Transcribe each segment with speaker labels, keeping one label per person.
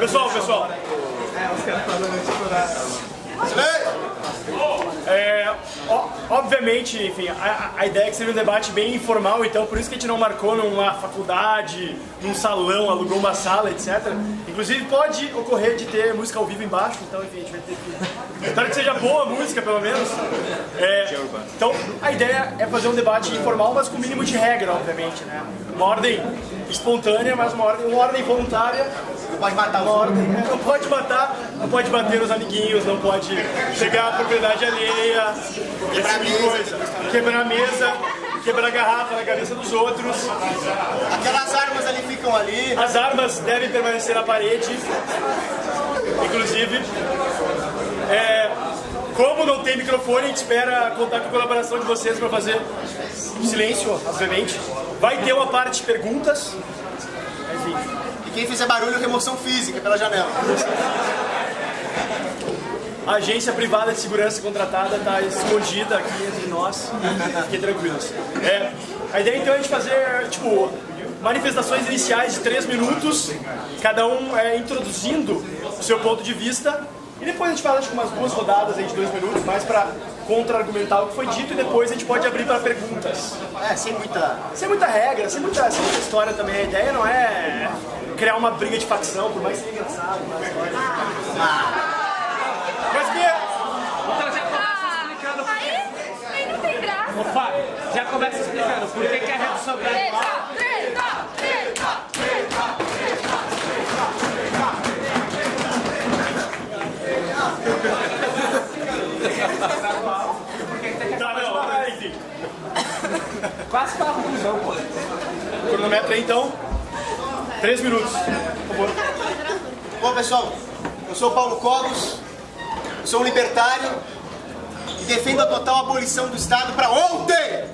Speaker 1: Pessoal. Obviamente, enfim, a ideia é que seja um debate bem informal, então por isso que a gente não marcou numa faculdade, num salão, alugou uma sala, etc. Inclusive pode ocorrer de ter música ao vivo embaixo, então enfim, a gente vai ter que... Espero que seja boa a música, pelo menos. Então a ideia é fazer um debate informal, mas com o mínimo de regra, obviamente, né? Uma ordem espontânea, mas uma ordem voluntária.
Speaker 2: Não pode matar os
Speaker 1: ordem, não pode matar, não pode bater nos amiguinhos, não pode pegar a propriedade alheia, esse tipo de coisa. Quebrar a mesa, quebrar a garrafa na cabeça dos outros.
Speaker 2: Aquelas armas ali ficam ali.
Speaker 1: As armas devem permanecer na parede. Inclusive, como não tem microfone, a gente espera contar com a colaboração de vocês para fazer silêncio, obviamente. Vai ter uma parte de perguntas. Enfim.
Speaker 2: E quem fizer barulho, remoção física pela janela.
Speaker 1: A agência privada de segurança contratada está escondida aqui entre nós. Fiquem tranquilos. A ideia então é de fazer, tipo, manifestações iniciais de 3 minutos, cada um introduzindo o seu ponto de vista. E depois a gente faz, acho que umas 2 rodadas aí de 2 minutos, mais para contra-argumentar o que foi dito, e depois a gente pode abrir para perguntas.
Speaker 2: Sem muita
Speaker 1: regra, sem muita história também. A ideia não é criar uma briga de facção, por mais que seja engraçado. Mas que...
Speaker 3: Então já começa explicando por quê. Aí não tem graça.
Speaker 4: Ô Fábio, já começa explicando por que a redução gradual...
Speaker 1: Quase para a conclusão, pô. Cronômetro aí, então. 3 minutos, por favor.
Speaker 2: Bom, pessoal, eu sou o Paulo Cogos, sou um libertário e defendo a total abolição do Estado para ontem!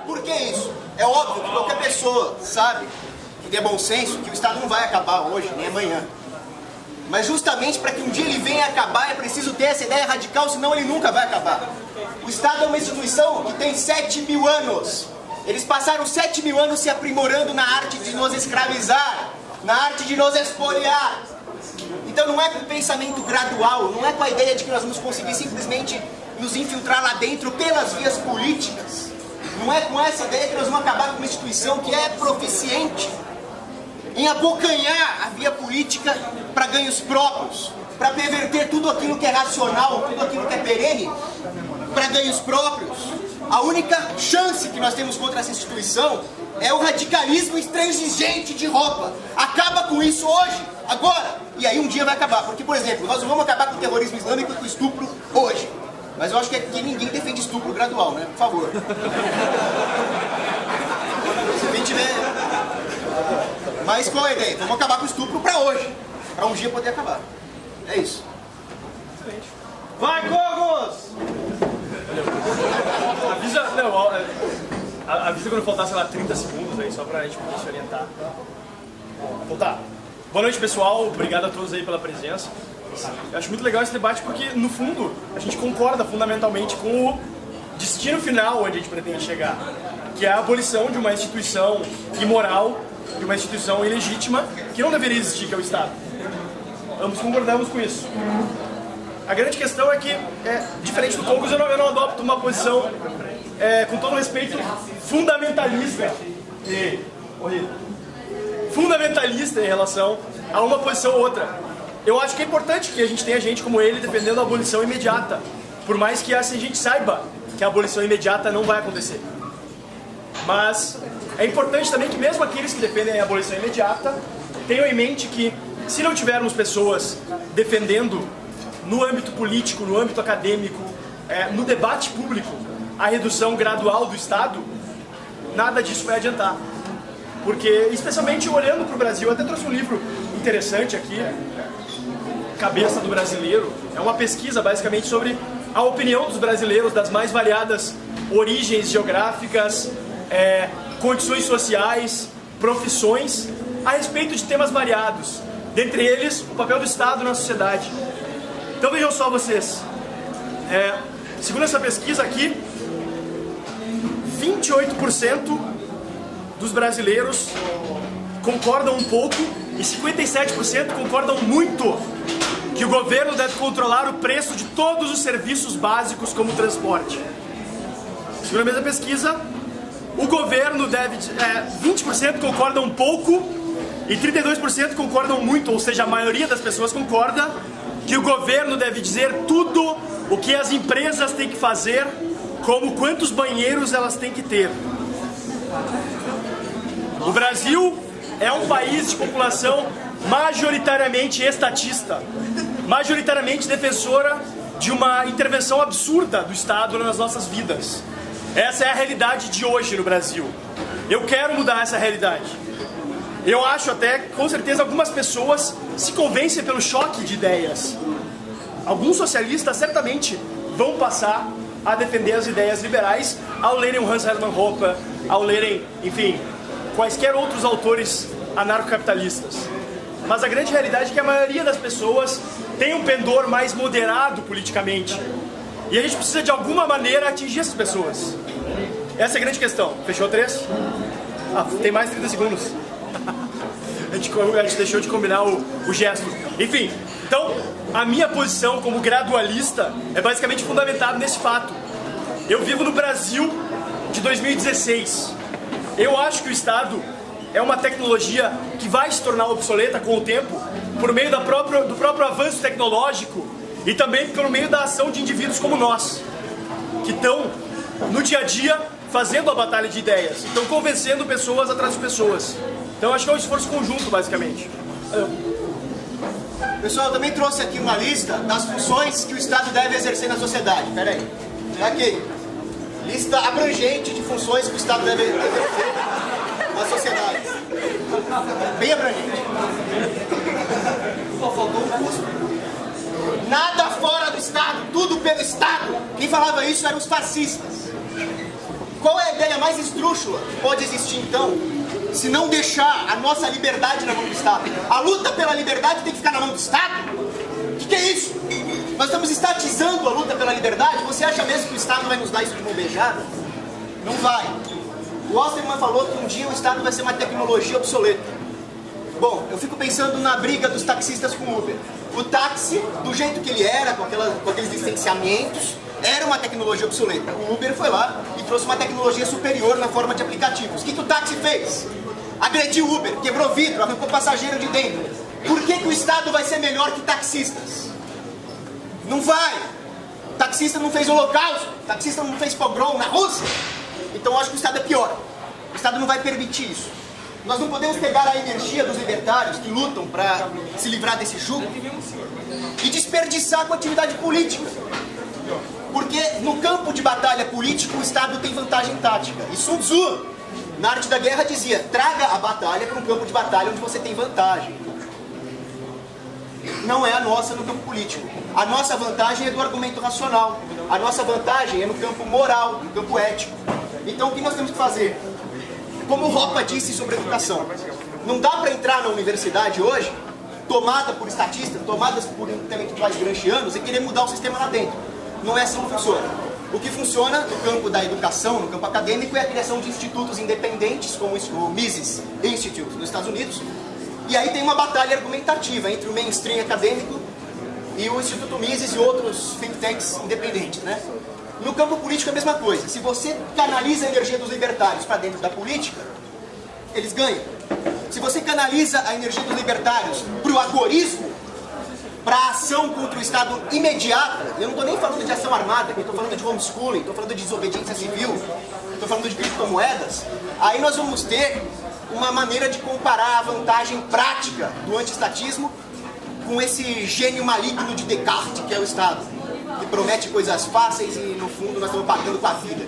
Speaker 2: Por que isso? É óbvio que qualquer pessoa sabe, que tem bom senso, que o Estado não vai acabar hoje, nem amanhã. Mas justamente para que um dia ele venha a acabar é preciso ter essa ideia radical, senão ele nunca vai acabar. O Estado é uma instituição que tem 7.000 anos. Eles passaram 7.000 anos se aprimorando na arte de nos escravizar, na arte de nos expoliar. Então não é com pensamento gradual, não é com a ideia de que nós vamos conseguir simplesmente nos infiltrar lá dentro pelas vias políticas. Não é com essa ideia que nós vamos acabar com uma instituição que é proficiente em abocanhar a via política para ganhos próprios, para perverter tudo aquilo que é racional, tudo aquilo que é perene, para ganhos próprios. A única chance que nós temos contra essa instituição é o radicalismo intransigente de roupa. Acaba com isso hoje, agora, e aí um dia vai acabar. Porque, por exemplo, nós não vamos acabar com o terrorismo islâmico e com o estupro hoje. Mas eu acho que aqui ninguém defende estupro gradual, né? Por favor. Se a gente tiver... Mas qual é a ideia? Vamos acabar com o estupro para hoje, para um dia poder acabar. É isso.
Speaker 4: Vai, Cogos!
Speaker 1: Avisa quando faltar, sei lá, 30 segundos aí, só pra gente poder se orientar. Então tá. Boa noite, pessoal. Obrigado a todos aí pela presença. Eu acho muito legal esse debate porque, no fundo, a gente concorda fundamentalmente com o destino final onde a gente pretende chegar, que é a abolição de uma instituição imoral, de uma instituição ilegítima, que não deveria existir, que é o Estado. Ambos concordamos com isso. A grande questão é que, diferente do Cogos, eu não adopto uma posição, com todo respeito, fundamentalista em relação a uma posição ou outra. Eu acho que é importante que a gente tenha gente como ele defendendo a abolição imediata, por mais que assim, a gente saiba que a abolição imediata não vai acontecer. Mas é importante também que mesmo aqueles que defendem a abolição imediata tenham em mente que, se não tivermos pessoas defendendo no âmbito político, no âmbito acadêmico, no debate público, a redução gradual do Estado, nada disso vai adiantar. Porque, especialmente olhando para o Brasil, eu até trouxe um livro interessante aqui, Cabeça do Brasileiro. É uma pesquisa basicamente sobre a opinião dos brasileiros das mais variadas origens geográficas, condições sociais, profissões, a respeito de temas variados. Dentre eles, o papel do Estado na sociedade. Então vejam só vocês, segundo essa pesquisa aqui, 28% dos brasileiros concordam um pouco e 57% concordam muito que o governo deve controlar o preço de todos os serviços básicos como o transporte. Segundo a mesma pesquisa, o governo deve... 20% concordam um pouco e 32% concordam muito, ou seja, a maioria das pessoas concorda que o governo deve dizer tudo o que as empresas têm que fazer, como quantos banheiros elas têm que ter. O Brasil é um país de população majoritariamente estatista, majoritariamente defensora de uma intervenção absurda do Estado nas nossas vidas. Essa é a realidade de hoje no Brasil. Eu quero mudar essa realidade. Eu acho até, com certeza, algumas pessoas se convencem pelo choque de ideias. Alguns socialistas certamente vão passar a defender as ideias liberais ao lerem o Hans Hermann Hoppe, ao lerem, enfim, quaisquer outros autores anarcocapitalistas. Mas a grande realidade é que a maioria das pessoas tem um pendor mais moderado politicamente. E a gente precisa, de alguma maneira, atingir essas pessoas. Essa é a grande questão. Fechou 3? Tem mais 30 segundos. A gente deixou de combinar o gesto. Enfim, então, a minha posição como gradualista é basicamente fundamentada nesse fato. Eu vivo no Brasil de 2016. Eu acho que o Estado é uma tecnologia que vai se tornar obsoleta com o tempo, por meio do próprio avanço tecnológico e também por meio da ação de indivíduos como nós, que estão no dia a dia fazendo a batalha de ideias, estão convencendo pessoas atrás de pessoas. Então acho que é um esforço conjunto, basicamente.
Speaker 2: Pessoal, eu também trouxe aqui uma lista das funções que o Estado deve exercer na sociedade. Pera aí. Aqui. Lista abrangente de funções que o Estado deve exercer na sociedade. Bem abrangente. Só faltou um custo. Nada fora do Estado, tudo pelo Estado. Quem falava isso eram os fascistas. Qual é a ideia mais esdrúxula que pode existir, então, se não deixar a nossa liberdade na mão do Estado? A luta pela liberdade tem que ficar na mão do Estado? O que é isso? Nós estamos estatizando a luta pela liberdade? Você acha mesmo que o Estado vai nos dar isso de mão beijada? Não vai. O Osterman falou que um dia o Estado vai ser uma tecnologia obsoleta. Bom, eu fico pensando na briga dos taxistas com o Uber. O táxi, do jeito que ele era, com aqueles licenciamentos, era uma tecnologia obsoleta. O Uber foi lá e trouxe uma tecnologia superior na forma de aplicativos. O que o táxi fez? Agrediu o Uber, quebrou vidro, arrancou passageiro de dentro. Por que o Estado vai ser melhor que taxistas? Não vai! Taxista não fez holocausto, taxista não fez pogrom na Rússia. Então eu acho que o Estado é pior. O Estado não vai permitir isso. Nós não podemos pegar a energia dos libertários que lutam para se livrar desse jugo e desperdiçar com a atividade política. Porque no campo de batalha político o Estado tem vantagem tática. E Sun Tzu, na Arte da Guerra, dizia: traga a batalha para um campo de batalha onde você tem vantagem. Não é a nossa no campo político. A nossa vantagem é do argumento racional. A nossa vantagem é no campo moral, no campo ético. Então o que nós temos que fazer? Como o Hoppe disse sobre educação, não dá para entrar na universidade hoje, tomada por estatistas, tomadas por intelectuais gramscianos, e querer mudar o sistema lá dentro. Não é assim que funciona. O que funciona no campo da educação, no campo acadêmico, é a criação de institutos independentes, como o Mises Institute nos Estados Unidos. E aí tem uma batalha argumentativa entre o mainstream acadêmico e o Instituto Mises e outros think tanks independentes, né? No campo político é a mesma coisa. Se você canaliza a energia dos libertários para dentro da política, eles ganham. Se você canaliza a energia dos libertários para o agorismo, para a ação contra o Estado imediata, eu não estou nem falando de ação armada, eu estou falando de homeschooling, estou falando de desobediência civil, estou falando de criptomoedas, aí nós vamos ter uma maneira de comparar a vantagem prática do antiestatismo com esse gênio maligno de Descartes, que é o Estado, que promete coisas fáceis e, no fundo, nós estamos pagando com a vida.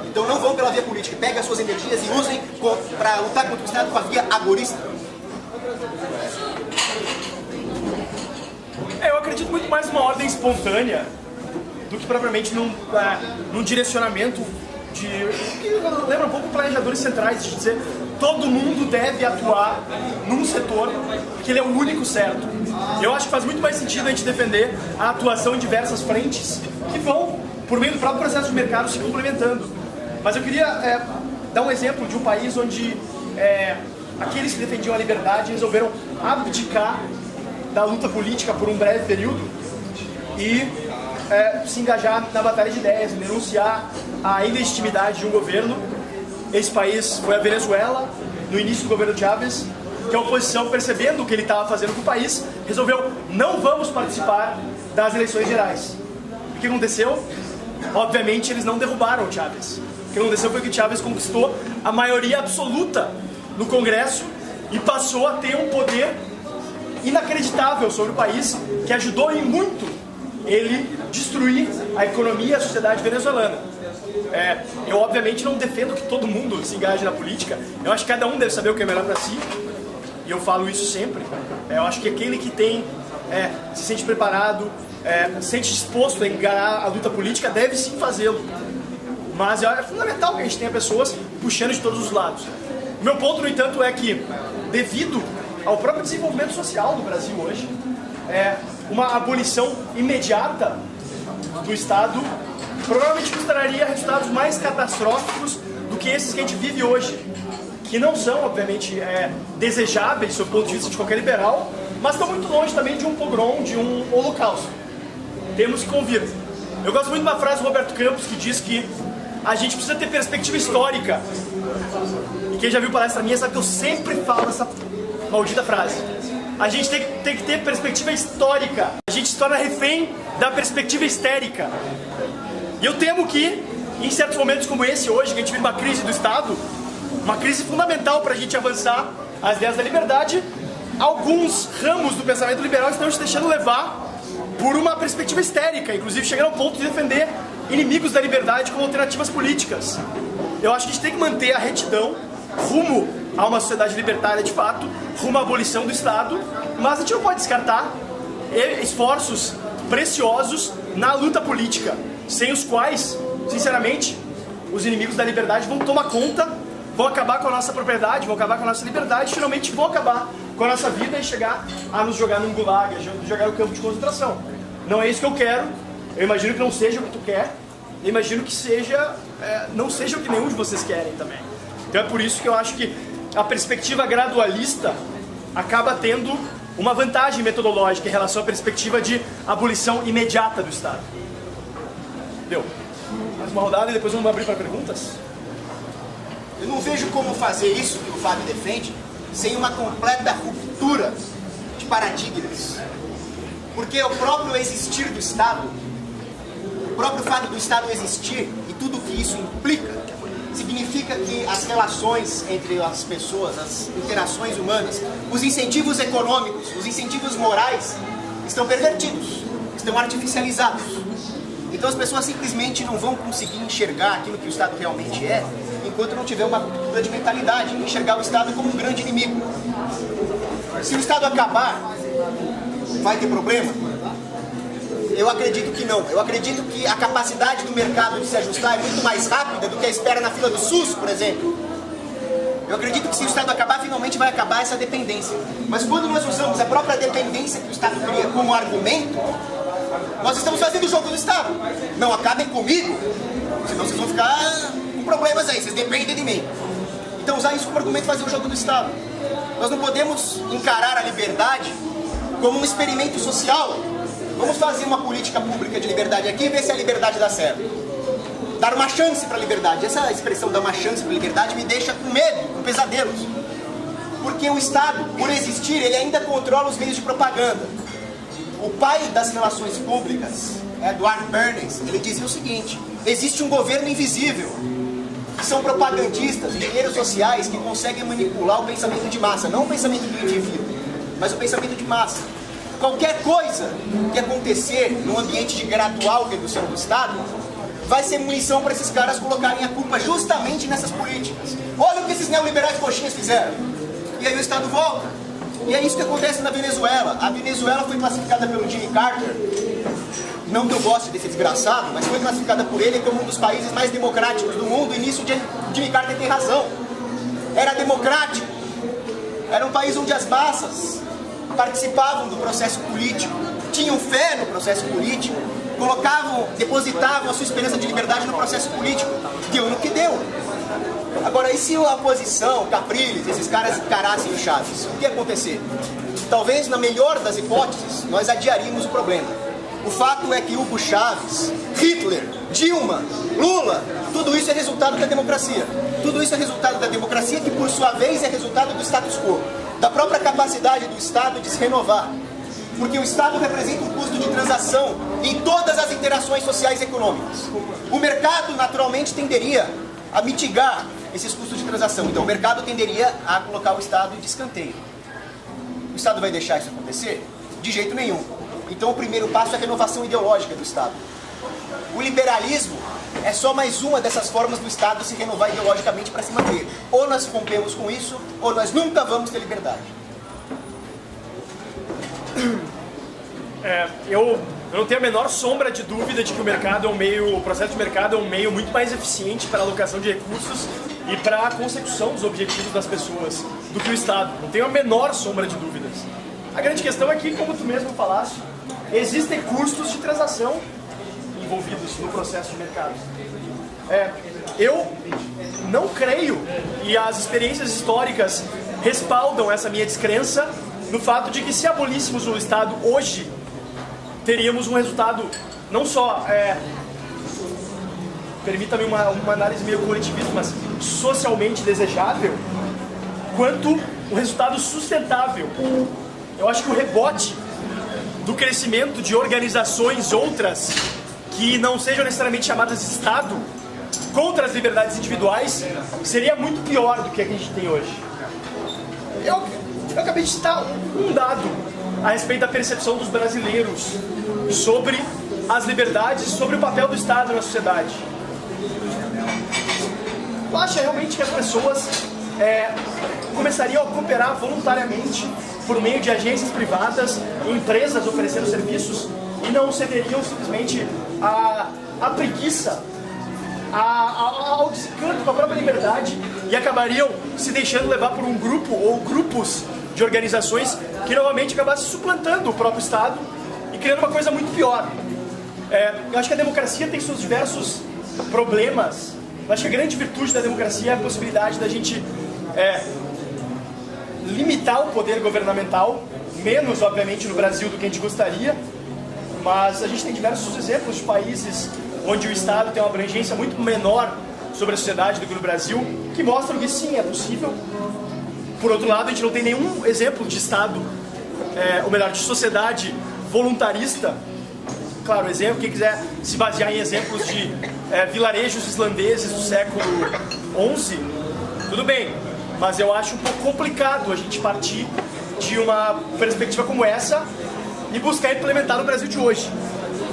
Speaker 2: Então não vão pela via política, peguem as suas energias e usem para lutar contra o Estado com a via agorista.
Speaker 1: Eu acredito muito mais numa ordem espontânea do que propriamente num direcionamento que lembra um pouco planejadores centrais, de dizer todo mundo deve atuar num setor que ele é o único certo. Eu acho que faz muito mais sentido a gente defender a atuação em diversas frentes que vão, por meio do próprio processo de mercado, se complementando. Mas eu queria dar um exemplo de um país onde aqueles que defendiam a liberdade resolveram abdicar da luta política por um breve período e se engajar na batalha de ideias, denunciar a ilegitimidade de um governo. Esse país foi a Venezuela, no início do governo Chávez, que a oposição, percebendo o que ele estava fazendo com o país, resolveu: não vamos participar das eleições gerais. O que aconteceu? Obviamente eles não derrubaram o Chávez. O que aconteceu foi que o Chávez conquistou a maioria absoluta no Congresso e passou a ter um poder inacreditável sobre o país, que ajudou em muito ele destruir a economia e a sociedade venezuelana. Eu obviamente não defendo que todo mundo se engaje na política. Eu acho que cada um deve saber o que é melhor para si, e eu falo isso sempre. Eu acho que aquele que se sente preparado, se sente disposto a enganar a luta política, deve sim fazê-lo. Mas é fundamental que a gente tenha pessoas puxando de todos os lados. O meu ponto, no entanto, é que, devido ao próprio desenvolvimento social do Brasil hoje, uma abolição imediata do Estado provavelmente mostraria resultados mais catastróficos do que esses que a gente vive hoje, que não são, obviamente, desejáveis do ponto de vista de qualquer liberal, mas estão muito longe também de um pogrom, de um holocausto. Temos que convir. Eu gosto muito de uma frase do Roberto Campos que diz que a gente precisa ter perspectiva histórica. E quem já viu palestra minha sabe que eu sempre falo essa maldita frase. A gente tem que ter perspectiva histórica. A gente se torna refém da perspectiva histérica. E eu temo que, em certos momentos como esse hoje, que a gente vive uma crise do Estado, uma crise fundamental para a gente avançar as ideias da liberdade, alguns ramos do pensamento liberal estão se deixando levar por uma perspectiva histérica, inclusive chegando ao ponto de defender inimigos da liberdade como alternativas políticas. Eu acho que a gente tem que manter a retidão rumo a uma sociedade libertária de fato, rumo à abolição do Estado, mas a gente não pode descartar esforços preciosos na luta política, sem os quais, sinceramente, os inimigos da liberdade vão tomar conta, vão acabar com a nossa propriedade, vão acabar com a nossa liberdade, finalmente vão acabar com a nossa vida e chegar a nos jogar num gulag, jogar no campo de concentração. Não é isso que eu quero, eu imagino que não seja o que tu quer, eu imagino que não seja o que nenhum de vocês querem também. Então é por isso que eu acho que a perspectiva gradualista acaba tendo uma vantagem metodológica em relação à perspectiva de abolição imediata do Estado. Deu. Mais uma rodada e depois vamos abrir para perguntas?
Speaker 2: Eu não vejo como fazer isso que o Fábio defende sem uma completa ruptura de paradigmas. Porque o próprio existir do Estado, o próprio fato do Estado existir e tudo o que isso implica, significa que as relações entre as pessoas, as interações humanas, os incentivos econômicos, os incentivos morais estão pervertidos, estão artificializados. Então as pessoas simplesmente não vão conseguir enxergar aquilo que o Estado realmente é, enquanto não tiver uma cultura de mentalidade, enxergar o Estado como um grande inimigo. Se o Estado acabar, vai ter problema? Eu acredito que não. Eu acredito que a capacidade do mercado de se ajustar é muito mais rápida do que a espera na fila do SUS, por exemplo. Eu acredito que se o Estado acabar, finalmente vai acabar essa dependência. Mas quando nós usamos a própria dependência que o Estado cria como argumento, nós estamos fazendo o jogo do Estado. Não acabem comigo, senão vocês vão ficar com problemas aí, vocês dependem de mim. Então usar isso como argumento e fazer o jogo do Estado. Nós não podemos encarar a liberdade como um experimento social. Vamos fazer uma política pública de liberdade aqui e ver se a liberdade dá certo. Dar uma chance para a liberdade. Essa expressão dar uma chance para a liberdade me deixa com medo, com pesadelos. Porque o Estado, por existir, ele ainda controla os meios de propaganda. O pai das relações públicas, Edward Bernays, ele dizia o seguinte: existe um governo invisível, que são propagandistas, engenheiros sociais que conseguem manipular o pensamento de massa, não o pensamento do indivíduo, mas o pensamento de massa. Qualquer coisa que acontecer no ambiente de gradual redução do Estado vai ser munição para esses caras colocarem a culpa justamente nessas políticas. Olha o que esses neoliberais coxinhas fizeram. E aí o Estado volta. E é isso que acontece na Venezuela. A Venezuela foi classificada pelo Jimmy Carter, não que eu goste desse desgraçado, mas foi classificada por ele como um dos países mais democráticos do mundo, e nisso Jimmy Carter tem razão. Era democrático. Era um país onde as massas participavam do processo político, tinham fé no processo político, depositavam a sua esperança de liberdade no processo político. Deu no que deu. Agora, e se a oposição, Capriles, esses caras encarassem o Chaves? O que ia acontecer? Talvez, na melhor das hipóteses, nós adiaríamos o problema. O fato é que Hugo Chávez, Hitler, Dilma, Lula, tudo isso é resultado da democracia. Tudo isso é resultado da democracia que, por sua vez, é resultado do status quo. Da própria capacidade do Estado de se renovar. Porque o Estado representa um custo de transação em todas as interações sociais e econômicas. O mercado, naturalmente, tenderia a mitigar esses custos de transação. Então, o mercado tenderia a colocar o Estado de escanteio. O Estado vai deixar isso acontecer? De jeito nenhum. Então, o primeiro passo é a renovação ideológica do Estado. O liberalismo é só mais uma dessas formas do Estado se renovar ideologicamente para se manter. Ou nós rompemos com isso, ou nós nunca vamos ter liberdade.
Speaker 1: Eu não tenho a menor sombra de dúvida de que o processo de mercado é um meio muito mais eficiente para a alocação de recursos e para a consecução dos objetivos das pessoas do que o Estado. Não tenho a menor sombra de dúvidas. A grande questão é que, como tu mesmo falaste, existem custos de transação envolvidos no processo de mercado. Eu não creio, e as experiências históricas respaldam essa minha descrença, no fato de que se abolíssemos o Estado hoje, teríamos um resultado não só, permita-me uma análise meio coletivista, mas socialmente desejável, quanto um resultado sustentável. Eu acho que o rebote do crescimento de organizações outras que não sejam necessariamente chamadas de Estado contra as liberdades individuais seria muito pior do que a gente tem hoje. Eu acabei de citar um dado a respeito da percepção dos brasileiros sobre as liberdades, sobre o papel do Estado na sociedade. Tu acha realmente que as pessoas começariam a cooperar voluntariamente por meio de agências privadas e empresas oferecendo serviços e não cederiam simplesmente à preguiça, ao desencanto com a própria liberdade e acabariam se deixando levar por um grupo ou grupos de organizações que novamente acabassem suplantando o próprio Estado e criando uma coisa muito pior? Eu acho que a democracia tem seus diversos problemas. Eu acho que a grande virtude da democracia é a possibilidade da gente limitar o poder governamental, menos, obviamente, no Brasil do que a gente gostaria, mas a gente tem diversos exemplos de países onde o Estado tem uma abrangência muito menor sobre a sociedade do que no Brasil, que mostram que sim, é possível. Por outro lado, a gente não tem nenhum exemplo de Estado, ou melhor, de sociedade voluntarista. Claro, exemplo, quem quiser se basear em exemplos de vilarejos islandeses do século XI, tudo bem, mas eu acho um pouco complicado a gente partir de uma perspectiva como essa e buscar implementar no Brasil de hoje.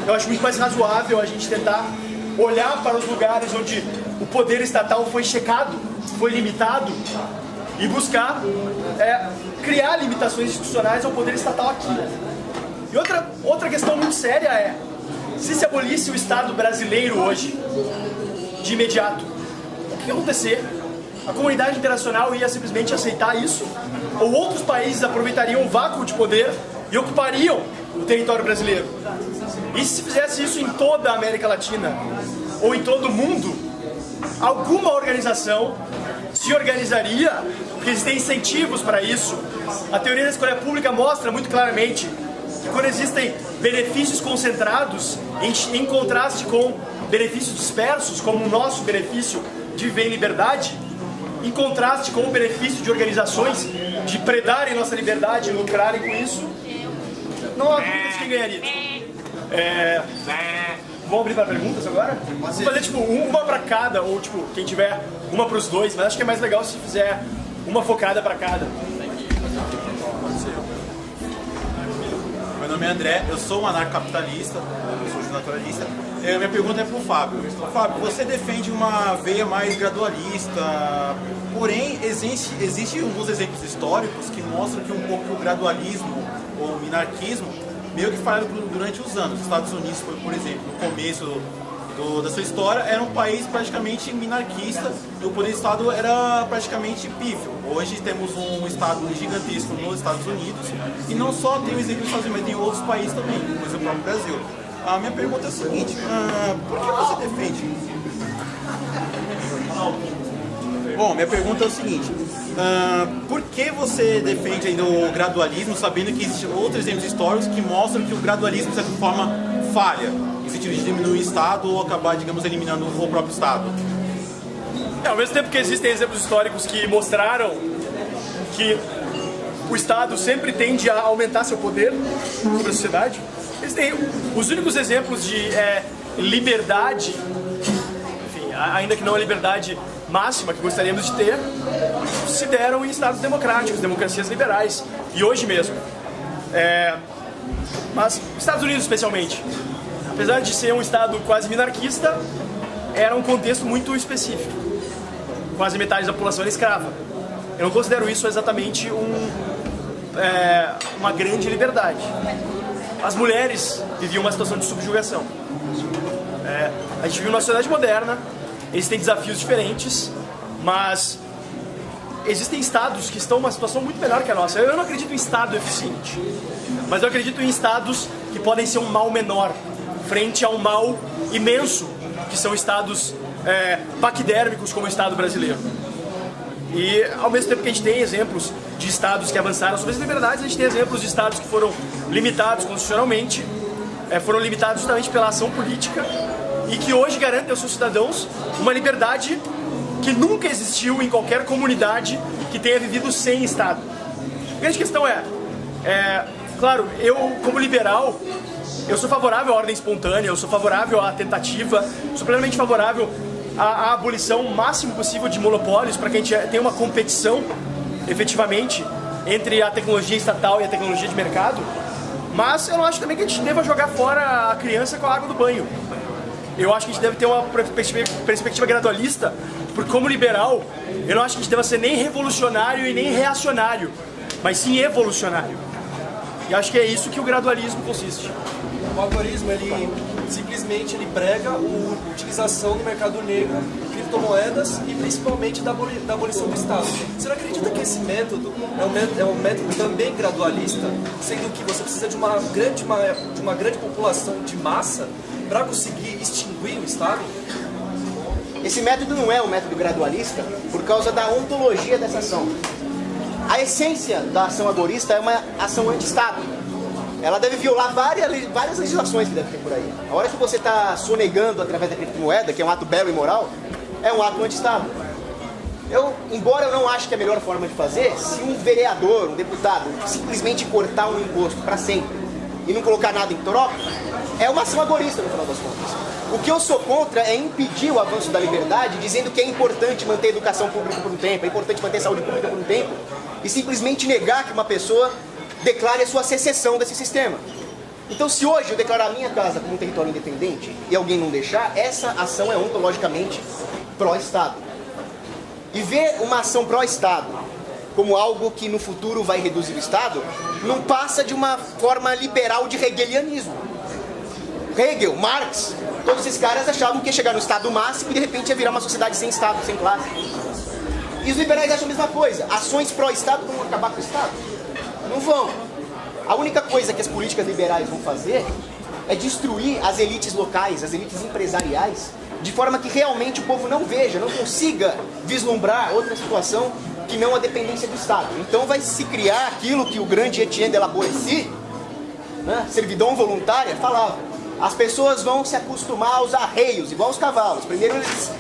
Speaker 1: Eu acho muito mais razoável a gente tentar olhar para os lugares onde o poder estatal foi checado, foi limitado, e buscar criar limitações institucionais ao poder estatal aqui. E outra questão muito séria é, se abolisse o Estado brasileiro hoje, de imediato, o que ia acontecer? A comunidade internacional ia simplesmente aceitar isso? Ou outros países aproveitariam o vácuo de poder e ocupariam o território brasileiro? E se fizesse isso em toda a América Latina, ou em todo o mundo, alguma organização se organizaria, porque existem incentivos para isso. A teoria da escolha pública mostra muito claramente que quando existem benefícios concentrados, em contraste com benefícios dispersos, como o nosso benefício de viver em liberdade, em contraste com o benefício de organizações de predarem nossa liberdade e lucrarem com isso, não há dúvida de quem ganharia. Vamos abrir para perguntas agora? Vamos fazer tipo uma para cada, ou tipo, quem tiver uma para os dois, mas acho que é mais legal se fizer uma focada para cada.
Speaker 5: Meu nome é André, eu sou um anarcocapitalista, eu sou naturalista. Minha pergunta é para o Fábio. Fábio, você defende uma veia mais gradualista, porém existem alguns exemplos históricos que mostram que um pouco o gradualismo ou o minarquismo meio que falhou durante os anos. Os Estados Unidos, por exemplo, no começo da sua história, era um país praticamente minarquista e o poder do Estado era praticamente pífio. Hoje temos um Estado gigantesco nos Estados Unidos e não só tem o exemplo dos Estados Unidos, mas tem outros países também, como o próprio Brasil. A minha pergunta é a seguinte, por que você defende? Bom, minha pergunta é o seguinte, por que você defende ainda o gradualismo, sabendo que existem outros exemplos históricos que mostram que o gradualismo, de certa forma, falha, no sentido de diminuir o Estado ou acabar, digamos, eliminando o próprio Estado?
Speaker 1: Ao mesmo tempo que existem exemplos históricos que mostraram que o Estado sempre tende a aumentar seu poder sobre a sociedade, existem os únicos exemplos de liberdade, enfim, ainda que não a liberdade máxima que gostaríamos de ter, se deram em estados democráticos, democracias liberais, e hoje mesmo. Mas Estados Unidos especialmente, apesar de ser um estado quase minarquista, era um contexto muito específico. Quase metade da população era escrava. Eu não considero isso exatamente uma grande liberdade. As mulheres viviam uma situação de subjugação. A gente vive numa sociedade moderna, eles têm desafios diferentes, mas existem estados que estão numa situação muito melhor que a nossa. Eu não acredito em estado eficiente, mas eu acredito em estados que podem ser um mal menor frente a um mal imenso, que são estados paquidérmicos como o Estado brasileiro. E ao mesmo tempo que a gente tem exemplos de estados que avançaram sobre as liberdades, a gente tem exemplos de estados que foram limitados constitucionalmente, foram limitados justamente pela ação política e que hoje garantem aos seus cidadãos uma liberdade que nunca existiu em qualquer comunidade que tenha vivido sem Estado. A grande questão claro, eu como liberal, eu sou favorável à ordem espontânea, eu sou favorável à tentativa, sou plenamente favorável à abolição o máximo possível de monopólios para que a gente tenha uma competição, efetivamente, entre a tecnologia estatal e a tecnologia de mercado, mas eu não acho também que a gente deva jogar fora a criança com a água do banho. Eu acho que a gente deve ter uma perspectiva gradualista, porque como liberal, eu não acho que a gente deva ser nem revolucionário e nem reacionário, mas sim evolucionário. E acho que é isso que o gradualismo consiste.
Speaker 6: O agorismo, ele simplesmente prega a utilização do mercado negro, criptomoedas e principalmente da abolição do Estado. Você não acredita que esse método é um método também gradualista, sendo que você precisa de uma grande população de massa para conseguir extinguir o Estado?
Speaker 2: Esse método não é um método gradualista por causa da ontologia dessa ação. A essência da ação agorista é uma ação anti-Estado. Ela deve violar várias legislações que deve ter por aí. A hora que você está sonegando através da criptomoeda, que é um ato belo e moral, é um ato anti-Estado. Embora eu não ache que é a melhor forma de fazer, se um vereador, um deputado, simplesmente cortar um imposto para sempre e não colocar nada em troca, é uma ação agorista no final das contas. O que eu sou contra é impedir o avanço da liberdade, dizendo que é importante manter a educação pública por um tempo, é importante manter a saúde pública por um tempo, e simplesmente negar que uma pessoa declare a sua secessão desse sistema. Então, se hoje eu declarar a minha casa como um território independente e alguém não deixar, essa ação é ontologicamente pró-Estado. E ver uma ação pró-Estado como algo que no futuro vai reduzir o Estado, não passa de uma forma liberal de hegelianismo. Hegel, Marx, todos esses caras achavam que ia chegar no Estado máximo e de repente ia virar uma sociedade sem Estado, sem classe. E os liberais acham a mesma coisa. Ações pró-Estado vão acabar com o Estado? Não vão. A única coisa que as políticas liberais vão fazer é destruir as elites locais, as elites empresariais, de forma que realmente o povo não veja, não consiga vislumbrar outra situação que não a dependência do Estado. Então vai se criar aquilo que o grande Etienne de la Boétie, servidão voluntária, falava. As pessoas vão se acostumar aos arreios, igual os cavalos. Primeiro eles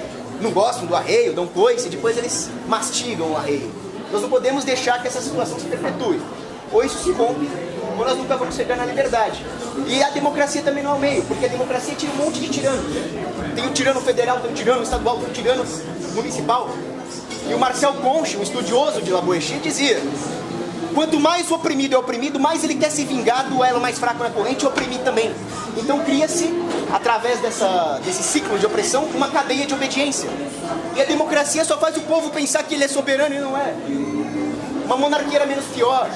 Speaker 2: não gostam do arreio, dão coice, e depois eles mastigam o arreio. Nós não podemos deixar que essa situação se perpetue. Ou isso se rompe, ou nós nunca vamos chegar na liberdade. E a democracia também não é o meio, porque a democracia tira um monte de tirano. Tem o tirano federal, tem o tirano estadual, tem o tirano municipal. E o Marcel Conche, um estudioso de La Boétie, dizia: quanto mais o oprimido é oprimido, mais ele quer se vingar do elo mais fraco na corrente e oprimir também. Então cria-se, através desse ciclo de opressão, uma cadeia de obediência. E a democracia só faz o povo pensar que ele é soberano e não é. Uma monarquia era menos pior.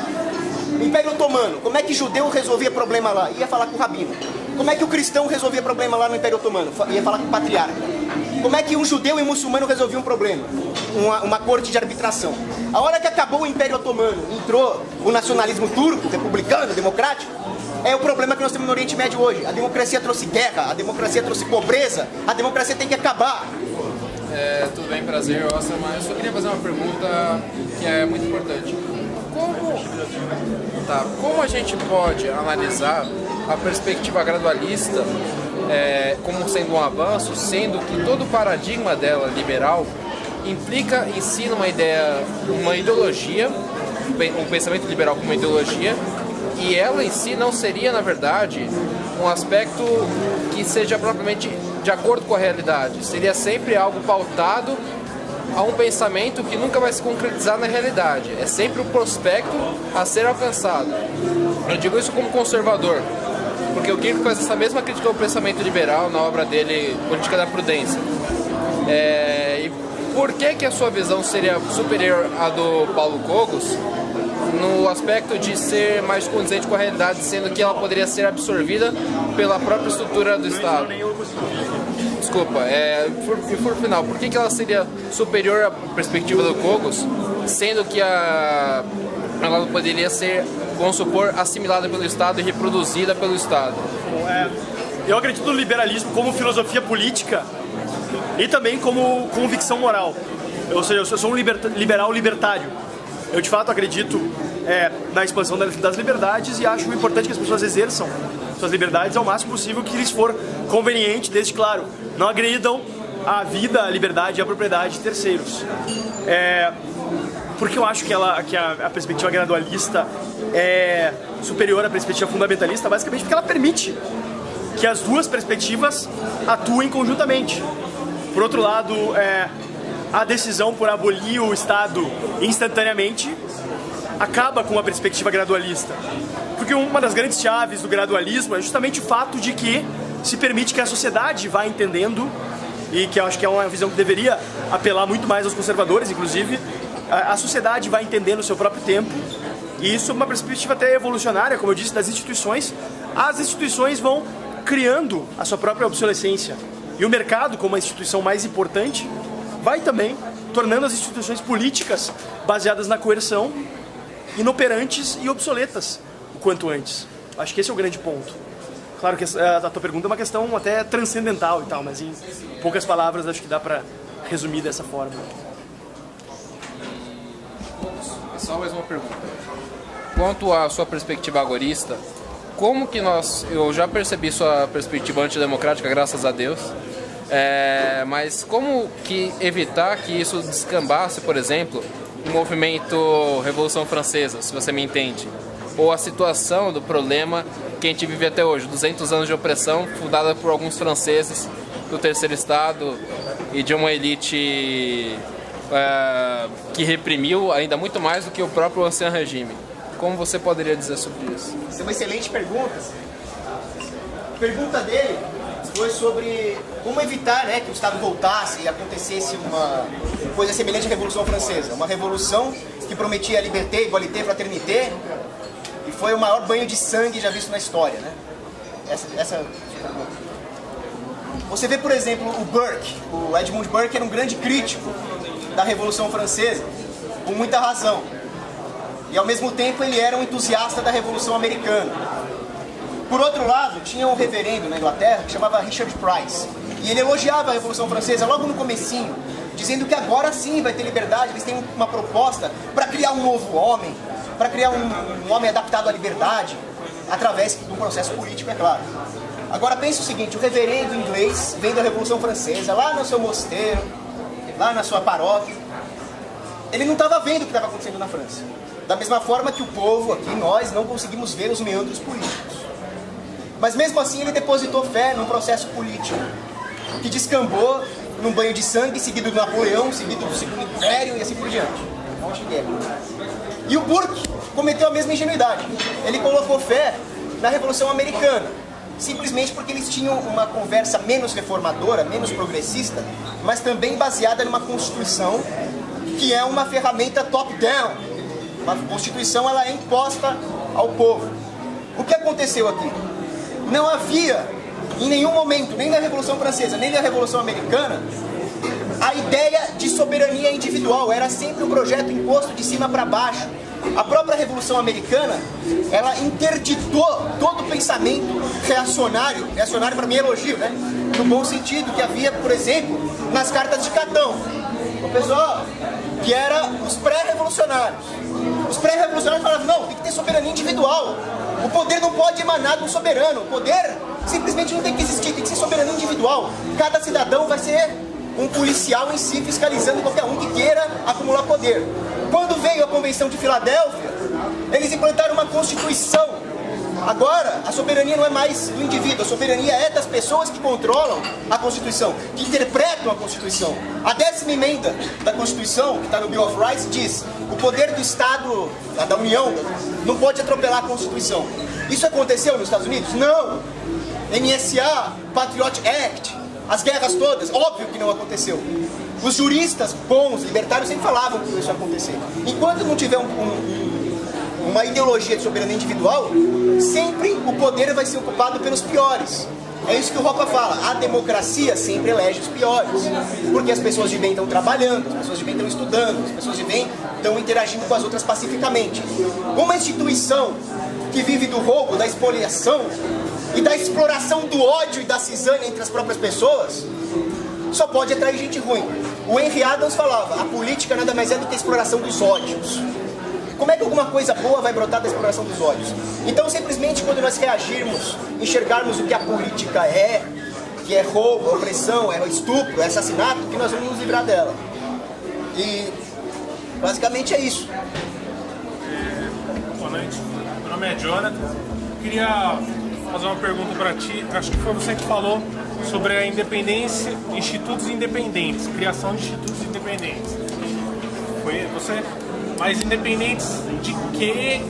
Speaker 2: O Império Otomano, como é que judeu resolvia problema lá? Ia falar com o rabino. Como é que o cristão resolvia problema lá no Império Otomano? Ia falar com o patriarca. Como é que um judeu e um muçulmano resolviam um problema? Uma corte de arbitração. A hora que acabou o Império Otomano, entrou o nacionalismo turco, republicano, democrático, é o problema que nós temos no Oriente Médio hoje. A democracia trouxe guerra, a democracia trouxe pobreza, a democracia tem que acabar.
Speaker 7: Tudo bem, prazer, Oscar, mas eu só queria fazer uma pergunta que é muito importante. Como a gente pode analisar a perspectiva gradualista como sendo um avanço, sendo que todo o paradigma dela, liberal, implica em si numa ideia, uma ideologia, um pensamento liberal como uma ideologia, e ela em si não seria, na verdade, um aspecto que seja propriamente de acordo com a realidade. Seria sempre algo pautado a um pensamento que nunca vai se concretizar na realidade. É sempre um prospecto a ser alcançado. Eu digo isso como conservador, porque o Kierkegaard faz essa mesma crítica ao pensamento liberal na obra dele, Política da Prudência. E por que a sua visão seria superior à do Paulo Cogos no aspecto de ser mais condizente com a realidade, sendo que ela poderia ser absorvida pela própria estrutura do Estado? Desculpa, por final, por que ela seria superior à perspectiva do Cogos, sendo que ela poderia ser, vamos supor, assimilada pelo Estado e reproduzida pelo Estado?
Speaker 1: Eu acredito no liberalismo como filosofia política e também como convicção moral. Ou seja, eu sou um liberal libertário. Eu, de fato, acredito na expansão das liberdades e acho importante que as pessoas exerçam suas liberdades ao máximo possível que lhes for conveniente, desde, claro, não agridam a vida, a liberdade e a propriedade de terceiros. Porque eu acho que a perspectiva gradualista é superior à perspectiva fundamentalista, basicamente porque ela permite que as duas perspectivas atuem conjuntamente. Por outro lado, a decisão por abolir o Estado instantaneamente acaba com a perspectiva gradualista. Porque uma das grandes chaves do gradualismo é justamente o fato de que se permite que a sociedade vá entendendo, e que eu acho que é uma visão que deveria apelar muito mais aos conservadores, inclusive, a sociedade vai entendendo o seu próprio tempo, e isso é uma perspectiva até evolucionária, como eu disse, das instituições. As instituições vão criando a sua própria obsolescência, e o mercado, como a instituição mais importante, vai também tornando as instituições políticas baseadas na coerção inoperantes e obsoletas o quanto antes. Acho que esse é o grande ponto. Claro que a tua pergunta é uma questão até transcendental e tal, mas em poucas palavras acho que dá para resumir dessa forma.
Speaker 7: Só mais uma pergunta. Quanto à sua perspectiva agorista, como que eu já percebi sua perspectiva antidemocrática, graças a Deus, mas como que evitar que isso descambasse, por exemplo, o movimento Revolução Francesa, se você me entende, ou a situação do problema que a gente vive até hoje, 200 anos de opressão fundada por alguns franceses do Terceiro Estado e de uma elite que reprimiu ainda muito mais do que o próprio Ancien Regime. Como você poderia dizer sobre isso?
Speaker 2: Essa é uma excelente pergunta. A pergunta dele foi sobre como evitar, que o Estado voltasse e acontecesse uma coisa semelhante à Revolução Francesa. Uma revolução que prometia liberté, égalité, fraternité, e foi o maior banho de sangue já visto na história, né? Essa você vê, por exemplo, o Burke. O Edmund Burke era um grande crítico da Revolução Francesa, com muita razão. E ao mesmo tempo ele era um entusiasta da Revolução Americana. Por outro lado, tinha um reverendo na Inglaterra que chamava Richard Price. E ele elogiava a Revolução Francesa logo no comecinho, dizendo que agora sim vai ter liberdade, eles têm uma proposta para criar um novo homem, para criar um homem adaptado à liberdade, através de um processo político, é claro. Agora pense o seguinte, o reverendo inglês vendo a Revolução Francesa, lá no seu mosteiro, lá na sua paróquia, ele não estava vendo o que estava acontecendo na França. Da mesma forma que o povo aqui, nós, não conseguimos ver os meandros políticos. Mas mesmo assim ele depositou fé num processo político que descambou num banho de sangue, seguido do Napoleão, seguido do Segundo Império e assim por diante. E o Burke cometeu a mesma ingenuidade. Ele colocou fé na Revolução Americana, simplesmente porque eles tinham uma conversa menos reformadora, menos progressista, mas também baseada numa Constituição que é uma ferramenta top-down. Uma Constituição, ela é imposta ao povo. O que aconteceu aqui? Não havia, em nenhum momento, nem na Revolução Francesa, nem na Revolução Americana, a ideia de soberania individual. Era sempre um projeto imposto de cima para baixo, A própria Revolução Americana, ela interditou todo o pensamento reacionário para mim é elogio, né? No bom sentido, que havia, por exemplo, nas cartas de Catão. O pessoal que era os pré-revolucionários. Os pré-revolucionários falavam, não, tem que ter soberania individual. O poder não pode emanar de um soberano. O poder simplesmente não tem que existir, tem que ser soberania individual. Cada cidadão vai ser um policial em si, fiscalizando qualquer um que queira acumular poder. Quando veio a Convenção de Filadélfia, eles implantaram uma Constituição. Agora, a soberania não é mais do indivíduo, a soberania é das pessoas que controlam a Constituição, que interpretam a Constituição. A 10ª emenda da Constituição, que está no Bill of Rights, diz: o poder do Estado, da União, não pode atropelar a Constituição. Isso aconteceu nos Estados Unidos? Não! NSA, Patriot Act, as guerras todas, óbvio que não aconteceu. Os juristas bons, libertários, sempre falavam que isso ia acontecer. Enquanto não tiver uma ideologia de soberania individual, sempre o poder vai ser ocupado pelos piores. É isso que o Roca fala, a democracia sempre elege os piores, porque as pessoas de bem estão trabalhando, as pessoas de bem estão estudando, as pessoas de bem estão interagindo com as outras pacificamente. Uma instituição que vive do roubo, da expoliação e da exploração do ódio e da cisânia entre as próprias pessoas, só pode atrair gente ruim. O Henry Adams falava, a política nada mais é do que a exploração dos ódios. Como é que alguma coisa boa vai brotar da exploração dos ódios? Então, simplesmente, quando nós reagirmos, enxergarmos o que a política é, que é roubo, opressão, é estupro, é assassinato, que nós vamos nos livrar dela. E, basicamente, é isso.
Speaker 8: Boa noite. Meu nome é Jonathan. Queria fazer uma pergunta para ti. Acho que foi você que falou sobre a independência, institutos independentes, criação de institutos independentes. Foi você? Mas independentes de quê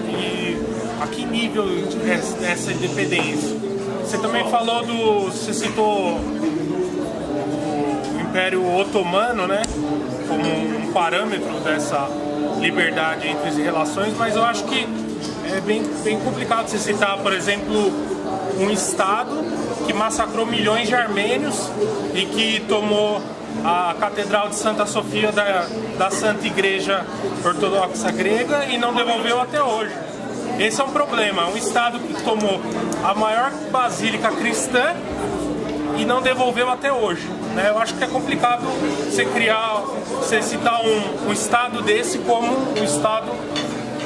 Speaker 8: e a que nível essa independência? Você também falou você citou o Império Otomano, né, como um parâmetro dessa liberdade entre as relações, mas eu acho que é bem complicado você citar, por exemplo, um Estado que massacrou milhões de armênios e que tomou a Catedral de Santa Sofia da Santa Igreja Ortodoxa Grega e não devolveu até hoje. Esse é um problema, um Estado que tomou a maior basílica cristã e não devolveu até hoje, né? Eu acho que é complicado você citar um Estado desse como um Estado,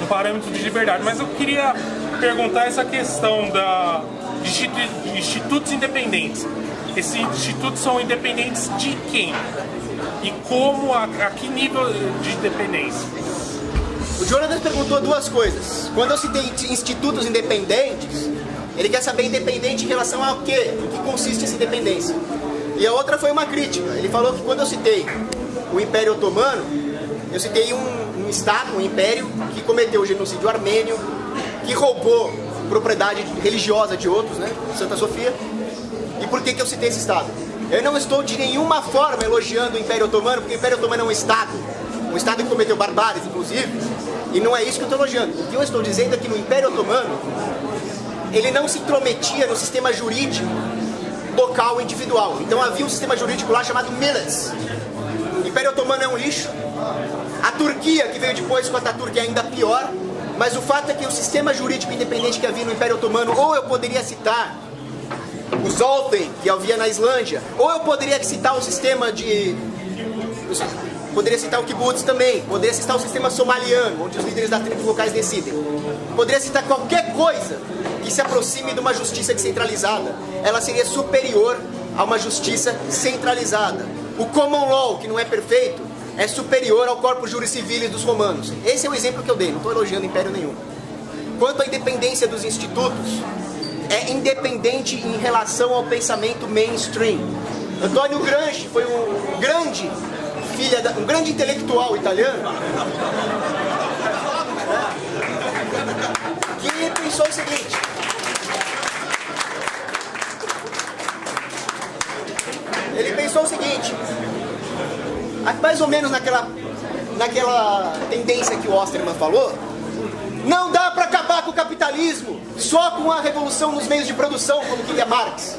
Speaker 8: um parâmetro de liberdade. Mas eu queria perguntar essa questão de institutos independentes. Esses institutos são independentes de quem? E como, a que nível de independência?
Speaker 2: O Jonathan perguntou duas coisas. Quando eu citei institutos independentes, ele quer saber independente em relação a quê? Em que consiste essa independência? E a outra foi uma crítica. Ele falou que quando eu citei o Império Otomano, eu citei um Estado, um império, que cometeu o genocídio armênio, que roubou propriedade religiosa de outros, né? Santa Sofia. E por que eu citei esse Estado? Eu não estou de nenhuma forma elogiando o Império Otomano, porque o Império Otomano é um Estado que cometeu barbáries, inclusive, e não é isso que eu estou elogiando. O que eu estou dizendo é que no Império Otomano, ele não se intrometia no sistema jurídico local individual. Então havia um sistema jurídico lá chamado Millets. O Império Otomano é um lixo. A Turquia, que veio depois com a Ataturk, é ainda pior. Mas o fato é que o sistema jurídico independente que havia no Império Otomano, ou eu poderia citar o Zoltan, que havia na Islândia, ou eu poderia citar o sistema de... Poderia citar o kibbutz também, poderia citar o sistema somaliano, onde os líderes das tribos locais decidem. Poderia citar qualquer coisa que se aproxime de uma justiça descentralizada. Ela seria superior a uma justiça centralizada. O common law, que não é perfeito, é superior ao corpus juris civilis dos romanos. Esse é o exemplo que eu dei, não estou elogiando império nenhum. Quanto à independência dos institutos, é independente em relação ao pensamento mainstream. Antônio Gramsci foi um grande intelectual italiano que pensou o seguinte: mais ou menos naquela tendência que o Osterman falou, não dá para acabar com o capitalismo só com a revolução nos meios de produção, como queria Marx.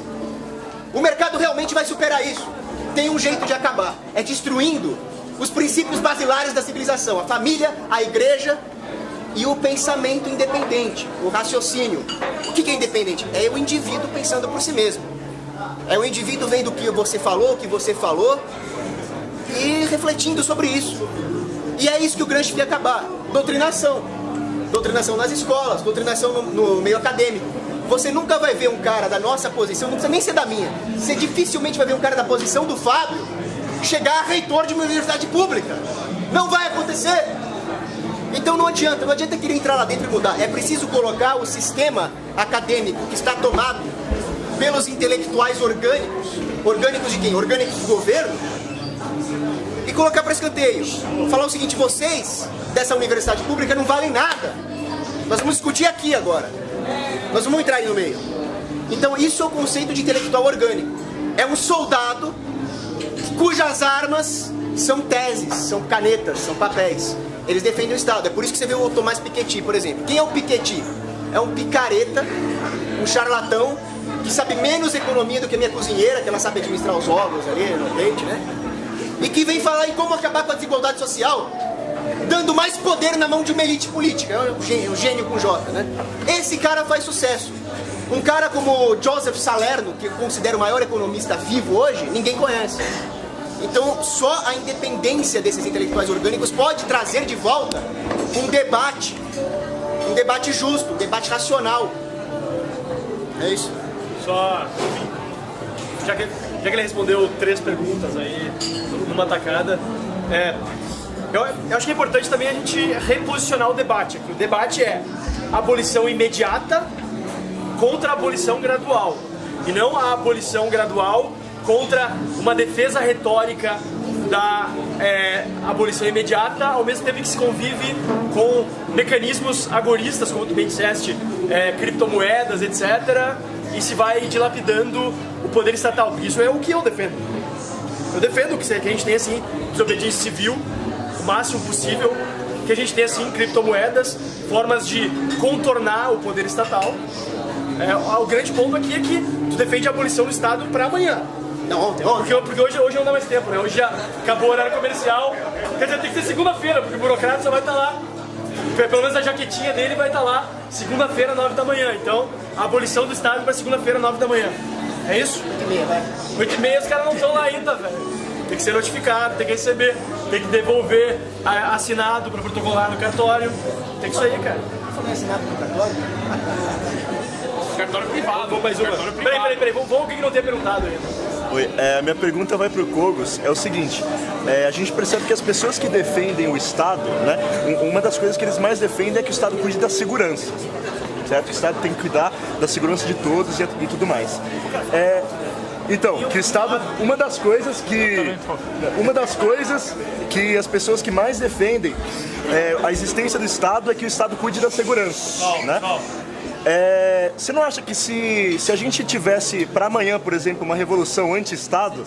Speaker 2: O mercado realmente vai superar isso. Tem um jeito de acabar, é destruindo os princípios basilares da civilização, a família, a igreja e o pensamento independente, o raciocínio. O que é independente? É o indivíduo pensando por si mesmo. É o indivíduo vendo o que você falou, e refletindo sobre isso. E é isso que o Gramsci quer acabar. Doutrinação. Doutrinação nas escolas, doutrinação no meio acadêmico. Você nunca vai ver um cara da nossa posição, não precisa nem ser da minha, você dificilmente vai ver um cara da posição do Fábio chegar a reitor de uma universidade pública. Não vai acontecer. Então não adianta querer entrar lá dentro e mudar. É preciso colocar o sistema acadêmico que está tomado pelos intelectuais orgânicos. Orgânicos de quem? Orgânicos do governo. E colocar para escanteio. Falar o seguinte, vocês dessa universidade pública não valem nada. Nós vamos discutir aqui agora. Nós vamos entrar aí no meio. Então isso é o conceito de intelectual orgânico. É um soldado cujas armas são teses, são canetas, são papéis. Eles defendem o Estado. É por isso que você vê o Tomás Piketty, por exemplo. Quem é o Piketty? É um picareta, um charlatão, que sabe menos economia do que a minha cozinheira, que ela sabe administrar os ovos ali no leite, né? E que vem falar em como acabar com a desigualdade social, dando mais poder na mão de uma elite política. É um gênio com J, né? Esse cara faz sucesso. Um cara como Joseph Salerno, que eu considero o maior economista vivo hoje, ninguém conhece. Então, só a independência desses intelectuais orgânicos pode trazer de volta um debate justo, um debate racional. É isso.
Speaker 1: Só, já que ele respondeu 3 perguntas aí, numa tacada, eu acho que é importante também a gente reposicionar o debate aqui. O debate é abolição imediata contra a abolição gradual, e não a abolição gradual contra uma defesa retórica da abolição imediata, ao mesmo tempo que se convive com mecanismos agoristas, como tu bem disseste, criptomoedas, etc., e se vai dilapidando o poder estatal. Isso é o que eu defendo. Eu defendo que a gente tenha, assim, desobediência civil, o máximo possível, que a gente tenha, assim, criptomoedas, formas de contornar o poder estatal. O grande ponto aqui é que tu defende a abolição do Estado para amanhã.
Speaker 2: Não, ontem.
Speaker 1: Porque hoje não dá mais tempo, né? Hoje já acabou o horário comercial. Quer dizer, tem que ser segunda-feira, porque o burocrata só vai estar lá. Pelo menos a jaquetinha dele vai estar lá segunda-feira, 9 da manhã. Então, a abolição do Estado para segunda-feira, 9 da manhã. É isso?
Speaker 2: 8h30, vai.
Speaker 1: 8h30 os caras não estão lá ainda, velho. Tem que ser notificado, tem que receber, tem que devolver assinado para protocolar no cartório. Tem que isso aí, cara.
Speaker 2: Não é assinado no cartório?
Speaker 1: Cartório privado. Vamos mais uma. Peraí. Vamos o que não tem perguntado ainda.
Speaker 9: Oi, a minha pergunta vai para o Cogos, é o seguinte, a gente percebe que as pessoas que defendem o Estado, né, uma das coisas que eles mais defendem é que o Estado cuide da segurança, certo? O Estado tem que cuidar da segurança de todos e tudo mais. Então, que o Estado, uma das coisas que as pessoas que mais defendem a existência do Estado é que o Estado cuide da segurança, né? Você não acha que se a gente tivesse para amanhã, por exemplo, uma revolução anti-Estado,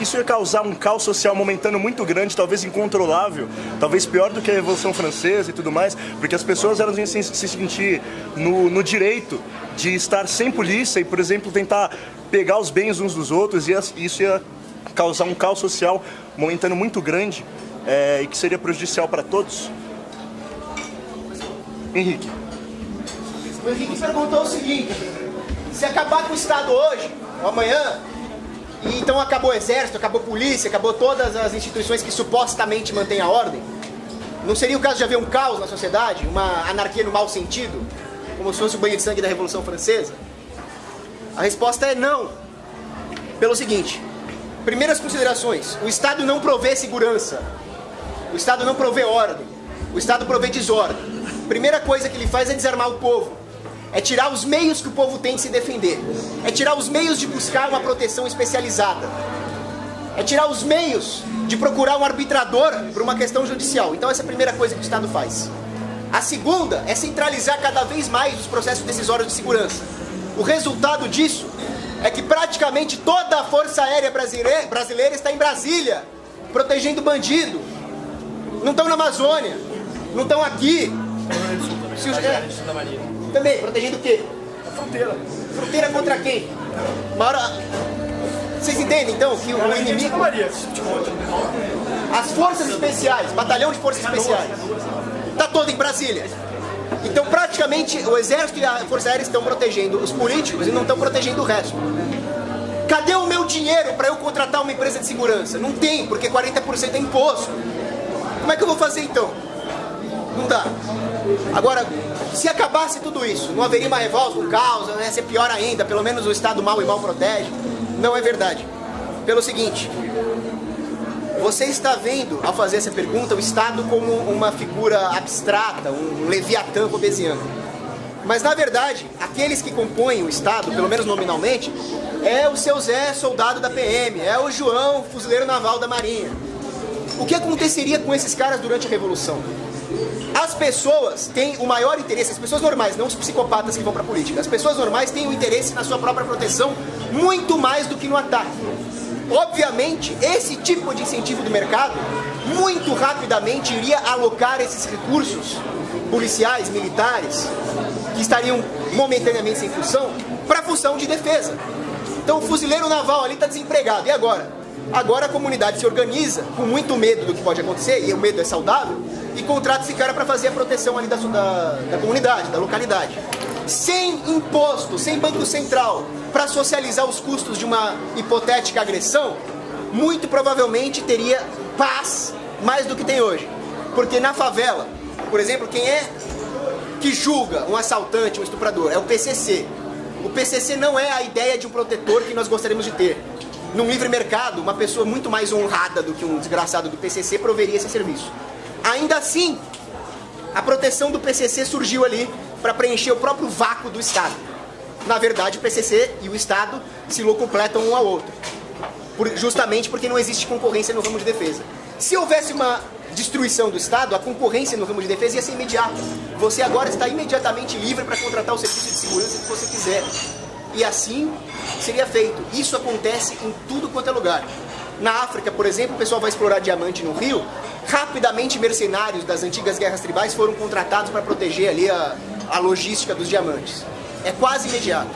Speaker 9: isso ia causar um caos social momentâneo muito grande, talvez incontrolável, talvez pior do que a Revolução Francesa e tudo mais, porque as pessoas elas iam se sentir no direito de estar sem polícia e, por exemplo, tentar pegar os bens uns dos outros, e isso ia causar um caos social momentâneo muito grande e que seria prejudicial para todos? Henrique.
Speaker 2: O Henrique perguntou o seguinte: se acabar com o Estado hoje, ou amanhã, e então acabou o exército, acabou a polícia, acabou todas as instituições que supostamente mantêm a ordem, não seria o caso de haver um caos na sociedade, uma anarquia no mau sentido, como se fosse o banho de sangue da Revolução Francesa? A resposta é não. Pelo seguinte: primeiras considerações, o Estado não provê segurança, o Estado não provê ordem, o Estado provê desordem. Primeira coisa que ele faz é desarmar o povo. É tirar os meios que o povo tem de se defender. É tirar os meios de buscar uma proteção especializada. É tirar os meios de procurar um arbitrador por uma questão judicial. Então essa é a primeira coisa que o Estado faz. A segunda é centralizar cada vez mais os processos decisórios de segurança. O resultado disso é que praticamente toda a Força Aérea brasileira está em Brasília, protegendo bandido. Não estão na Amazônia, não estão aqui. Também, protegendo o quê?
Speaker 1: A fronteira.
Speaker 2: Fronteira contra quem? Vocês entendem, então, que o inimigo... As forças especiais, batalhão de forças especiais. Está todo em Brasília. Então, praticamente, o Exército e a Força Aérea estão protegendo os políticos e não estão protegendo o resto. Cadê o meu dinheiro para eu contratar uma empresa de segurança? Não tem, porque 40% é imposto. Como é que eu vou fazer então? Não dá. Agora, se acabasse tudo isso, não haveria uma revolta, um caos, ia ser pior ainda, pelo menos o Estado mal e mal protege. Não é verdade. Pelo seguinte, você está vendo, ao fazer essa pergunta, o Estado como uma figura abstrata, um leviatã hobbesiano. Mas, na verdade, aqueles que compõem o Estado, pelo menos nominalmente, é o seu Zé, soldado da PM, é o João, fuzileiro naval da Marinha. O que aconteceria com esses caras durante a Revolução? As pessoas têm o maior interesse, as pessoas normais, não os psicopatas que vão para a política, as pessoas normais têm o interesse na sua própria proteção muito mais do que no ataque. Obviamente, esse tipo de incentivo do mercado, muito rapidamente iria alocar esses recursos policiais, militares, que estariam momentaneamente sem função, para a função de defesa. Então o fuzileiro naval ali está desempregado. E agora? Agora a comunidade se organiza com muito medo do que pode acontecer, e o medo é saudável, e contrata esse cara para fazer a proteção ali da comunidade, da localidade. Sem imposto, sem banco central, para socializar os custos de uma hipotética agressão, muito provavelmente teria paz mais do que tem hoje. Porque na favela, por exemplo, quem é que julga um assaltante, um estuprador? É o PCC. O PCC não é a ideia de um protetor que nós gostaríamos de ter. Num livre mercado, uma pessoa muito mais honrada do que um desgraçado do PCC proveria esse serviço. Ainda assim, a proteção do PCC surgiu ali para preencher o próprio vácuo do Estado. Na verdade, o PCC e o Estado se locupletam um ao outro, justamente porque não existe concorrência no ramo de defesa. Se houvesse uma destruição do Estado, a concorrência no ramo de defesa ia ser imediata. Você agora está imediatamente livre para contratar o serviço de segurança que você quiser. E assim seria feito. Isso acontece em tudo quanto é lugar. Na África, por exemplo, o pessoal vai explorar diamante no rio. Rapidamente, mercenários das antigas guerras tribais foram contratados para proteger ali a logística dos diamantes. É quase imediato.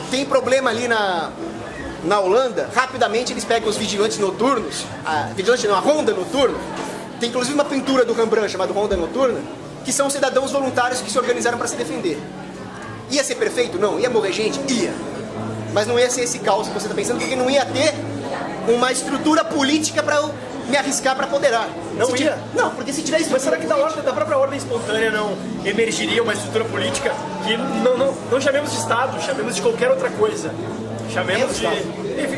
Speaker 2: Tem problema ali na Holanda, rapidamente eles pegam os vigilantes noturnos, a ronda noturna. Tem inclusive uma pintura do Rembrandt chamada Ronda Noturna, que são cidadãos voluntários que se organizaram para se defender. Ia ser perfeito? Não. Ia morrer gente? Ia. Mas não ia ser esse caos que você está pensando, porque não ia ter uma estrutura política para eu me arriscar para apoderar.
Speaker 1: Não ia?
Speaker 2: Não, porque se tiver isso...
Speaker 1: Mas será que da própria ordem espontânea não emergiria uma estrutura política que não chamemos de Estado, chamemos de qualquer outra coisa? Chamemos de...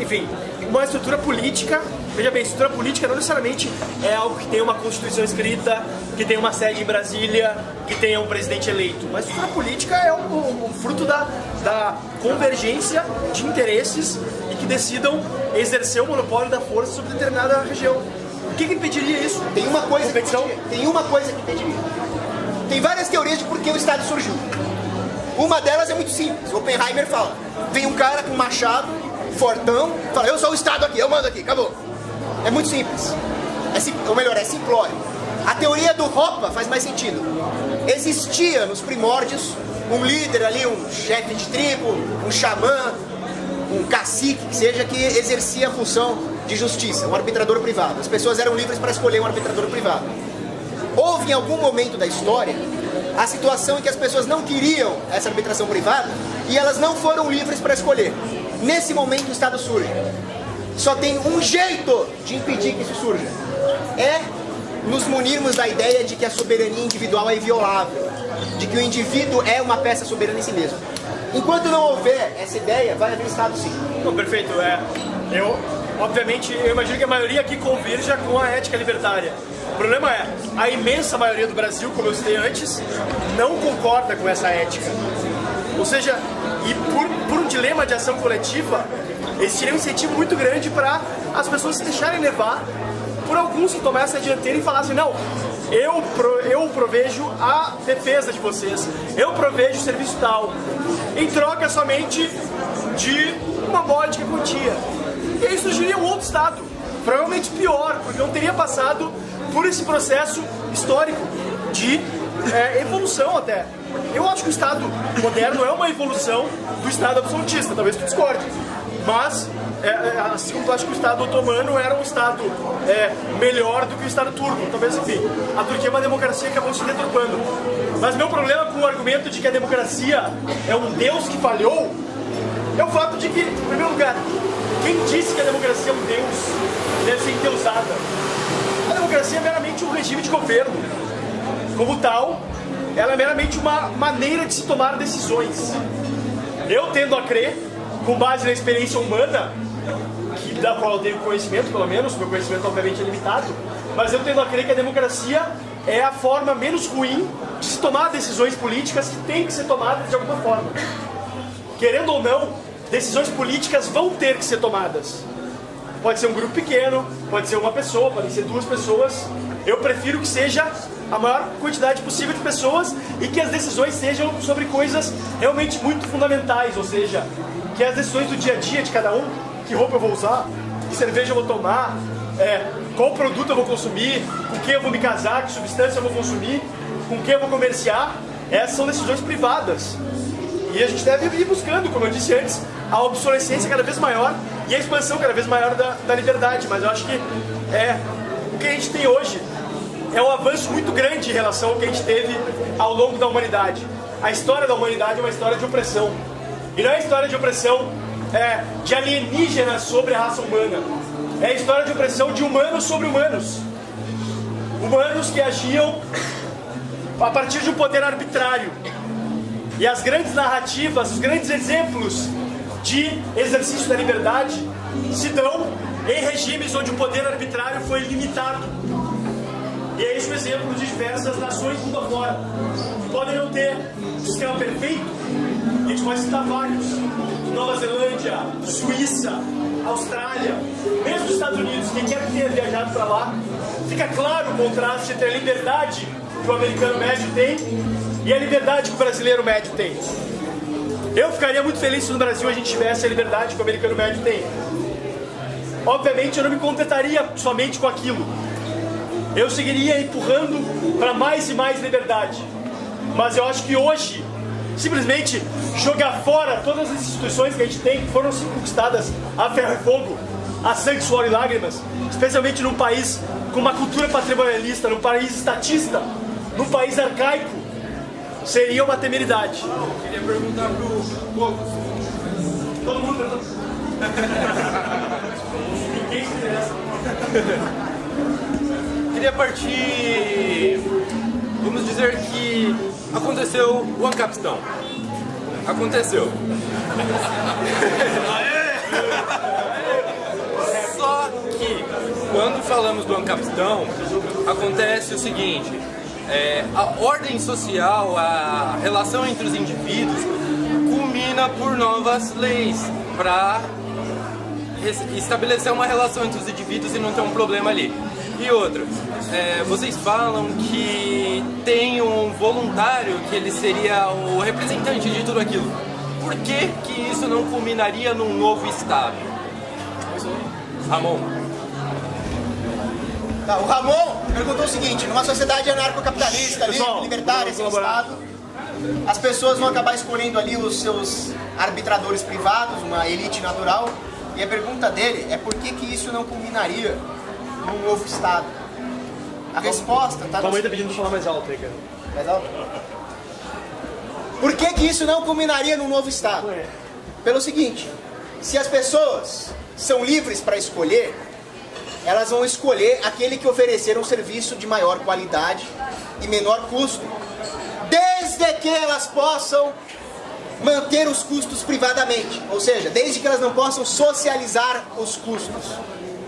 Speaker 1: Enfim, uma estrutura política... Veja bem, estrutura política não necessariamente é algo que tenha uma constituição escrita, que tenha uma sede em Brasília, que tenha um presidente eleito. Mas estrutura política é um fruto da convergência de interesses e que decidam exercer o monopólio da força sobre determinada região. O que impediria isso?
Speaker 2: Tem uma coisa que impediria. Tem várias teorias de por que o Estado surgiu. Uma delas é muito simples. Oppenheimer fala, vem um cara com um machado, fortão, fala, eu sou o Estado aqui, eu mando aqui, acabou. É muito simples. Ou melhor, é simplório. A teoria do Hoppe faz mais sentido. Existia nos primórdios um líder ali, um chefe de tribo, um xamã, um cacique, que seja, que exercia a função de justiça, um arbitrador privado. As pessoas eram livres para escolher um arbitrador privado. Houve em algum momento da história a situação em que as pessoas não queriam essa arbitração privada e elas não foram livres para escolher. Nesse momento o Estado surge. Só tem um jeito de impedir que isso surja. É nos munirmos da ideia de que a soberania individual é inviolável, de que o indivíduo é uma peça soberana em si mesmo. Enquanto não houver essa ideia, vai haver Estado sim.
Speaker 1: Não, perfeito. Obviamente, eu imagino que a maioria aqui converja com a ética libertária. O problema é, a imensa maioria do Brasil, como eu citei antes, não concorda com essa ética. Ou seja, e por um dilema de ação coletiva, existiria um incentivo muito grande para as pessoas se deixarem levar por alguns que tomam essa dianteira e falassem, não, eu provejo a defesa de vocês, eu provejo o serviço tal, em troca somente de uma módica quantia. E aí surgiria um outro Estado, provavelmente pior, porque não teria passado por esse processo histórico de evolução até. Eu acho que o Estado moderno é uma evolução do Estado absolutista, talvez tu discorde. Mas, assim como tu acha que o Estado otomano era um Estado melhor do que o Estado turco, talvez, enfim, a Turquia é uma democracia que acabou se deturpando. Mas meu problema com o argumento de que a democracia é um Deus que falhou é o fato de que, em primeiro lugar, quem disse que a democracia é um Deus deve ser endeusada? A democracia é meramente um regime de governo. Como tal, ela é meramente uma maneira de se tomar decisões. Eu tendo a crer, com base na experiência humana, da qual eu tenho conhecimento, pelo menos, meu conhecimento obviamente é limitado, mas eu tendo a crer que a democracia é a forma menos ruim de se tomar decisões políticas que tem que ser tomadas de alguma forma. Querendo ou não, decisões políticas vão ter que ser tomadas. Pode ser um grupo pequeno, pode ser uma pessoa, podem ser 2 pessoas. Eu prefiro que seja a maior quantidade possível de pessoas e que as decisões sejam sobre coisas realmente muito fundamentais, ou seja, que as decisões do dia a dia de cada um, que roupa eu vou usar, que cerveja eu vou tomar, qual produto eu vou consumir, com quem eu vou me casar, que substância eu vou consumir, com quem eu vou comerciar, essas são decisões privadas. E a gente deve ir buscando, como eu disse antes, a obsolescência cada vez maior e a expansão cada vez maior da liberdade. Mas eu acho que o que a gente tem hoje é um avanço muito grande em relação ao que a gente teve ao longo da humanidade. A história da humanidade é uma história de opressão. E não é a história de opressão de alienígenas sobre a raça humana. É a história de opressão de humanos sobre humanos. Humanos que agiam a partir de um poder arbitrário. E as grandes narrativas, os grandes exemplos de exercício da liberdade se dão em regimes onde o poder arbitrário foi limitado. E é esse o exemplo de diversas nações mundo afora. Podem não ter um sistema perfeito, a gente pode citar vários. Nova Zelândia, Suíça, Austrália, mesmo os Estados Unidos, quem quer que tenha viajado para lá, fica claro o contraste entre a liberdade que o americano médio tem e a liberdade que o brasileiro médio tem. Eu ficaria muito feliz se no Brasil a gente tivesse a liberdade que o americano médio tem. Obviamente eu não me contentaria somente com aquilo. Eu seguiria empurrando para mais e mais liberdade. Mas eu acho que hoje, simplesmente jogar fora todas as instituições que a gente tem, que foram conquistadas a ferro e fogo, a sangue, suor e lágrimas, especialmente num país com uma cultura patrimonialista, num país estatista, num país arcaico, seria uma temeridade.
Speaker 10: Queria perguntar pro Poucos.
Speaker 1: Todo mundo pergunta. Ninguém se interessa.
Speaker 10: Queria partir, vamos dizer que aconteceu o Ancapistão. Aconteceu. Só que, quando falamos do Ancapistão, acontece o seguinte, a ordem social, a relação entre os indivíduos, culmina por novas leis para estabelecer uma relação entre os indivíduos e não ter um problema ali. E outra, vocês falam que tem um voluntário que ele seria o representante de tudo aquilo. Por que isso não culminaria num novo Estado? Ramon.
Speaker 2: Tá, o Ramon perguntou o seguinte: numa sociedade anarcocapitalista, livre, libertária, sem Estado, as pessoas vão acabar escolhendo ali os seus arbitradores privados, uma elite natural, e a pergunta dele é por que isso não culminaria num novo Estado? A resposta tá...
Speaker 1: Tua mãe tá pedindo pra falar mais alto aí, cara.
Speaker 2: Mais alto? Por que isso não culminaria num novo Estado? Pelo seguinte, se as pessoas são livres para escolher, elas vão escolher aquele que oferecer um serviço de maior qualidade e menor custo, desde que elas possam manter os custos privadamente, ou seja, desde que elas não possam socializar os custos.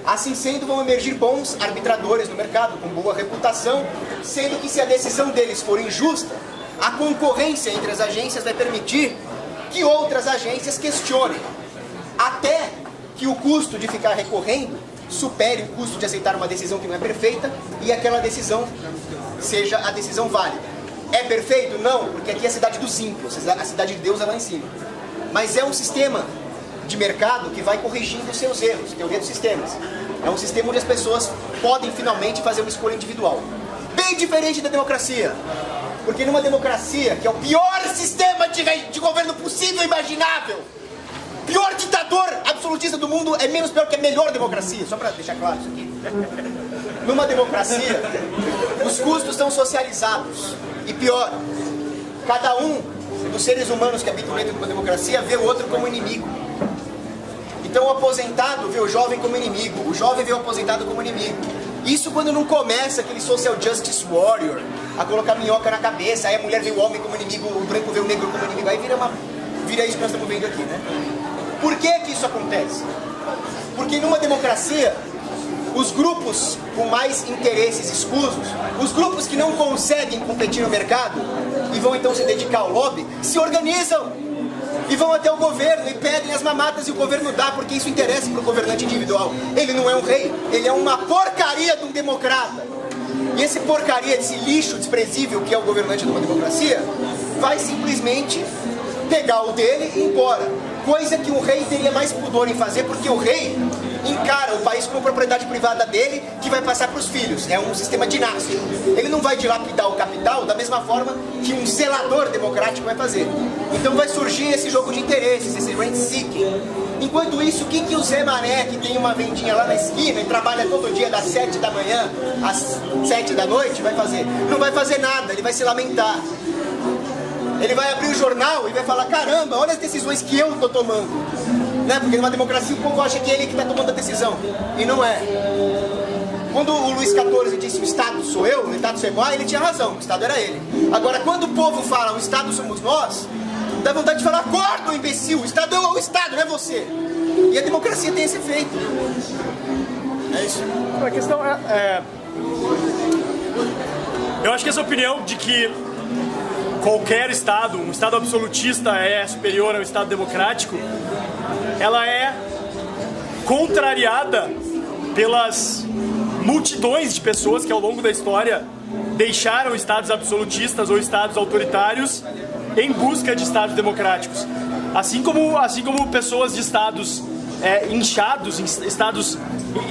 Speaker 2: Assim sendo, vão emergir bons arbitradores no mercado, com boa reputação, sendo que se a decisão deles for injusta, a concorrência entre as agências vai permitir que outras agências questionem, até que o custo de ficar recorrendo supere o custo de aceitar uma decisão que não é perfeita e aquela decisão seja a decisão válida. É perfeito? Não, porque aqui é a cidade dos ímpios, a cidade de Deus é lá em cima. Mas é um sistema de mercado que vai corrigindo os seus erros, teoria dos sistemas. É um sistema onde as pessoas podem finalmente fazer uma escolha individual. Bem diferente da democracia. Porque numa democracia, que é o pior sistema de governo possível e imaginável, pior ditador absolutista do mundo é menos pior que a melhor democracia, só para deixar claro isso aqui. Numa democracia, os custos são socializados. E pior, cada um dos seres humanos que habitam dentro de uma democracia vê o outro como inimigo. Então o aposentado vê o jovem como inimigo, o jovem vê o aposentado como inimigo. Isso quando não começa aquele social justice warrior a colocar minhoca na cabeça, aí a mulher vê o homem como inimigo, o branco vê o negro como inimigo, aí vira isso que nós estamos vendo aqui, né? Por que que isso acontece? Porque numa democracia, os grupos com mais interesses escusos, os grupos que não conseguem competir no mercado e vão então se dedicar ao lobby, se organizam e vão até o governo e pedem as mamatas e o governo dá, porque isso interessa para o governante individual. Ele não é um rei, ele é uma porcaria de um democrata. E esse porcaria, esse lixo desprezível que é o governante de uma democracia, vai simplesmente pegar o dele e ir embora. Coisa que o rei teria mais pudor em fazer, porque o rei encara o país como propriedade privada dele, que vai passar para os filhos. É um sistema dinástico. Ele não vai dilapidar o capital da mesma forma que um zelador democrático vai fazer. Então vai surgir esse jogo de interesses, esse rent seeking. Enquanto isso, o que o Zé Mané, que tem uma vendinha lá na esquina e trabalha todo dia das 7 da manhã às 7 da noite, vai fazer? Não vai fazer nada, ele vai se lamentar. Ele vai abrir o jornal e vai falar, caramba, olha as decisões que eu estou tomando. Né? Porque numa democracia o povo acha que é ele que está tomando a decisão. E não é. Quando o Luís XIV disse o Estado sou eu, o Estado sou igual, ele tinha razão, o Estado era ele. Agora, quando o povo fala o Estado somos nós, dá vontade de falar, acorda, imbecil, o Estado é o Estado, não é você. E a democracia tem esse efeito. É isso.
Speaker 1: A questão eu acho que essa opinião de que qualquer Estado, um Estado absolutista é superior ao Estado democrático, ela é contrariada pelas multidões de pessoas que ao longo da história deixaram Estados absolutistas ou Estados autoritários em busca de Estados democráticos. Assim como pessoas de Estados inchados, Estados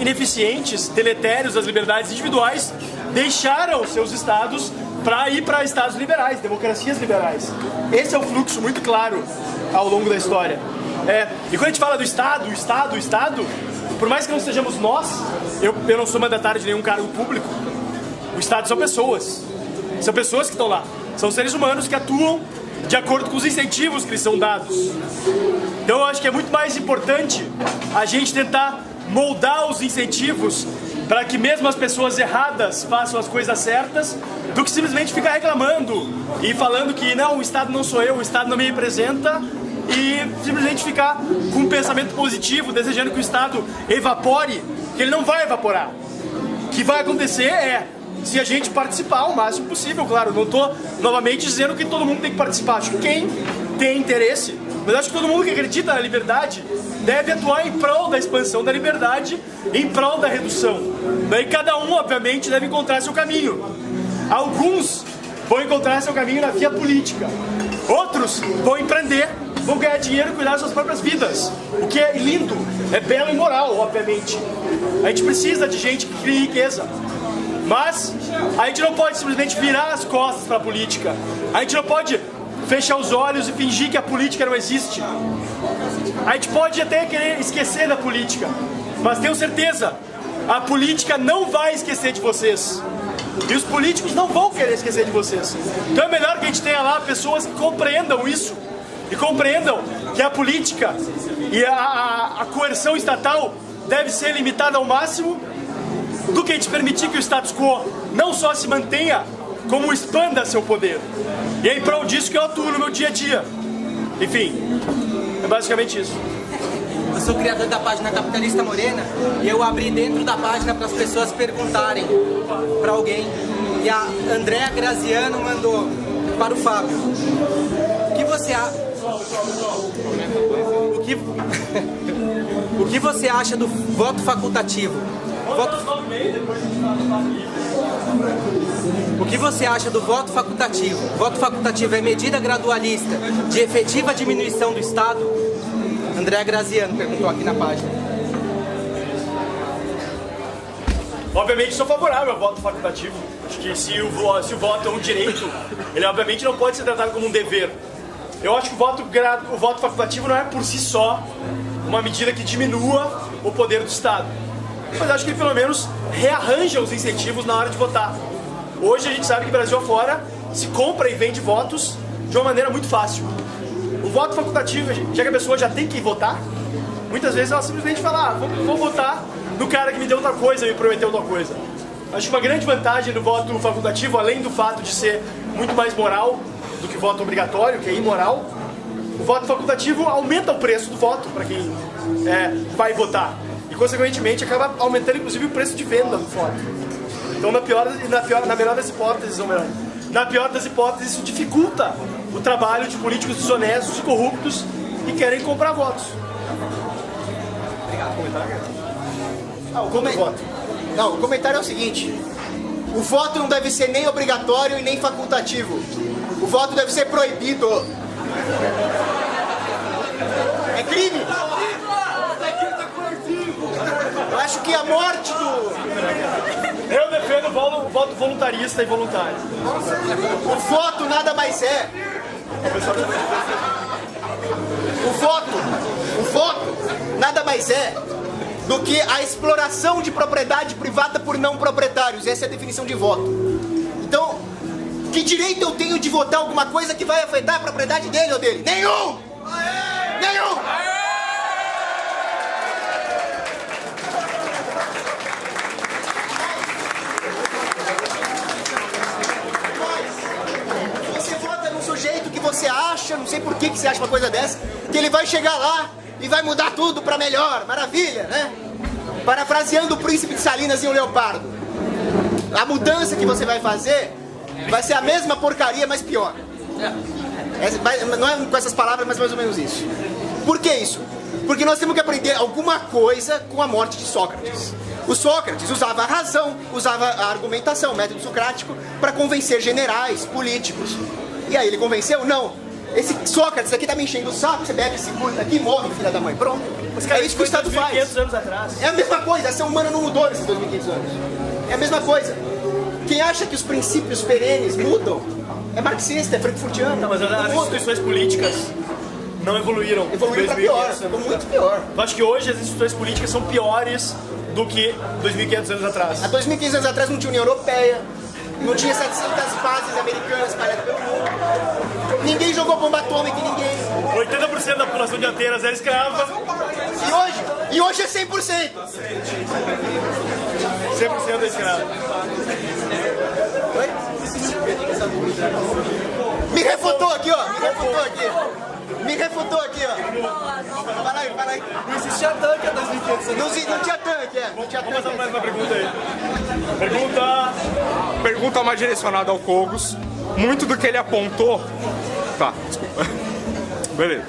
Speaker 1: ineficientes, deletérios das liberdades individuais, deixaram seus Estados para ir para Estados liberais, democracias liberais. Esse é o fluxo muito claro ao longo da história. E quando a gente fala do Estado, por mais que não sejamos nós, eu não sou mandatário de nenhum cargo público, o Estado são pessoas que estão lá, são seres humanos que atuam de acordo com os incentivos que lhes são dados. Então eu acho que é muito mais importante a gente tentar moldar os incentivos para que mesmo as pessoas erradas façam as coisas certas, do que simplesmente ficar reclamando e falando que não, o Estado não sou eu, o Estado não me representa, e simplesmente ficar com um pensamento positivo, desejando que o Estado evapore, que ele não vai evaporar. O que vai acontecer se a gente participar o máximo possível, claro. Não estou novamente dizendo que todo mundo tem que participar. Acho que quem tem interesse, mas acho que todo mundo que acredita na liberdade deve atuar em prol da expansão da liberdade, em prol da redução. Daí cada um, obviamente, deve encontrar seu caminho. Alguns vão encontrar seu caminho na via política. Outros vão empreender, vão ganhar dinheiro e cuidar das suas próprias vidas. O que é lindo, é belo e moral, obviamente. A gente precisa de gente que crie riqueza. Mas a gente não pode simplesmente virar as costas para a política. A gente não pode fechar os olhos e fingir que a política não existe. A gente pode até querer esquecer da política, mas tenho certeza, a política não vai esquecer de vocês. E os políticos não vão querer esquecer de vocês. Então é melhor que a gente tenha lá pessoas que compreendam isso. E compreendam que a política e a coerção estatal deve ser limitada ao máximo, do que a gente permitir que o status quo não só se mantenha, como expanda seu poder. E é em prol disso que eu atuo no meu dia a dia. Enfim, é basicamente isso.
Speaker 11: Eu sou criador da página Capitalista Morena e eu abri dentro da página para as pessoas perguntarem para alguém. E a Andréa Graziano mandou para o Fábio: o que você o que você acha do voto facultativo? O que você acha do voto facultativo? Voto facultativo é medida gradualista de efetiva diminuição do Estado? André Graziano perguntou aqui na página.
Speaker 1: Obviamente sou favorável ao voto facultativo. Acho que se o voto é um direito, ele obviamente não pode ser tratado como um dever. Eu acho que o voto facultativo não é por si só uma medida que diminua o poder do Estado. Mas acho que ele pelo menos rearranja os incentivos na hora de votar. Hoje a gente sabe que Brasil afora se compra e vende votos de uma maneira muito fácil. O voto facultativo, já que a pessoa já tem que votar, muitas vezes ela simplesmente fala, vou votar no cara que me deu tal coisa e me prometeu tal coisa. Acho que uma grande vantagem do voto facultativo, além do fato de ser muito mais moral do que o voto obrigatório, que é imoral, o voto facultativo aumenta o preço do voto para quem vai votar. E, consequentemente, acaba aumentando, inclusive, o preço de venda do voto. Então, na melhor das hipóteses, ou melhor, na pior das hipóteses, isso dificulta o trabalho de políticos desonestos e corruptos que querem comprar votos. Obrigado. Comentário?
Speaker 2: Não, o comentário é o seguinte: o voto não deve ser nem obrigatório e nem facultativo. O voto deve ser proibido. É crime. Eu acho que a morte do...
Speaker 1: Eu defendo o voto voluntarista e voluntário.
Speaker 2: O voto nada mais é. O voto nada mais é do que a exploração de propriedade privada por não proprietários. Essa é a definição de voto. Então, que direito eu tenho de votar alguma coisa que vai afetar a propriedade dele ou dele? Nenhum! Nenhum! Você vota num sujeito que você acha, não sei por que você acha uma coisa dessa, que ele vai chegar lá e vai mudar tudo pra melhor. Maravilha, né? Parafraseando o Príncipe de Salinas em O Leopardo. A mudança que você vai fazer vai ser a mesma porcaria, mas pior. Não é com essas palavras, mas mais ou menos isso. Por que isso? Porque nós temos que aprender alguma coisa com a morte de Sócrates. O Sócrates usava a razão, usava a argumentação, o método socrático, para convencer generais, políticos. E aí ele convenceu? Não. Esse Sócrates aqui tá me enchendo o saco, você bebe esse curto aqui e morre, filha da mãe. Pronto. É isso que o Estado faz.
Speaker 1: 2.500 anos atrás.
Speaker 2: É a mesma coisa, a ação humana não mudou nesses 2.500 anos. É a mesma coisa. Quem acha que os princípios perenes mudam é marxista, é frankfurtiano.
Speaker 1: Não, mas as instituições políticas não evoluíram.
Speaker 2: Evoluíram pra pior, ficou muito pior.
Speaker 1: Eu acho que hoje as instituições políticas são piores do que 2.500 anos atrás.
Speaker 2: Há 2.500 anos atrás não tinha União Europeia, não tinha 700 bases americanas espalhadas pelo mundo. Ninguém jogou bomba atômica em ninguém.
Speaker 1: 80% da população de Atenas era escrava.
Speaker 2: E hoje é 100%.
Speaker 1: 100% é escravo.
Speaker 2: Me refutou aqui, ó. Me refutou aqui, ó. Fala aí.
Speaker 6: Não existia tanque há 2.500 anos.
Speaker 2: Não tinha tanque,
Speaker 1: Vamos fazer mais uma pergunta aí.
Speaker 12: Pergunta mais direcionada ao Cogos. Muito do que ele apontou... Tá, desculpa. Beleza.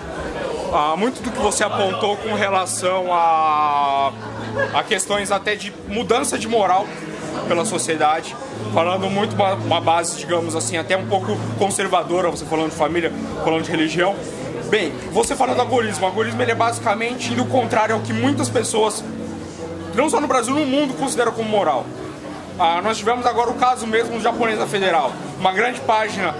Speaker 12: Muito do que você apontou com relação a questões até de mudança de moral pela sociedade, falando muito uma base, digamos assim, até um pouco conservadora, você falando de família, falando de religião. Bem, você falando do algoritmo, o algoritmo ele é basicamente indo contrário ao que muitas pessoas, não só no Brasil, no mundo, consideram como moral. Nós tivemos agora o caso mesmo do Japonesa Federal, uma grande página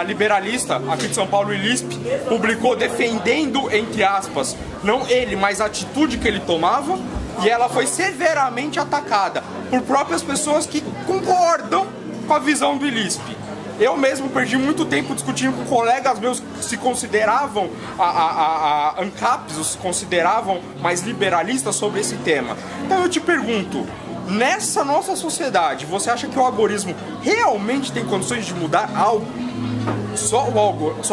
Speaker 12: liberalista aqui de São Paulo, Ilisp, publicou defendendo, entre aspas, não ele, mas a atitude que ele tomava, e ela foi severamente atacada por próprias pessoas que concordam com a visão do Ilisp. Eu mesmo perdi muito tempo discutindo com colegas meus que se consideravam ANCAPs, ou se consideravam mais liberalistas sobre esse tema. Então eu te pergunto, nessa nossa sociedade, você acha que o algoritmo realmente tem condições de mudar algo? Só o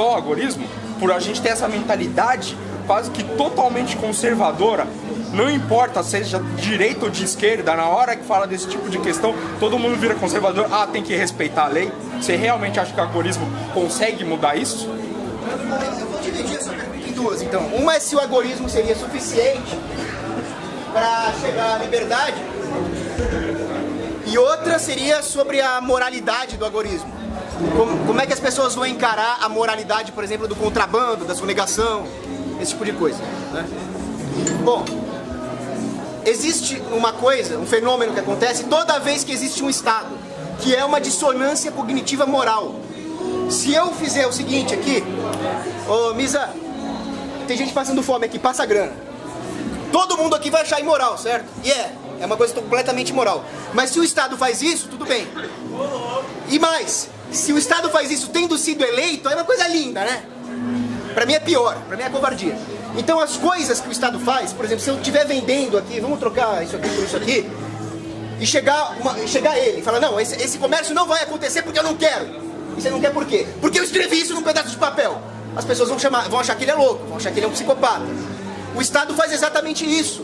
Speaker 12: algoritmo? Por a gente ter essa mentalidade quase que totalmente conservadora, não importa seja de direita ou de esquerda, na hora que fala desse tipo de questão, todo mundo vira conservador, tem que respeitar a lei. Você realmente acha que o algoritmo consegue mudar isso?
Speaker 2: Eu vou dividir essa pergunta em duas, então. Uma é se o algoritmo seria suficiente para chegar à liberdade, e outra seria sobre a moralidade do algoritmo. Como é que as pessoas vão encarar a moralidade, por exemplo, do contrabando, da sonegação, esse tipo de coisa, né? Bom, existe uma coisa, um fenômeno que acontece toda vez que existe um Estado, que é uma dissonância cognitiva moral. Se eu fizer o seguinte aqui, ô Misa, tem gente passando fome aqui, passa grana. Todo mundo aqui vai achar imoral, certo? E é uma coisa completamente imoral. Mas se o Estado faz isso, tudo bem. E mais, se o Estado faz isso tendo sido eleito, é uma coisa linda, né? Pra mim é pior, pra mim é covardia. Então as coisas que o Estado faz, por exemplo, se eu estiver vendendo aqui, vamos trocar isso aqui por isso aqui, e chegar ele e falar, não, esse comércio não vai acontecer porque eu não quero. E você não quer por quê? Porque eu escrevi isso num pedaço de papel. As pessoas vão achar que ele é louco, vão achar que ele é um psicopata. O Estado faz exatamente isso.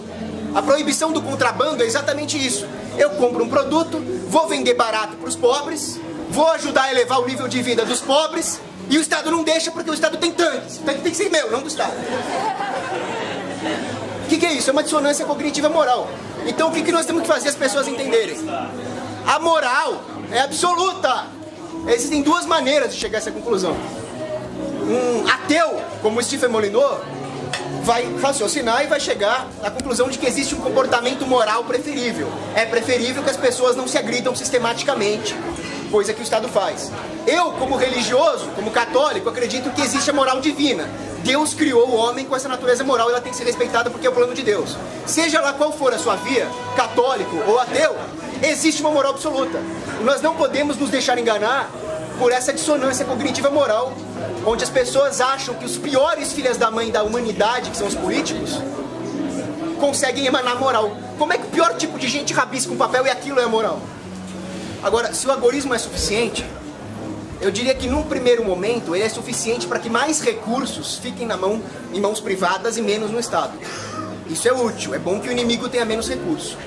Speaker 2: A proibição do contrabando é exatamente isso. Eu compro um produto, vou vender barato para os pobres, vou ajudar a elevar o nível de vida dos pobres, e o Estado não deixa porque o Estado tem tanques. O tanque tem que ser meu, não do Estado. O que é isso? É uma dissonância cognitiva moral. Então o que nós temos que fazer as pessoas entenderem? A moral é absoluta. Existem duas maneiras de chegar a essa conclusão. Um ateu, como Stephen Molyneux, vai raciocinar e vai chegar à conclusão de que existe um comportamento moral preferível. É preferível que as pessoas não se agridam sistematicamente, coisa que o Estado faz. Eu, como religioso, como católico, acredito que existe a moral divina. Deus criou o homem com essa natureza moral e ela tem que ser respeitada porque é o plano de Deus. Seja lá qual for a sua via, católico ou ateu, existe uma moral absoluta. Nós não podemos nos deixar enganar por essa dissonância cognitiva moral, onde as pessoas acham que os piores filhas da mãe da humanidade, que são os políticos, conseguem emanar moral. Como é que o pior tipo de gente rabisca um papel e aquilo é moral? Agora, se o agorismo é suficiente, eu diria que num primeiro momento ele é suficiente para que mais recursos fiquem em mãos privadas e menos no Estado. Isso é útil, é bom que o inimigo tenha menos recursos.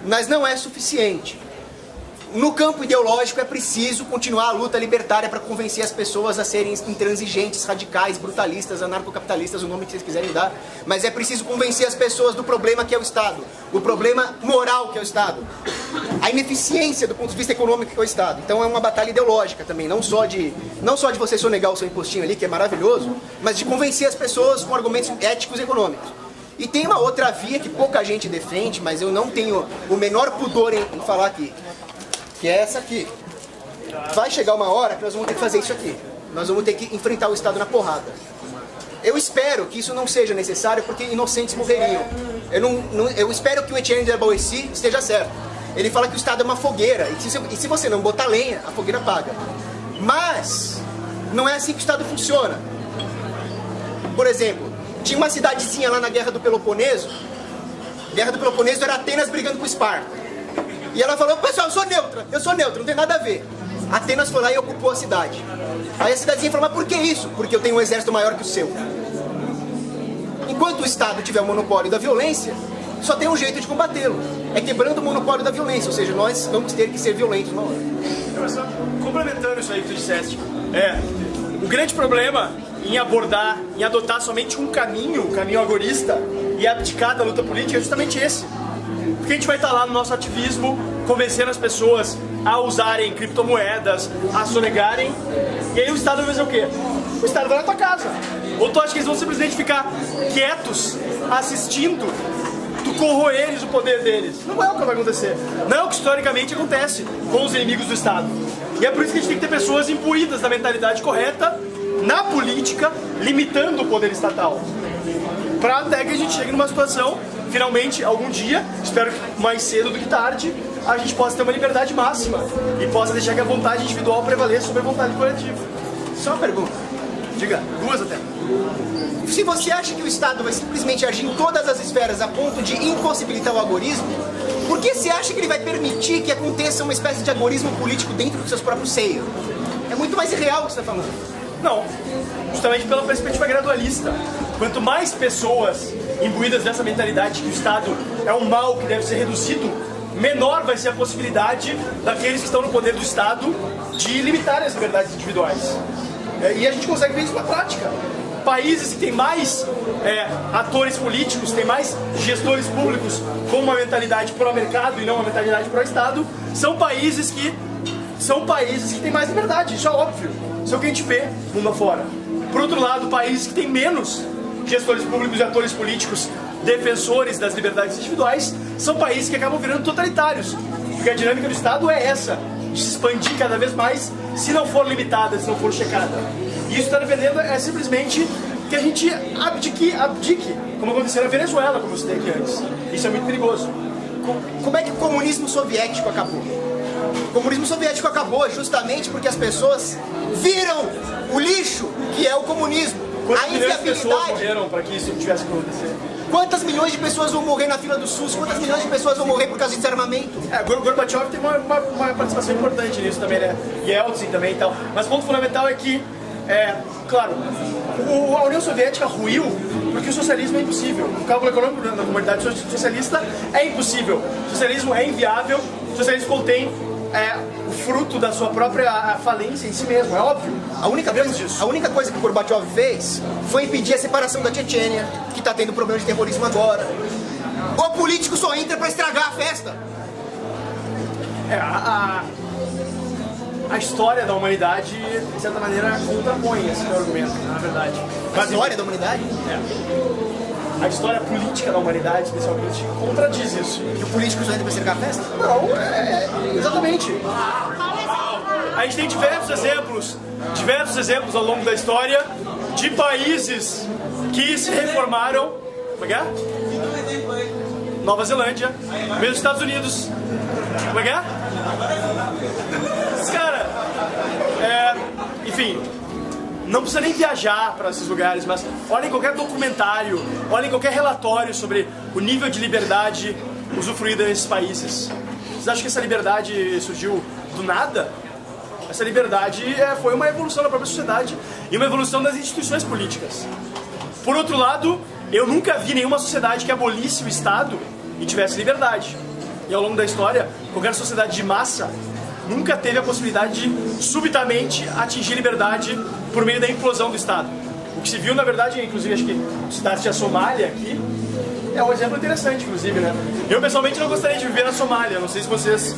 Speaker 2: Mas não é suficiente. No campo ideológico é preciso continuar a luta libertária para convencer as pessoas a serem intransigentes, radicais, brutalistas, anarcocapitalistas, o nome que vocês quiserem dar. Mas é preciso convencer as pessoas do problema que é o Estado, o problema moral que é o Estado, a ineficiência do ponto de vista econômico que é o Estado. Então é uma batalha ideológica também, não só de você sonegar o seu impostinho ali, que é maravilhoso, mas de convencer as pessoas com argumentos éticos e econômicos. E tem uma outra via que pouca gente defende, mas eu não tenho o menor pudor em falar aqui, que é essa aqui. Vai chegar uma hora que nós vamos ter que fazer isso aqui. Nós vamos ter que enfrentar o Estado na porrada. Eu espero que isso não seja necessário, porque inocentes morreriam. Eu espero que o Etienne de la Boétie esteja certo. Ele fala que o Estado é uma fogueira, e se você não botar lenha, a fogueira apaga. Mas não é assim que o Estado funciona. Por exemplo, tinha uma cidadezinha lá na Guerra do Peloponeso. A Guerra do Peloponeso era Atenas brigando com Esparta. E ela falou, pessoal, eu sou neutra, não tem nada a ver. Atenas foi lá e ocupou a cidade. Aí a cidadezinha falou, mas por que isso? Porque eu tenho um exército maior que o seu. Enquanto o Estado tiver o monopólio da violência, só tem um jeito de combatê-lo. É quebrando o monopólio da violência, ou seja, nós vamos ter que ser violentos uma hora.
Speaker 1: Complementando isso aí que tu disseste, o grande problema em adotar somente um caminho, o caminho agorista, e abdicar da luta política é justamente esse. Porque a gente vai estar lá no nosso ativismo, convencendo as pessoas a usarem criptomoedas, a sonegarem, e aí o Estado vai fazer o quê? O Estado vai na tua casa. Ou tu acha que eles vão simplesmente ficar quietos, assistindo tu corroeres o poder deles? Não é o que vai acontecer. Não é o que historicamente acontece com os inimigos do Estado. E é por isso que a gente tem que ter pessoas imbuídas da mentalidade correta na política, limitando o poder estatal. Para até que a gente chegue numa situação, finalmente, algum dia, espero que mais cedo do que tarde, a gente possa ter uma liberdade máxima e possa deixar que a vontade individual prevaleça sobre a vontade coletiva.
Speaker 2: Só uma pergunta.
Speaker 1: Diga, duas até.
Speaker 2: Se você acha que o Estado vai simplesmente agir em todas as esferas a ponto de impossibilitar o agorismo, por que você acha que ele vai permitir que aconteça uma espécie de agorismo político dentro dos seus próprios seios? É muito mais irreal o que você está falando.
Speaker 1: Não, justamente pela perspectiva gradualista. Quanto mais pessoas imbuídas dessa mentalidade que o Estado é um mal que deve ser reduzido, menor vai ser a possibilidade daqueles que estão no poder do Estado de limitar as liberdades individuais. E a gente consegue ver isso na prática. Países que têm mais atores políticos, têm mais gestores públicos com uma mentalidade pró-mercado e não uma mentalidade pró-Estado, são países que têm mais liberdade, isso é óbvio. Isso é o que a gente vê mundo afora. Por outro lado, países que têm menos gestores públicos e atores políticos defensores das liberdades individuais são países que acabam virando totalitários. Porque a dinâmica do Estado é essa, de se expandir cada vez mais se não for limitada, se não for checada. E isso está defendendo é simplesmente que a gente abdique, como aconteceu na Venezuela, como eu citei aqui antes. Isso é muito perigoso.
Speaker 2: Como é que o comunismo soviético acabou? O comunismo soviético acabou justamente porque as pessoas viram o lixo que é o comunismo.
Speaker 1: Quantas milhões de pessoas morreram para que isso tivesse que acontecer?
Speaker 2: Quantas milhões de pessoas vão morrer na fila do SUS? Quantas milhões de pessoas vão morrer por causa de desarmamento?
Speaker 1: Gorbachev tem uma participação importante nisso também, né? Yeltsin também e tal. Mas o ponto fundamental é que, claro, a União Soviética ruiu porque o socialismo é impossível. O cálculo econômico na comunidade socialista é impossível. O socialismo é inviável. O socialismo contém o fruto da sua própria falência em si mesmo, é óbvio.
Speaker 2: A única coisa que o Gorbachev fez foi impedir a separação da Chechênia, que está tendo problema de terrorismo agora. O político só entra para estragar a festa.
Speaker 1: A história da humanidade, de certa maneira, contrapõe esse meu argumento, na verdade.
Speaker 2: A história da humanidade?
Speaker 1: A história política da humanidade, especialmente, contradiz isso.
Speaker 2: Que o político só entra para estragar a festa?
Speaker 1: Não, exatamente. A gente tem diversos exemplos ao longo da história de países que se reformaram. Como é que é? Nova Zelândia, mesmo Estados Unidos. Como é que é? Cara, enfim, não precisa nem viajar para esses lugares, mas olhem qualquer documentário, olhem qualquer relatório sobre o nível de liberdade usufruída nesses países. Vocês acham que essa liberdade surgiu do nada? Essa liberdade foi uma evolução da própria sociedade e uma evolução das instituições políticas. Por outro lado, eu nunca vi nenhuma sociedade que abolisse o Estado e tivesse liberdade. E ao longo da história, qualquer sociedade de massa nunca teve a possibilidade de subitamente atingir liberdade por meio da implosão do Estado. O que se viu, na verdade, inclusive, acho que cidades de a Somália aqui, é um exemplo interessante, inclusive, né? Eu, pessoalmente, não gostaria de viver na Somália, não sei se vocês...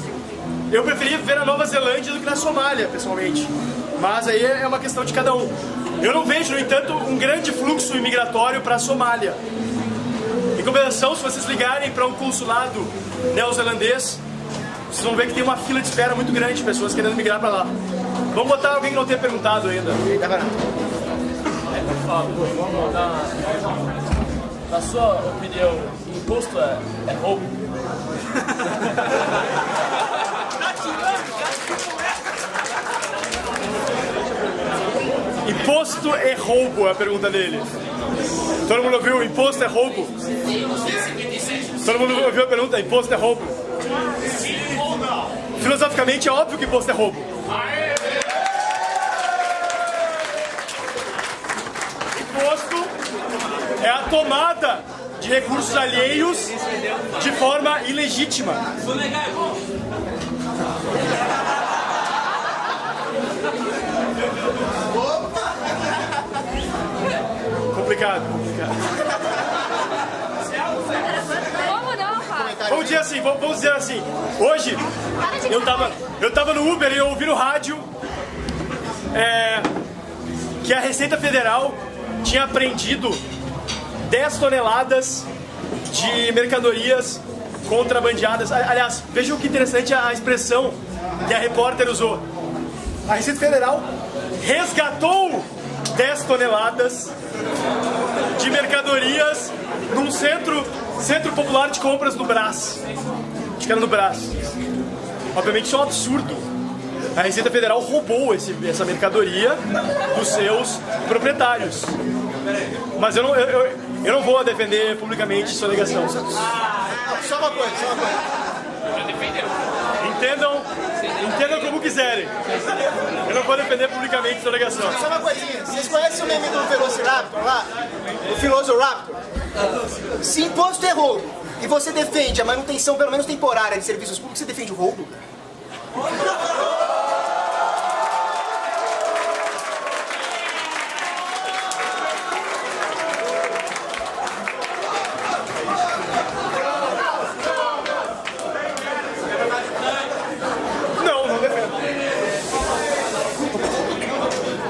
Speaker 1: Eu preferia viver na Nova Zelândia do que na Somália, pessoalmente. Mas aí é uma questão de cada um. Eu não vejo, no entanto, um grande fluxo imigratório para a Somália. Em compensação, se vocês ligarem para um consulado neozelandês, vocês vão ver que tem uma fila de espera muito grande de pessoas querendo migrar para lá. Vamos botar alguém que não tenha perguntado ainda.
Speaker 13: Na sua opinião, imposto é roubo?
Speaker 1: Imposto é roubo, é a pergunta dele. Todo mundo ouviu? Imposto é roubo? Todo mundo ouviu a pergunta? Imposto é roubo? Filosoficamente é óbvio que imposto é roubo. Imposto é a tomada de recursos alheios de forma ilegítima. Complicado.
Speaker 3: Como não, cara?
Speaker 1: Vamos dizer assim, hoje eu tava no Uber e eu ouvi no rádio que a Receita Federal tinha apreendido 10 toneladas de mercadorias contrabandeadas. Aliás, vejam que interessante a expressão que a repórter usou. A Receita Federal resgatou 10 toneladas de mercadorias num centro popular de compras no Brás. Acho que era no Brás. Obviamente isso é um absurdo. A Receita Federal roubou essa mercadoria dos seus proprietários. Mas eu não vou defender publicamente sonegação.
Speaker 2: Só uma coisa.
Speaker 1: Entendam como quiserem. Eu não vou defender publicamente sonegação.
Speaker 2: Só uma coisinha. Vocês conhecem o meme do Velociraptor lá? O Filosiraptor? Se imposto é roubo e você defende a manutenção, pelo menos temporária, de serviços públicos, você defende o roubo?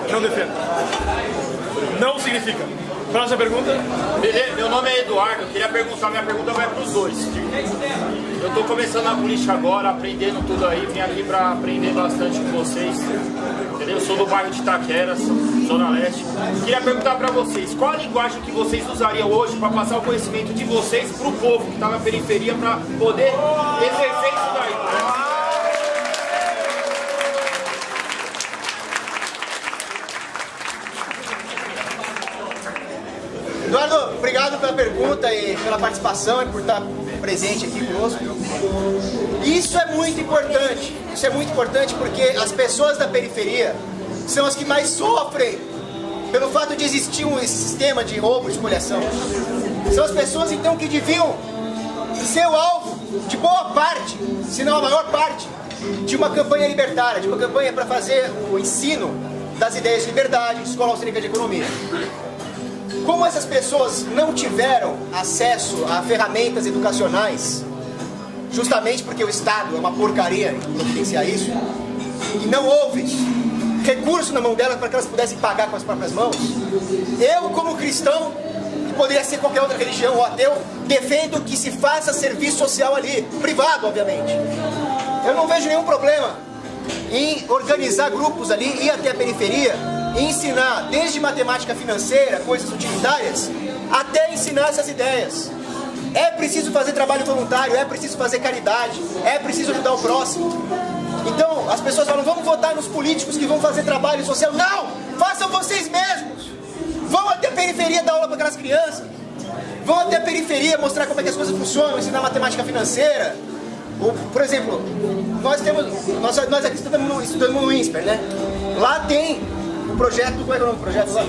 Speaker 1: Não defendo. Não significa. Próxima pergunta.
Speaker 5: Meu nome é Eduardo, eu queria perguntar, minha pergunta vai para os dois. Eu tô começando a política agora, aprendendo tudo aí, vim aqui pra aprender bastante com vocês. Entendeu? Eu sou do bairro de Itaquera, Zona Leste. Queria perguntar pra vocês, qual a linguagem que vocês usariam hoje pra passar o conhecimento de vocês pro povo que tá na periferia pra poder exercer isso daí?
Speaker 2: Eduardo, obrigado pela pergunta e pela participação e por estar presente aqui conosco. Isso é muito importante. Isso é muito importante porque as pessoas da periferia são as que mais sofrem pelo fato de existir esse sistema de roubo e espoliação. São as pessoas, então, que deviam ser o alvo de boa parte, se não a maior parte, de uma campanha libertária, de uma campanha para fazer o ensino das ideias de liberdade, de escola austríaca de economia. Como essas pessoas não tiveram acesso a ferramentas educacionais, justamente porque o Estado é uma porcaria em providenciar isso, e não houve recurso na mão delas para que elas pudessem pagar com as próprias mãos, eu, como cristão, que poderia ser qualquer outra religião ou ateu, defendo que se faça serviço social ali, privado, obviamente. Eu não vejo nenhum problema em organizar grupos ali, ir até a periferia, e ensinar desde matemática financeira, coisas utilitárias, até ensinar essas ideias. É preciso fazer trabalho voluntário, é preciso fazer caridade, é preciso ajudar o próximo. Então, as pessoas falam, vamos votar nos políticos que vão fazer trabalho social. Não! Façam vocês mesmos! Vão até a periferia dar aula para aquelas crianças. Vão até a periferia mostrar como é que as coisas funcionam, ensinar matemática financeira. Ou, por exemplo, nós aqui estudamos no INSPER, né? Lá tem um projeto, como é que é o nome do projeto lá?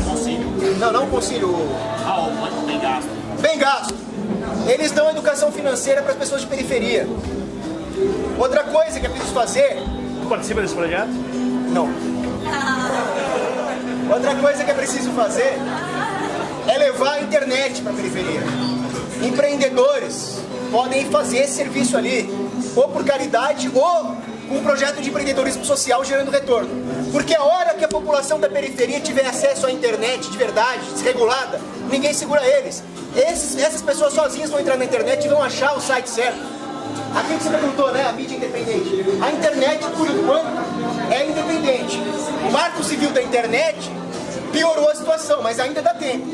Speaker 2: Concílio. Não o Concílio. O Bem Gasto. Bem Gasto. Eles dão educação financeira para as pessoas de periferia. Outra coisa que é preciso fazer...
Speaker 1: Tu participa desse projeto?
Speaker 2: Não. Outra coisa que é preciso fazer é levar a internet para a periferia. Empreendedores podem fazer esse serviço ali, ou por caridade, ou com um projeto de empreendedorismo social gerando retorno. Porque a hora que a população da periferia tiver acesso à internet de verdade, desregulada, ninguém segura eles. Essas pessoas sozinhas vão entrar na internet e vão achar o site certo. Aquilo que você perguntou, né? A mídia independente. A internet, por enquanto, é independente. O marco civil da internet piorou a situação, mas ainda dá tempo.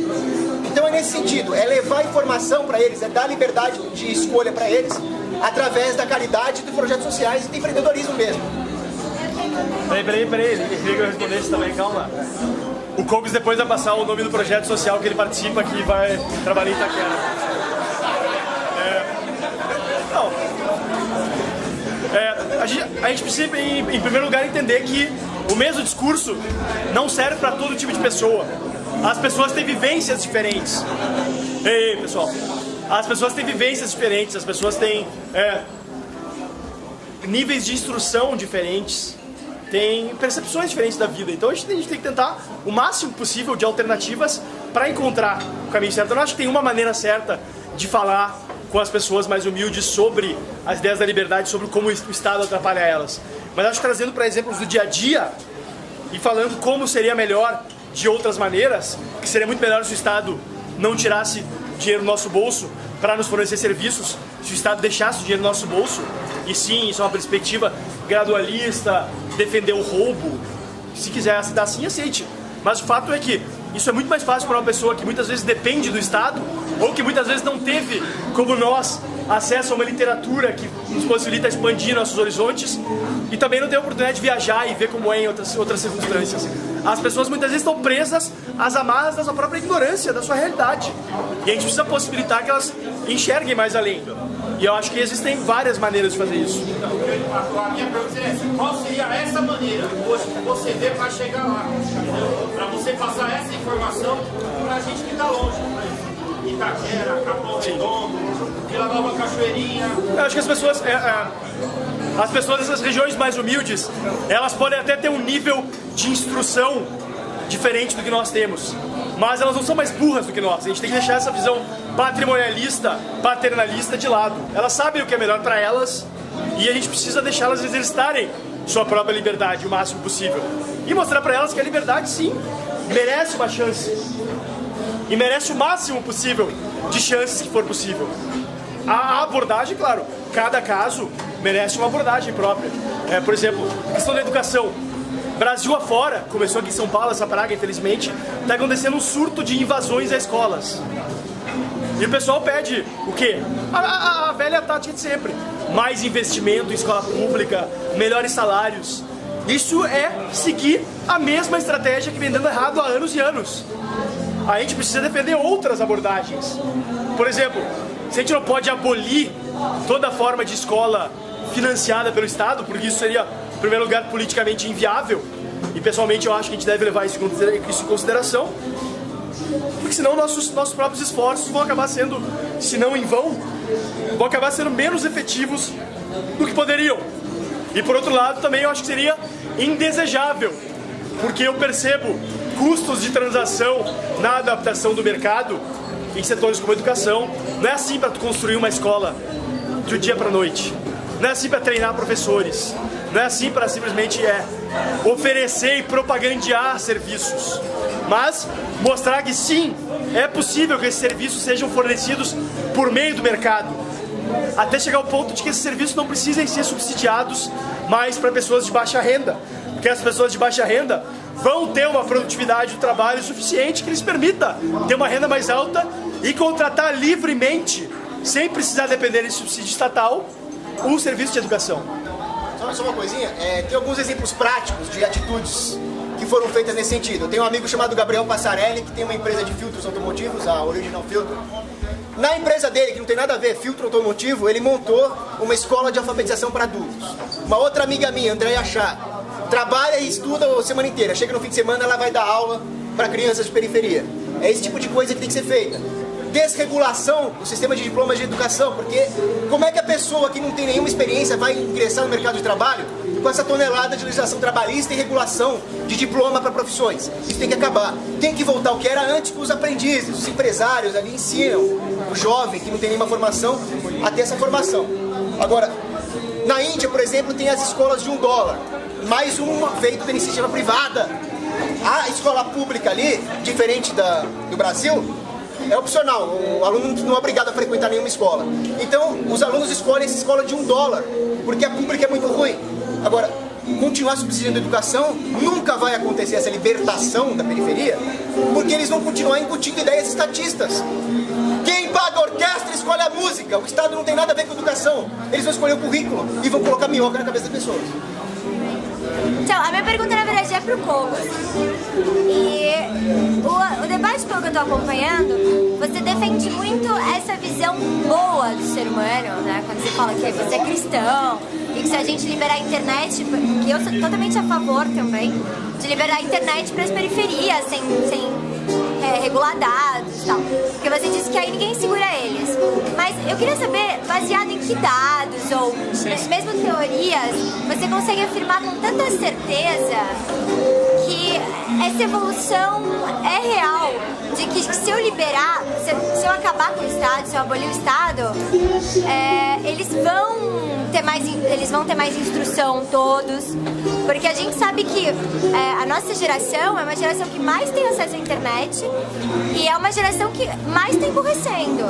Speaker 2: Então é nesse sentido, é levar informação para eles, é dar liberdade de escolha para eles, através da caridade, de projetos sociais e do empreendedorismo mesmo.
Speaker 1: Peraí, ele queria que eu respondesse também, calma. O Cogos depois vai passar o nome do projeto social que ele participa, que vai trabalhar em Itaquera. A gente precisa, em primeiro lugar, entender que o mesmo discurso não serve para todo tipo de pessoa. As pessoas têm vivências diferentes. Ei, pessoal. As pessoas têm vivências diferentes, as pessoas têm níveis de instrução diferentes, têm percepções diferentes da vida. Então a gente tem que tentar o máximo possível de alternativas para encontrar o caminho certo. Eu não acho que tem uma maneira certa de falar com as pessoas mais humildes sobre as ideias da liberdade, sobre como o Estado atrapalha elas. Mas acho que trazendo para exemplos do dia a dia e falando como seria melhor de outras maneiras, que seria muito melhor se o Estado não tirasse dinheiro do nosso bolso para nos fornecer serviços, se o Estado deixasse o dinheiro no nosso bolso, e sim, isso é uma perspectiva gradualista, defender o roubo, se quiser aceitar assim, aceite. Mas o fato é que isso é muito mais fácil para uma pessoa que muitas vezes depende do Estado, ou que muitas vezes não teve, como nós, acesso a uma literatura que nos possibilita expandir nossos horizontes, e também não tem a oportunidade de viajar e ver como é em outras circunstâncias. As pessoas muitas vezes estão presas às amarras da sua própria ignorância, da sua realidade. E a gente precisa possibilitar que elas enxerguem mais além. E eu acho que existem várias maneiras de fazer isso.
Speaker 5: A minha pergunta é essa: qual seria essa maneira hoje que você vê para chegar lá? Para você passar essa informação para a gente que está longe. Itaquera, Capão Redondo, Vila Nova Cachoeirinha.
Speaker 1: Eu acho que as pessoas dessas regiões mais humildes, elas podem até ter um nível de instrução diferente do que nós temos, mas elas não são mais burras do que nós. A gente tem que deixar essa visão patrimonialista, paternalista de lado. Elas sabem o que é melhor para elas e a gente precisa deixá-las exercitarem sua própria liberdade o máximo possível e mostrar para elas que a liberdade, sim, merece uma chance e merece o máximo possível de chances que for possível. A abordagem, claro, cada caso merece uma abordagem própria. Por exemplo, questão da educação. Brasil afora, começou aqui em São Paulo essa praga, infelizmente, está acontecendo um surto de invasões a escolas. E o pessoal pede o quê? A velha tática de sempre. Mais investimento em escola pública, melhores salários. Isso é seguir a mesma estratégia que vem dando errado há anos e anos. A gente precisa defender outras abordagens. Por exemplo, se a gente não pode abolir toda forma de escola financiada pelo Estado, porque isso seria, em primeiro lugar, politicamente inviável, e pessoalmente eu acho que a gente deve levar isso em consideração, porque senão nossos próprios esforços vão acabar sendo, se não em vão, vão acabar sendo menos efetivos do que poderiam. E por outro lado, também eu acho que seria indesejável, porque eu percebo custos de transação na adaptação do mercado em setores como a educação. Não é assim para tu construir uma escola do dia para a noite. Não é assim para treinar professores. Não é assim para simplesmente oferecer e propagandear serviços. Mas mostrar que sim, é possível que esses serviços sejam fornecidos por meio do mercado. Até chegar ao ponto de que esses serviços não precisem ser subsidiados mais para pessoas de baixa renda. Porque as pessoas de baixa renda vão ter uma produtividade do trabalho suficiente que lhes permita ter uma renda mais alta e contratar livremente, sem precisar depender de subsídio estatal, um serviço de educação.
Speaker 2: Só uma coisinha, tem alguns exemplos práticos de atitudes que foram feitas nesse sentido. Eu tenho um amigo chamado Gabriel Passarelli, que tem uma empresa de filtros automotivos, a Original Filter. Na empresa dele, que não tem nada a ver, filtro automotivo, ele montou uma escola de alfabetização para adultos. Uma outra amiga minha, Andréia Chá, trabalha e estuda a semana inteira. Chega no fim de semana, ela vai dar aula para crianças de periferia. É esse tipo de coisa que tem que ser feita. Desregulação do sistema de diplomas de educação, porque como é que a pessoa que não tem nenhuma experiência vai ingressar no mercado de trabalho com essa tonelada de legislação trabalhista e regulação de diploma para profissões? Isso tem que acabar. Tem que voltar ao que era antes, que os aprendizes, os empresários ali ensinam o jovem que não tem nenhuma formação a ter essa formação. Agora, na Índia, por exemplo, tem as escolas de $1, mais uma feita da iniciativa privada. A escola pública ali, diferente do Brasil, é opcional, o aluno não é obrigado a frequentar nenhuma escola. Então, os alunos escolhem essa escola de $1, porque a pública é muito ruim. Agora, continuar subsidiando a educação, nunca vai acontecer essa libertação da periferia, porque eles vão continuar incutindo ideias estatistas. Quem paga a orquestra escolhe a música, o Estado não tem nada a ver com educação. Eles vão escolher o currículo e vão colocar minhoca na cabeça das pessoas.
Speaker 3: Então, a minha pergunta na verdade é pro Cogos. E o debate pelo que eu tô acompanhando, você defende muito essa visão boa do ser humano, né? Quando você fala que você é cristão e que se a gente liberar a internet, que eu sou totalmente a favor também, de liberar a internet para as periferias, sem regular dados e tal. Porque você disse que aí ninguém segura eles. Mas eu queria saber, baseado em que dados ou mesmo teorias, você consegue afirmar com tanta certeza que essa evolução é real, de que se eu liberar, se eu acabar com o Estado, se eu abolir o Estado, eles vão ter mais instrução todos, porque a gente sabe que a nossa geração é uma geração que mais tem acesso à internet e é uma geração que mais está emburrecendo.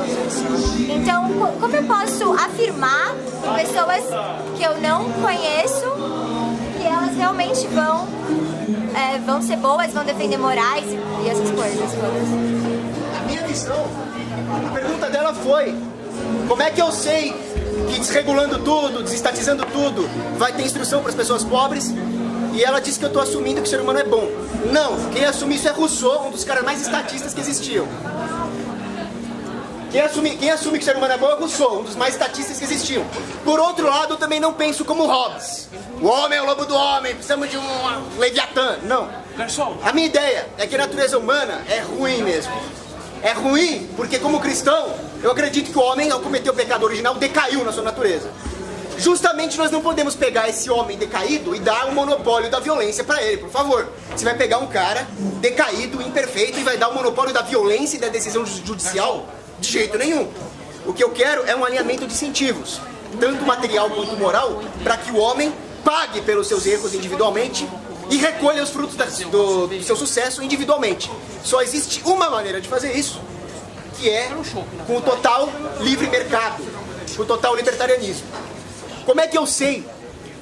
Speaker 3: Então, como eu posso afirmar pessoas que eu não conheço que elas realmente vão ser boas, vão defender morais e essas coisas todas?
Speaker 2: A minha visão, a pergunta dela foi: como é que eu sei que desregulando tudo, desestatizando tudo, vai ter instrução para as pessoas pobres? E ela disse que eu estou assumindo que o ser humano é bom. Não, quem assume isso é Rousseau, um dos caras mais estatistas que existiam. Quem assume que o ser humano é bom é Rousseau, um dos mais estatistas que existiam. Por outro lado, eu também não penso como Hobbes. O homem é o lobo do homem, precisamos de um Leviatã. Não. A minha ideia é que a natureza humana é ruim mesmo. É ruim porque, como cristão, eu acredito que o homem, ao cometer o pecado original, decaiu na sua natureza. Justamente nós não podemos pegar esse homem decaído e dar um monopólio da violência para ele, por favor. Você vai pegar um cara decaído, imperfeito, e vai dar o monopólio da violência e da decisão judicial? De jeito nenhum. O que eu quero é um alinhamento de incentivos, tanto material quanto moral, para que o homem pague pelos seus erros individualmente e recolha os frutos do seu sucesso individualmente. Só existe uma maneira de fazer isso, que é com o total livre mercado. pro total libertarianismo. Como é que eu sei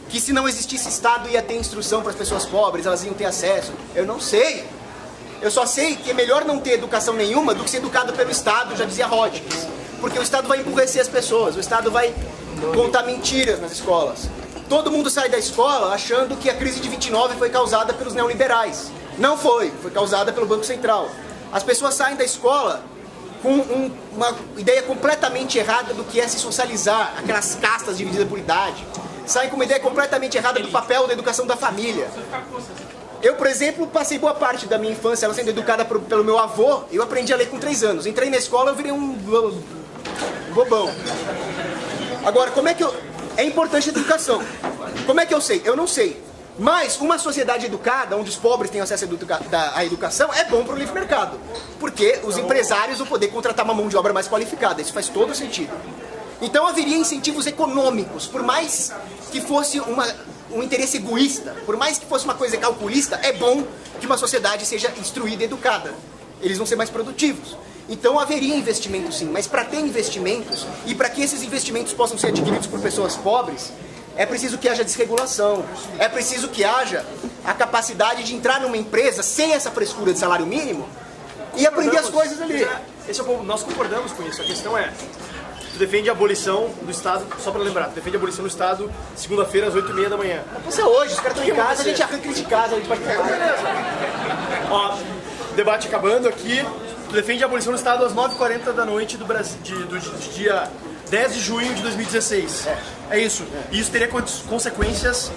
Speaker 2: que se não existisse Estado ia ter instrução para as pessoas pobres, elas iam ter acesso? Eu não sei. Eu só sei que é melhor não ter educação nenhuma do que ser educado pelo Estado, já dizia Hodges. Porque o Estado vai empurrecer as pessoas, o Estado vai contar mentiras nas escolas. Todo mundo sai da escola achando que a crise de 29 foi causada pelos neoliberais. Não foi, foi causada pelo Banco Central. As pessoas saem da escola com uma ideia completamente errada do que é se socializar, aquelas castas divididas por idade. Saem com uma ideia completamente errada do papel da educação da família. Eu, por exemplo, passei boa parte da minha infância ela sendo educada pelo meu avô. Eu aprendi a ler com 3 anos. Entrei na escola, eu virei um bobão. Agora, como é que eu... É importante a educação. Como é que eu sei? Eu não sei. Mas uma sociedade educada, onde os pobres têm acesso à educação, é bom para o livre mercado. Porque os empresários vão poder contratar uma mão de obra mais qualificada. Isso faz todo sentido. Então haveria incentivos econômicos, por mais que fosse um interesse egoísta, por mais que fosse uma coisa calculista, é bom que uma sociedade seja instruída e educada. Eles vão ser mais produtivos. Então haveria investimento sim, mas para ter investimentos e para que esses investimentos possam ser adquiridos por pessoas pobres, é preciso que haja desregulação, é preciso que haja a capacidade de entrar numa empresa sem essa frescura de salário mínimo e aprender as coisas ali.
Speaker 1: Nós concordamos com isso, a questão é, tu defende a abolição do Estado, só para lembrar, tu defende a abolição do Estado segunda-feira às 8h30 da manhã.
Speaker 2: Não pode ser hoje, os caras estão em casa, a gente arranca eles de casa, a gente pode pegar.
Speaker 1: Ó, debate acabando aqui. Defende a abolição do Estado às 9h40 da noite do Brasil, do dia 10 de junho de 2016. É isso. E isso teria consequências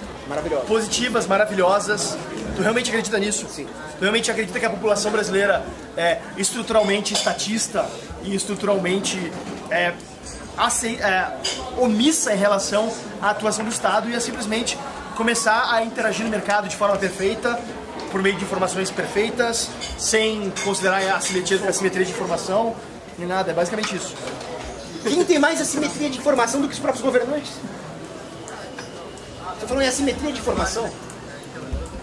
Speaker 1: positivas, maravilhosas. Tu realmente acredita nisso?
Speaker 2: Sim.
Speaker 1: Tu realmente acredita que a população brasileira é estruturalmente estatista e estruturalmente omissa em relação à atuação do Estado e a simplesmente começar a interagir no mercado de forma perfeita, por meio de informações perfeitas, sem considerar a assimetria de informação, nem nada, é basicamente isso.
Speaker 2: Quem tem mais assimetria de informação do que os próprios governantes? Você falou em assimetria de informação?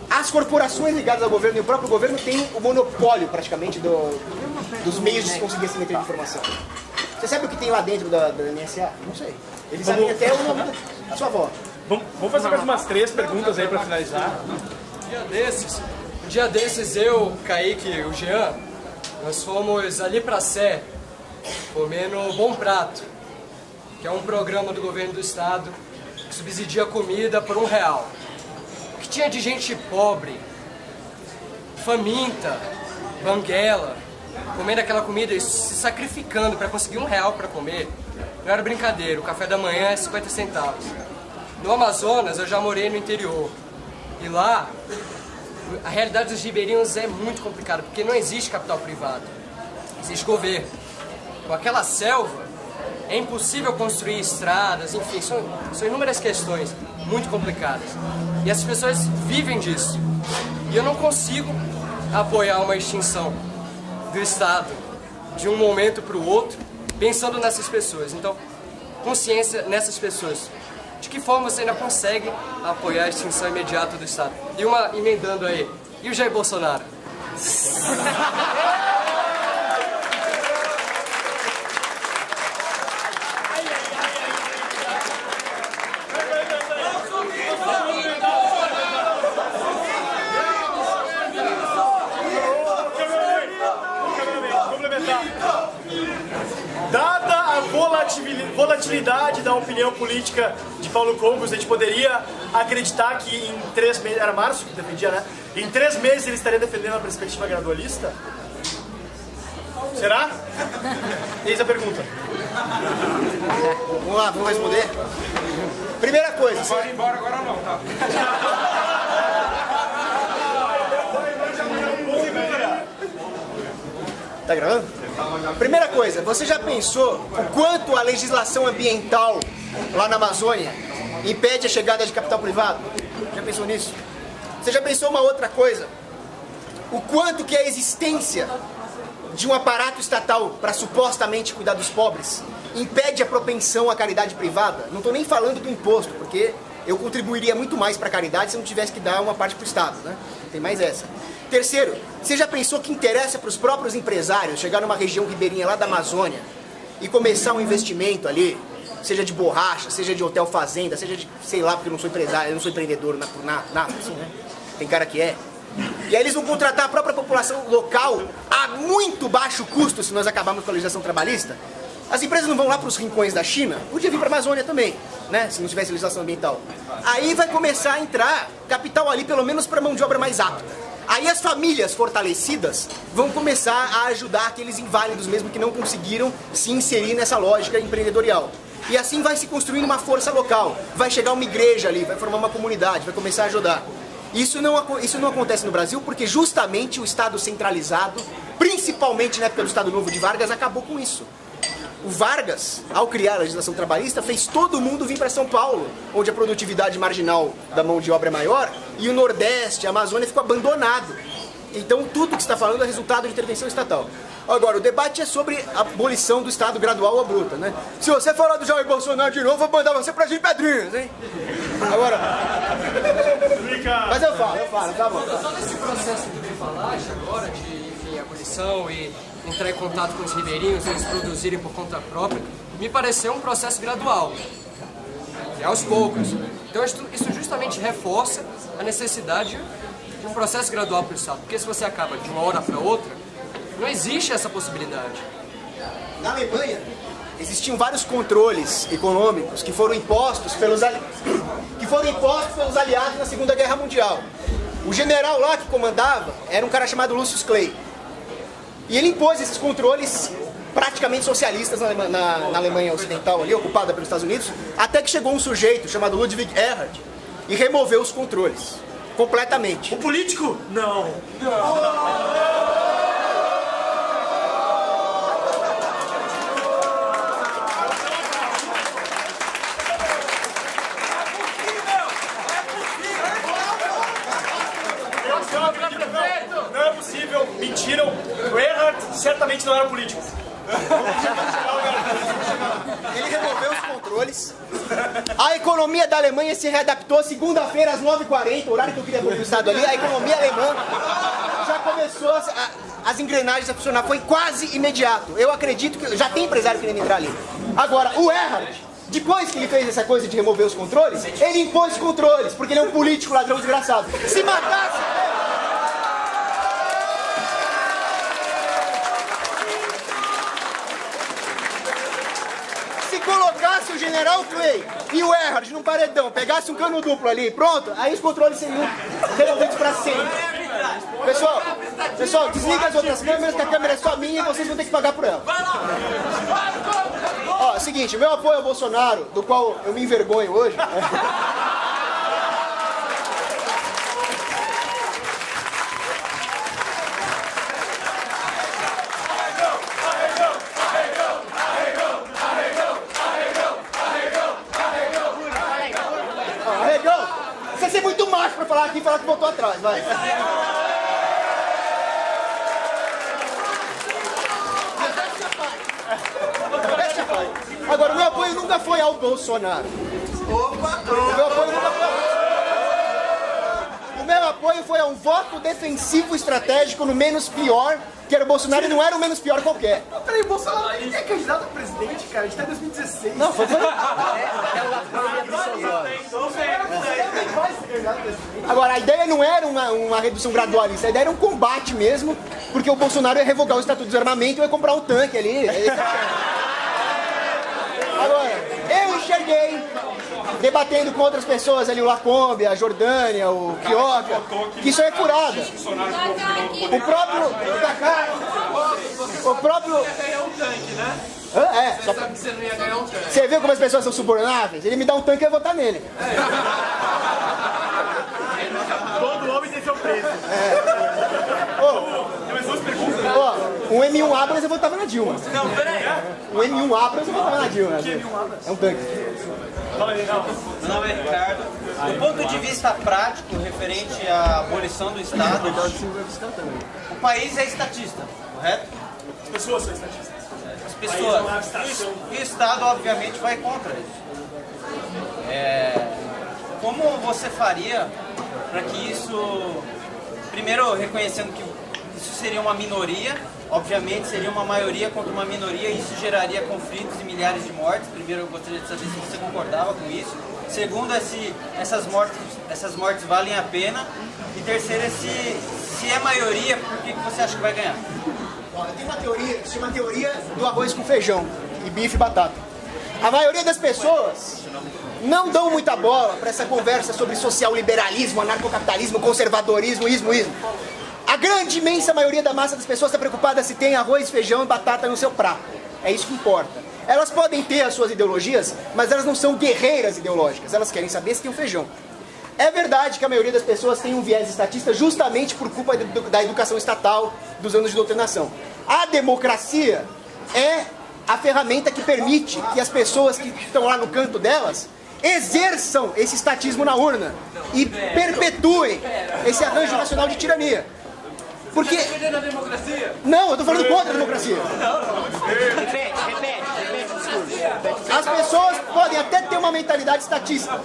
Speaker 2: As corporações ligadas ao governo e o próprio governo têm o monopólio, praticamente, dos meios de se conseguir assimetria de informação. Você sabe o que tem lá dentro da NSA? Não sei. Eles sabem até o nome da sua avó.
Speaker 1: Vamos fazer mais umas 3 perguntas aí para finalizar.
Speaker 14: Um dia desses, eu, o Kaique e o Jean, nós fomos ali pra Sé, comendo Bom Prato, que é um programa do governo do estado que subsidia comida por R$1. O que tinha de gente pobre, faminta, banguela, comendo aquela comida e se sacrificando para conseguir R$1 para comer, não era brincadeira, o café da manhã é 50 centavos. No Amazonas, eu já morei no interior, e lá a realidade dos ribeirinhos é muito complicada, porque não existe capital privado, existe governo. Com aquela selva, é impossível construir estradas, enfim, são inúmeras questões muito complicadas. E as pessoas vivem disso. E eu não consigo apoiar uma extinção do Estado de um momento para o outro, pensando nessas pessoas. Então, consciência nessas pessoas. De que forma você ainda consegue apoiar a extinção imediata do Estado? E uma emendando aí, e o Jair Bolsonaro?
Speaker 1: Dada a volatilidade da opinião política de Paulo Cogos, a gente poderia acreditar que em 3 meses, era março que defendia, né? Em 3 meses ele estaria defendendo a perspectiva gradualista? Será? Eis a pergunta.
Speaker 2: Vamos lá, vamos responder? Primeira coisa.
Speaker 12: Não pode ir embora agora não, tá?
Speaker 2: Tá gravando? Primeira coisa, você já pensou o quanto a legislação ambiental lá na Amazônia impede a chegada de capital privado? Já pensou nisso? Você já pensou uma outra coisa? O quanto que a existência de um aparato estatal para supostamente cuidar dos pobres impede a propensão à caridade privada? Não estou nem falando do imposto, porque eu contribuiria muito mais para a caridade se eu não tivesse que dar uma parte para o Estado, né? Tem mais essa. Terceiro, você já pensou que interessa para os próprios empresários chegar numa região ribeirinha lá da Amazônia e começar um investimento ali seja de borracha, seja de hotel fazenda, seja de, sei lá, porque eu não sou empresário, eu não sou empreendedor por nada, assim, né? Tem cara que é. E aí eles vão contratar a própria população local a muito baixo custo, se nós acabarmos com a legislação trabalhista. As empresas não vão lá para os rincões da China, podia vir para a Amazônia também, né? Se não tivesse legislação ambiental. Aí vai começar a entrar capital ali, pelo menos para mão de obra mais apta. Aí as famílias fortalecidas vão começar a ajudar aqueles inválidos mesmo que não conseguiram se inserir nessa lógica empreendedorial. E assim vai se construindo uma força local. Vai chegar uma igreja ali, vai formar uma comunidade, vai começar a ajudar. Isso não acontece no Brasil porque justamente o Estado centralizado, principalmente na época do Estado Novo de Vargas, acabou com isso. O Vargas, ao criar a legislação trabalhista, fez todo mundo vir para São Paulo, onde a produtividade marginal da mão de obra é maior, e o Nordeste, a Amazônia, ficou abandonado. Então tudo que você está falando é resultado de intervenção estatal. Agora, o debate é sobre a abolição do Estado gradual ou bruta, né? Se você falar do Jair Bolsonaro de novo, eu vou mandar você pra Gil Pedrinhas, hein? Agora... Mas eu falo, tá bom.
Speaker 14: Só nesse processo de falagem agora, de enfim, abolição e entrar em contato com os ribeirinhos, eles produzirem por conta própria, me pareceu um processo gradual, e aos poucos. Então isso justamente reforça a necessidade de um processo gradual para o Estado, porque se você acaba de uma hora para outra, não existe essa possibilidade.
Speaker 2: Na Alemanha, existiam vários controles econômicos que foram impostos pelos aliados na Segunda Guerra Mundial. O general lá que comandava era um cara chamado Lucius Clay. E ele impôs esses controles praticamente socialistas na Alemanha Ocidental, ali, ocupada pelos Estados Unidos, até que chegou um sujeito chamado Ludwig Erhard e removeu os controles completamente.
Speaker 1: O político? Não. Não é possível, mentiram. O Erhard certamente não era político.
Speaker 2: Ele removeu os controles. A economia da Alemanha se readaptou segunda-feira às 9h40, horário que eu queria ver o Estado ali. A economia alemã já começou as engrenagens a funcionar. Foi quase imediato. Eu acredito que já tem empresário querendo entrar ali. Agora, o Erhard, depois que ele fez essa coisa de remover os controles, ele impôs controles, porque ele é um político ladrão desgraçado. Se matasse... colocasse o general Clay e o Erhard num paredão, pegasse um cano duplo ali, pronto, aí os controles seriam resolvidos pra sempre. Pessoal, desliga as outras câmeras, que a câmera é só minha e vocês vão ter que pagar por ela. Ó, seguinte, meu apoio ao Bolsonaro, do qual eu me envergonho hoje... Você é muito macho pra falar aqui e falar que voltou atrás, vai. Agora, o meu apoio nunca foi ao Bolsonaro. O meu apoio foi a um voto defensivo estratégico no menos pior, que era o Bolsonaro e não era o menos pior qualquer.
Speaker 1: Peraí, o Bolsonaro é candidato a presidente, cara. A gente tá em 2016.
Speaker 2: Não, foi... Agora, a ideia não era uma redução gradualista, a ideia era um combate mesmo, porque o Bolsonaro ia revogar o Estatuto de Desarmamento e ia comprar um tanque ali. Agora, eu enxerguei, debatendo com outras pessoas ali, o Lacombe, a Jordânia, o Quioca, que isso é furada. O próprio... É, só... Você viu como as pessoas são subornáveis? Ele me dá um tanque e eu vou votar nele.
Speaker 1: Todo homem tem seu preço.
Speaker 2: Um M1 Abrams eu votava na Dilma.
Speaker 1: Não, peraí.
Speaker 2: Um M1 Abrams eu votava na Dilma. É um tanque.
Speaker 15: Meu nome é Ricardo. Do ponto de vista prático, referente à abolição do Estado, o país é estatista, correto?
Speaker 1: As pessoas são estatistas.
Speaker 15: As pessoas. E o Estado, obviamente, vai contra isso. Como você faria para que isso, primeiro reconhecendo que isso seria uma minoria, obviamente seria uma maioria contra uma minoria e isso geraria conflitos e milhares de mortes. Primeiro, eu gostaria de saber se você concordava com isso. Segundo, é se essas mortes valem a pena. E terceiro, é se é maioria, por que você acha que vai ganhar?
Speaker 2: Tem uma teoria, que se chama teoria do arroz com feijão e bife e batata. A maioria das pessoas não dão muita bola para essa conversa sobre social liberalismo, anarcocapitalismo, conservadorismo, ismo. A grande, imensa maioria da massa das pessoas está preocupada se tem arroz, feijão e batata no seu prato. É isso que importa. Elas podem ter as suas ideologias, mas elas não são guerreiras ideológicas. Elas querem saber se tem o feijão. É verdade que a maioria das pessoas tem um viés estatista justamente por culpa da educação estatal, dos anos de doutrinação. A democracia é a ferramenta que permite que as pessoas que estão lá no canto delas exerçam esse estatismo na urna e perpetuem esse arranjo nacional de tirania. Porque... Não, eu tô falando contra a democracia. Repete. As pessoas podem até ter uma mentalidade estatista,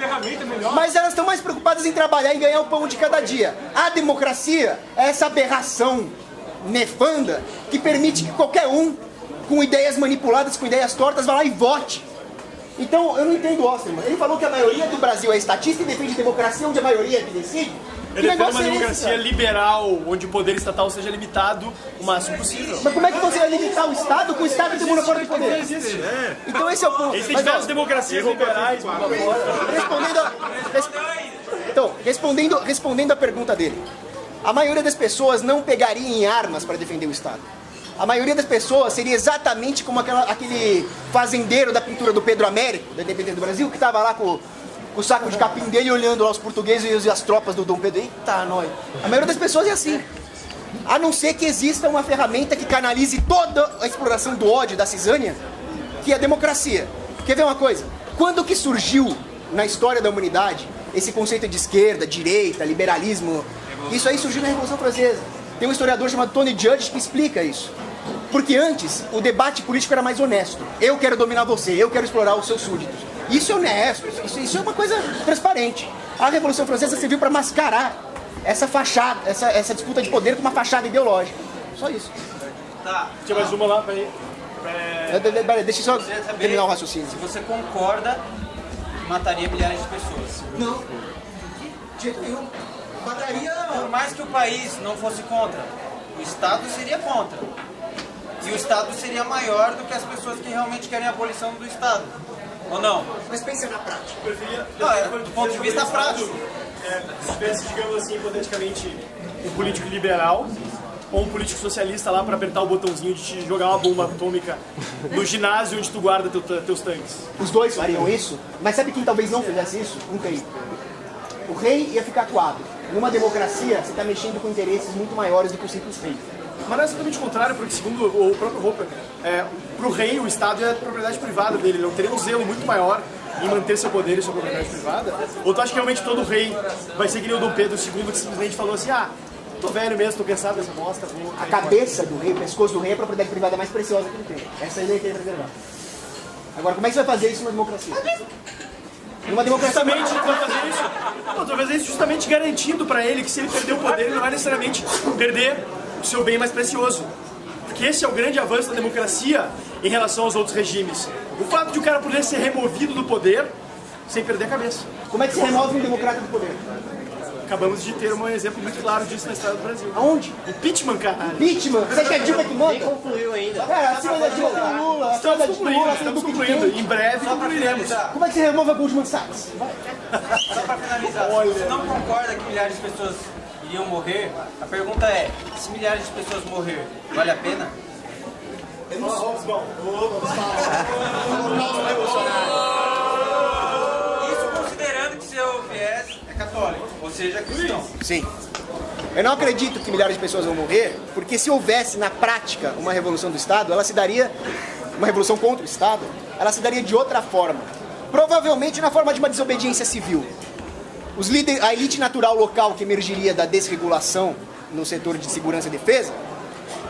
Speaker 2: mas elas estão mais preocupadas em trabalhar e ganhar o pão de cada dia. A democracia é essa aberração nefanda que permite que qualquer um, com ideias manipuladas, com ideias tortas, vá lá e vote. Então, eu não entendo o Osterman. Ele falou que a maioria do Brasil é estatista e defende democracia onde a maioria é que decide.
Speaker 1: Ele defende uma democracia liberal, onde o poder estatal seja limitado o máximo possível.
Speaker 2: Mas como é que você vai limitar o Estado com o Estado tem monopólio de poder? Então esse é o ponto.
Speaker 1: Existem diversas democracias liberais,
Speaker 2: respondendo a pergunta dele. A maioria das pessoas não pegaria em armas para defender o Estado. A maioria das pessoas seria exatamente como aquele fazendeiro da pintura do Pedro Américo, da Independência do Brasil, que estava lá com o saco de capim dele olhando lá os portugueses e as tropas do Dom Pedro. Eita, nós. A maioria das pessoas é assim. A não ser que exista uma ferramenta que canalize toda a exploração do ódio da cisânia, que é a democracia. Quer ver uma coisa? Quando que surgiu na história da humanidade esse conceito de esquerda, direita, liberalismo? Isso aí surgiu na Revolução Francesa. Tem um historiador chamado Tony Judge que explica isso. Porque antes, o debate político era mais honesto. Eu quero dominar você, eu quero explorar os seus súditos. Isso é honesto, isso é uma coisa transparente. A Revolução Francesa serviu para mascarar essa fachada, essa disputa de poder com uma fachada ideológica. Só isso.
Speaker 15: Tá.
Speaker 1: Tinha mais uma lá para ir.
Speaker 2: Deixa eu só terminar o raciocínio.
Speaker 15: Se você concorda que mataria milhares de pessoas.
Speaker 2: Não. De jeito nenhum. Mataria...
Speaker 15: Por mais que o país não fosse contra, o Estado seria contra. E o Estado seria maior do que as pessoas que realmente querem a abolição do Estado. Ou não?
Speaker 2: Mas pensa na prática.
Speaker 15: Do ponto de vista prático.
Speaker 1: Se tivesse, digamos assim, hipoteticamente, um político liberal ou um político socialista lá para apertar o botãozinho de te jogar uma bomba atômica no ginásio onde tu guarda teus tanques.
Speaker 2: Os dois fariam isso, mas sabe quem talvez não fizesse isso? Um rei. O rei ia ficar coado. Numa democracia, você está mexendo com interesses muito maiores do que o simples rei.
Speaker 1: Mas não é exatamente o contrário, porque segundo o próprio Hopper, para o rei o Estado é a propriedade privada dele, ele não teria um zelo muito maior em manter seu poder e sua propriedade privada. Ou tu acha que realmente todo rei vai ser que nem o Dom Pedro II, que simplesmente falou assim, tô velho mesmo, tô cansado dessa bosta.
Speaker 2: A cabeça do rei, o pescoço do rei é a propriedade privada mais preciosa que ele tem. Essa ele tem que preservar. Agora, como é que você vai fazer isso numa democracia? Numa democracia...
Speaker 1: Justamente, tu vai fazer isso justamente garantindo para ele que se ele perder o poder, ele não vai necessariamente perder o seu bem mais precioso. Porque esse é o grande avanço da democracia em relação aos outros regimes. O fato de o cara poder ser removido do poder sem perder a cabeça.
Speaker 2: Como é que se remove um democrata do poder?
Speaker 1: Acabamos de ter um exemplo muito claro disso na história do Brasil.
Speaker 2: Aonde?
Speaker 1: Impeachment, caralho.
Speaker 2: Impeachment? Você quer Dilma que manda?
Speaker 15: Nem concluiu ainda.
Speaker 2: Cara, acima da Dilma tem o Lula, acima da Lula tem o Duque de Quem.
Speaker 1: Em breve concluiremos.
Speaker 2: Como é que você remove a Goldman Sachs?
Speaker 15: Só para finalizar, se você não concorda que milhares de pessoas iriam morrer, a pergunta é, se milhares de pessoas morrer, vale a pena? Isso considerando que seu viés é católico, ou seja, cristão.
Speaker 2: Sim. Eu não acredito que milhares de pessoas vão morrer, porque se houvesse na prática uma revolução do Estado, ela se daria, uma revolução contra o Estado, ela se daria de outra forma. Provavelmente na forma de uma desobediência civil. A elite natural local que emergiria da desregulação no setor de segurança e defesa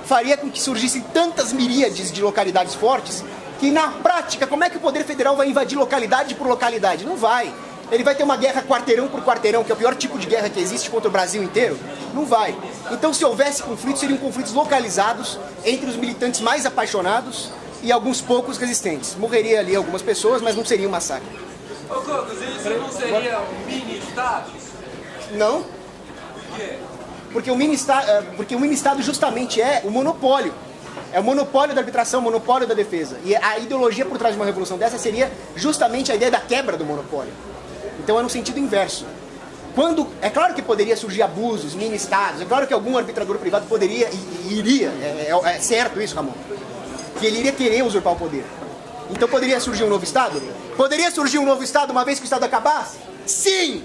Speaker 2: faria com que surgissem tantas miríades de localidades fortes que na prática, como é que o poder federal vai invadir localidade por localidade? Não vai. Ele vai ter uma guerra quarteirão por quarteirão, que é o pior tipo de guerra que existe contra o Brasil inteiro? Não vai. Então, se houvesse conflitos, seriam conflitos localizados entre os militantes mais apaixonados e alguns poucos resistentes. Morreria ali algumas pessoas, mas não seria um massacre.
Speaker 10: Ô, Cocos, isso não seria um mini-estado?
Speaker 2: Não.
Speaker 10: Por quê?
Speaker 2: Porque o mini-estado justamente é o monopólio. É o monopólio da arbitração, o monopólio da defesa. E a ideologia por trás de uma revolução dessa seria justamente a ideia da quebra do monopólio. Então é no sentido inverso. É claro que poderia surgir abusos, mini-estados, é claro que algum arbitrador privado poderia e iria, é certo isso, Ramon, que ele iria querer usurpar o poder. Então poderia surgir um novo Estado? Poderia surgir um novo Estado uma vez que o Estado acabasse? Sim!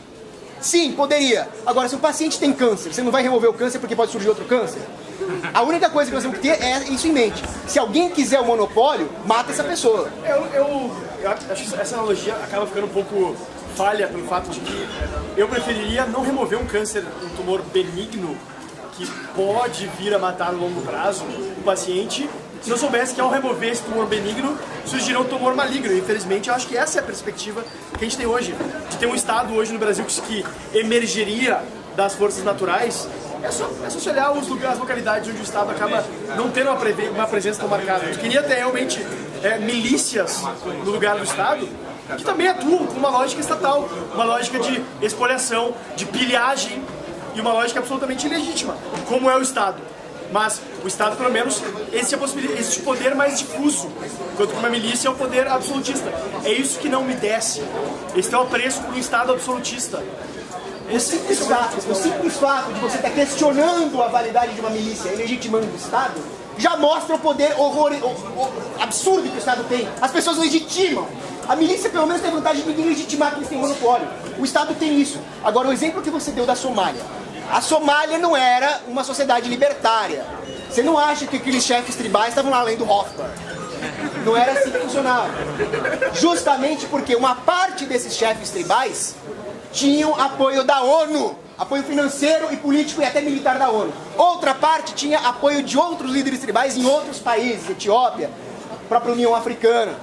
Speaker 2: Sim, poderia. Agora, se o paciente tem câncer, você não vai remover o câncer porque pode surgir outro câncer? A única coisa que nós temos que ter é isso em mente. Se alguém quiser o monopólio, mata essa pessoa.
Speaker 1: Eu acho que essa analogia acaba ficando um pouco falha pelo fato de que eu preferiria não remover um câncer, um tumor benigno que pode vir a matar a longo prazo o paciente, se eu soubesse que ao remover esse tumor benigno surgirá um tumor maligno. Infelizmente, eu acho que essa é a perspectiva que a gente tem hoje, de ter um estado hoje no Brasil que emergeria das forças naturais. É só se olhar as localidades onde o Estado acaba não tendo uma presença tão marcada. Eu queria ter realmente milícias no lugar do Estado, que também atuam com uma lógica estatal, uma lógica de expoliação, de pilhagem e uma lógica absolutamente ilegítima, como é o Estado. Mas o Estado, pelo menos, existe poder mais difuso, enquanto que uma milícia é o poder absolutista. É isso que não me desce. Esse é o apreço por um Estado absolutista.
Speaker 2: O simples fato de você estar questionando a validade de uma milícia e legitimando o Estado já mostra o poder absurdo que o Estado tem. As pessoas legitimam. A milícia pelo menos tem a vantagem de legitimar que eles têm monopólio. O Estado tem isso. Agora, o exemplo que você deu da Somália. A Somália não era uma sociedade libertária. Você não acha que aqueles chefes tribais estavam lá além do Hofgar? Não era assim que funcionava. Justamente porque uma parte desses chefes tribais tinham apoio da ONU, apoio financeiro e político e até militar da ONU. Outra parte tinha apoio de outros líderes tribais em outros países, Etiópia, própria União Africana.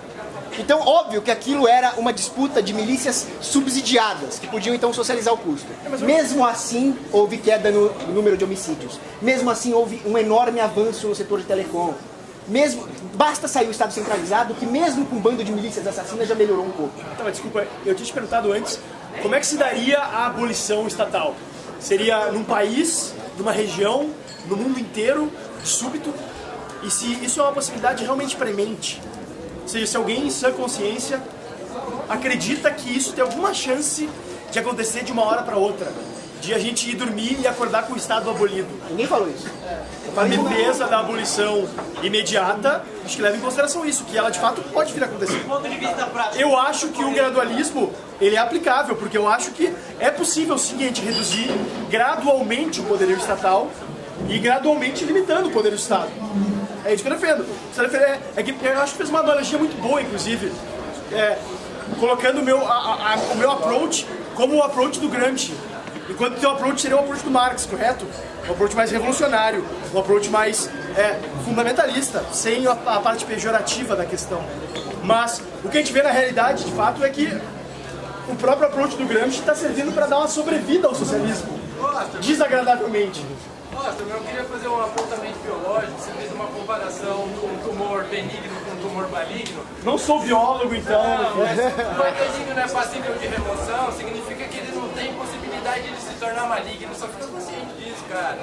Speaker 2: Então, óbvio que aquilo era uma disputa de milícias subsidiadas, que podiam então socializar o custo. Mesmo assim, houve queda no número de homicídios. Mesmo assim, houve um enorme avanço no setor de telecom. Basta sair o Estado centralizado, que mesmo com um bando de milícias assassinas já melhorou um pouco.
Speaker 1: Então, desculpa, eu tinha te perguntado antes, como é que se daria a abolição estatal? Seria num país, numa região, no mundo inteiro, súbito? E se isso é uma possibilidade realmente premente? Ou seja, se alguém em sã consciência acredita que isso tem alguma chance de acontecer de uma hora para outra, de a gente ir dormir e acordar com o Estado abolido.
Speaker 2: Ninguém falou isso.
Speaker 1: A defesa da abolição imediata, acho que leva em consideração isso, que ela de fato pode vir a acontecer. Eu acho que o gradualismo, ele é aplicável, porque eu acho que é possível sim a gente reduzir gradualmente o poderio estatal e gradualmente limitando o poder do Estado. É isso que eu defendo. Eu acho que fez uma analogia muito boa, inclusive, colocando o meu approach como o approach do Gramsci, enquanto o teu approach seria o approach do Marx, correto? Um approach mais revolucionário, um approach mais fundamentalista, sem a parte pejorativa da questão. Mas o que a gente vê na realidade, de fato, é que o próprio approach do Gramsci está servindo para dar uma sobrevida ao socialismo, desagradavelmente.
Speaker 10: Nossa, eu queria fazer um apontamento biológico. Você fez uma comparação de um tumor benigno com um tumor maligno.
Speaker 1: Não sou biólogo, então.
Speaker 10: Não, mas o tumor benigno não é passível de remoção, significa que ele não tem possibilidade de se tornar maligno. Só fica consciente disso, cara.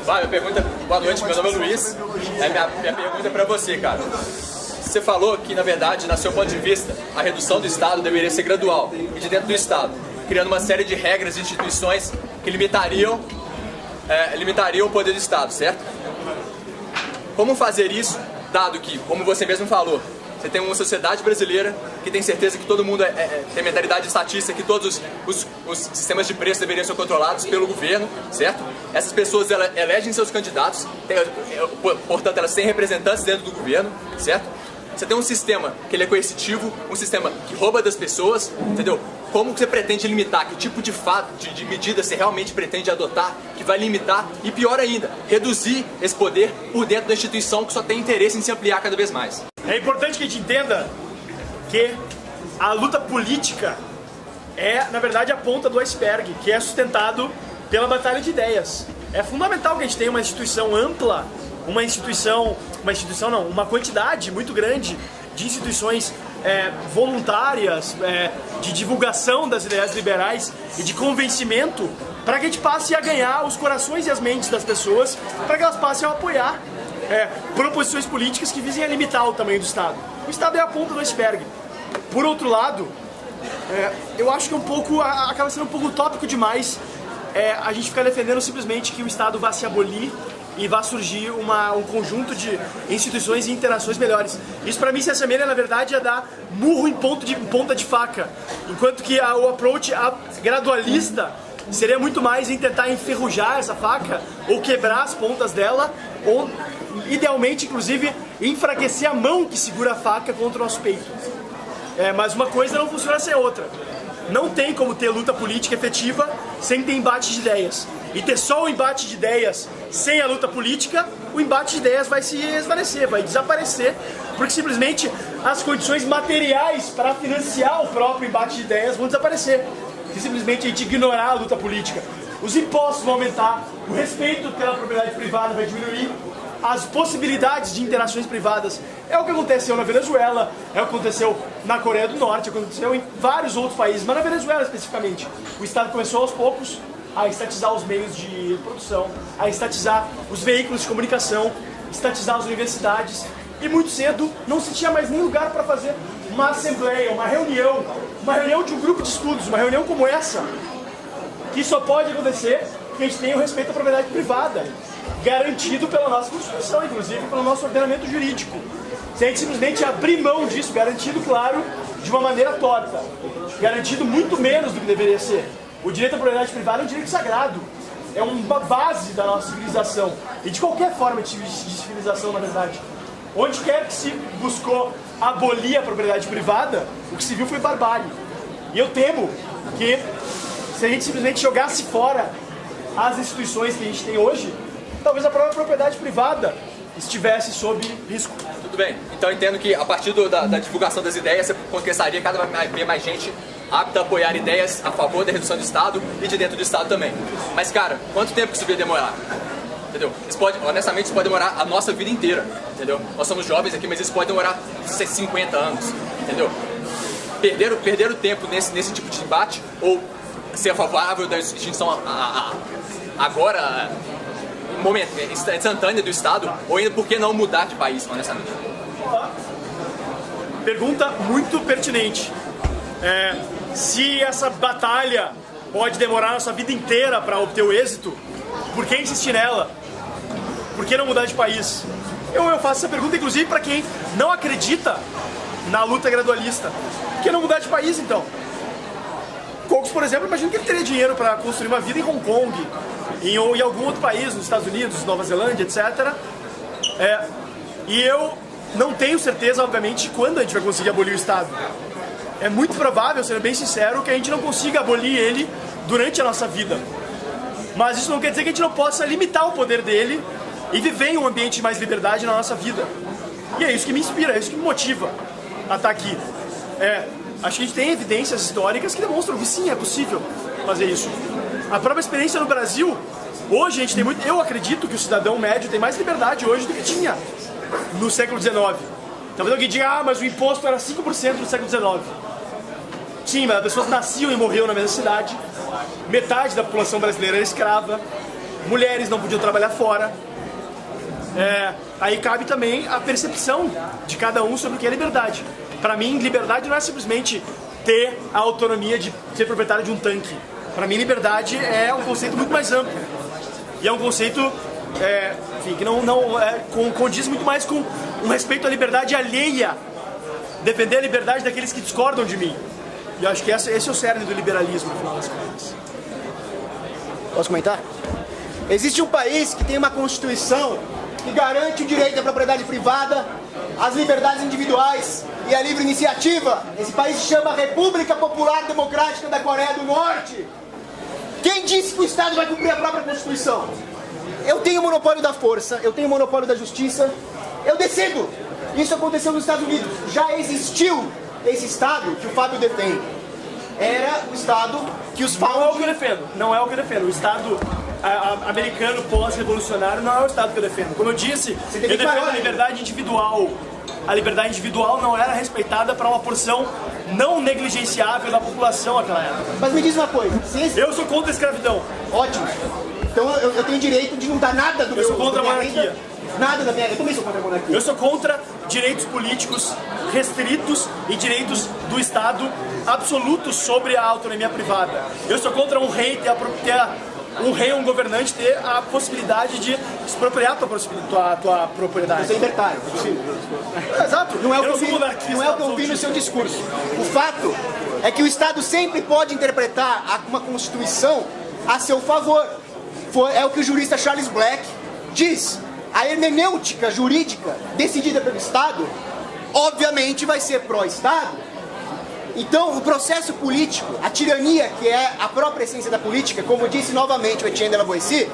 Speaker 16: Vai, boa noite, meu nome é Luiz. Minha pergunta é pra você, cara. Você falou que, na verdade, no seu ponto de vista, a redução do Estado deveria ser gradual e de dentro do Estado, criando uma série de regras e instituições que limitariam o poder do Estado, certo? Como fazer isso, dado que, como você mesmo falou, você tem uma sociedade brasileira que tem certeza que todo mundo tem mentalidade estatista, que todos os sistemas de preço deveriam ser controlados pelo governo, certo? Essas pessoas elegem seus candidatos, portanto elas têm representantes dentro do governo, certo? Você tem um sistema que ele é coercitivo, um sistema que rouba das pessoas, entendeu? Como você pretende limitar? Que tipo de medida você realmente pretende adotar que vai limitar e, pior ainda, reduzir esse poder por dentro da instituição que só tem interesse em se ampliar cada vez mais?
Speaker 1: É importante que a gente entenda que a luta política é, na verdade, a ponta do iceberg, que é sustentado pela batalha de ideias. É fundamental que a gente tenha uma instituição ampla, uma quantidade muito grande de instituições voluntárias, de divulgação das ideias liberais e de convencimento, para que a gente passe a ganhar os corações e as mentes das pessoas, para que elas passem a apoiar proposições políticas que visem a limitar o tamanho do Estado. O Estado é a ponta do iceberg. Por outro lado, eu acho que acaba sendo um pouco utópico demais a gente ficar defendendo simplesmente que o Estado vá se abolir e vai surgir um conjunto de instituições e interações melhores. Isso para mim se assemelha, na verdade, a dar murro em ponta de faca, enquanto que o approach gradualista seria muito mais em tentar enferrujar essa faca ou quebrar as pontas dela, ou idealmente, inclusive, enfraquecer a mão que segura a faca contra o nosso peito. Mas uma coisa não funciona sem a outra. Não tem como ter luta política efetiva sem ter embate de ideias. E ter só o embate de ideias sem a luta política, o embate de ideias vai se esvanecer, vai desaparecer, porque simplesmente as condições materiais para financiar o próprio embate de ideias vão desaparecer. Se simplesmente a gente ignorar a luta política. Os impostos vão aumentar, o respeito pela propriedade privada vai diminuir, as possibilidades de interações privadas. É o que aconteceu na Venezuela, é o que aconteceu na Coreia do Norte, é o que aconteceu em vários outros países, mas na Venezuela especificamente. O Estado começou aos poucos a estatizar os meios de produção, a estatizar os veículos de comunicação, estatizar as universidades, e muito cedo não se tinha mais nem lugar para fazer uma assembleia, uma reunião de um grupo de estudos, uma reunião como essa, que só pode acontecer porque a gente tem o respeito à propriedade privada, garantido pela nossa Constituição, inclusive pelo nosso ordenamento jurídico. Se a gente simplesmente abrir mão disso, garantido, claro, de uma maneira torta, garantido muito menos do que deveria ser. O direito à propriedade privada é um direito sagrado, é uma base da nossa civilização, e de qualquer forma de civilização, na verdade. Onde quer que se buscou abolir a propriedade privada, o que se viu foi barbárie. E eu temo que, se a gente simplesmente jogasse fora as instituições que a gente tem hoje, talvez a própria propriedade privada estivesse sob risco.
Speaker 16: Tudo bem, então eu entendo que a partir da divulgação das ideias você conquistaria cada vez mais gente apta a apoiar ideias a favor da redução do Estado e de dentro do Estado também. Mas cara, quanto tempo que isso vai demorar? Entendeu? Honestamente isso pode demorar a nossa vida inteira, entendeu? Nós somos jovens aqui, mas isso pode demorar 50 anos, entendeu? Perder o tempo nesse tipo de debate, ou ser favorável da extinção agora instantânea do Estado, ou ainda por que não mudar de país, honestamente?
Speaker 1: Pergunta muito pertinente. Se essa batalha pode demorar a nossa vida inteira para obter o êxito, por que insistir nela? Por que não mudar de país? Eu faço essa pergunta, inclusive, para quem não acredita na luta gradualista. Por que não mudar de país, então? Cogos, por exemplo, imagino que ele teria dinheiro para construir uma vida em Hong Kong, em algum outro país, nos Estados Unidos, Nova Zelândia, etc. E eu não tenho certeza, obviamente, de quando a gente vai conseguir abolir o Estado. É muito provável, sendo bem sincero, que a gente não consiga abolir ele durante a nossa vida. Mas isso não quer dizer que a gente não possa limitar o poder dele e viver em um ambiente de mais liberdade na nossa vida. E é isso que me inspira, é isso que me motiva a estar aqui. Acho que a gente tem evidências históricas que demonstram que sim, é possível fazer isso. A própria experiência no Brasil, hoje a gente tem muito... Eu acredito que o cidadão médio tem mais liberdade hoje do que tinha no século XIX. Talvez alguém diga, mas o imposto era 5% no século XIX. Sim, mas as pessoas nasciam e morriam na mesma cidade. Metade da população brasileira era escrava. Mulheres não podiam trabalhar fora. Aí cabe também a percepção de cada um sobre o que é liberdade. Para mim, liberdade não é simplesmente ter a autonomia de ser proprietário de um tanque. Para mim, liberdade é um conceito muito mais amplo. E é um conceito que não condiz muito mais com um respeito à liberdade alheia. Defender a liberdade daqueles que discordam de mim. E eu acho que esse é o cerne do liberalismo, no final das contas.
Speaker 2: Posso comentar? Existe um país que tem uma Constituição que garante o direito à propriedade privada, as liberdades individuais e a livre iniciativa. Esse país se chama República Popular Democrática da Coreia do Norte. Quem disse que o Estado vai cumprir a própria Constituição? Eu tenho o monopólio da força, eu tenho o monopólio da justiça, eu decido. Isso aconteceu nos Estados Unidos. Já existiu esse Estado que o Fábio defende. Era o Estado que os
Speaker 1: Não é o que eu defendo. Não é o que eu defendo. O Estado americano pós-revolucionário não é o Estado que eu defendo. Como eu disse, eu defendo a liberdade individual. A liberdade individual não era respeitada para uma porção não negligenciável da população naquela época.
Speaker 2: Mas me diz uma coisa.
Speaker 1: Eu sou contra a escravidão.
Speaker 2: Ótimo. Então eu tenho direito de não dar nada do meu...
Speaker 1: Eu sou contra a monarquia.
Speaker 2: Nada da minha... Eu também sou contra a monarquia.
Speaker 1: Eu sou contra direitos políticos restritos e direitos do Estado absolutos sobre a autonomia privada. Eu sou contra um rei um governante ter a possibilidade de expropriar tua propriedade.
Speaker 2: Você é libertário.
Speaker 1: Exato.
Speaker 2: Não é o que eu ouvi no seu discurso. O fato é que o Estado sempre pode interpretar uma Constituição a seu favor. É o que o jurista Charles Black diz. A hermenêutica jurídica decidida pelo Estado, obviamente vai ser pró-Estado. Então, o processo político, a tirania, que é a própria essência da política, como disse novamente o Etienne de la Boétie,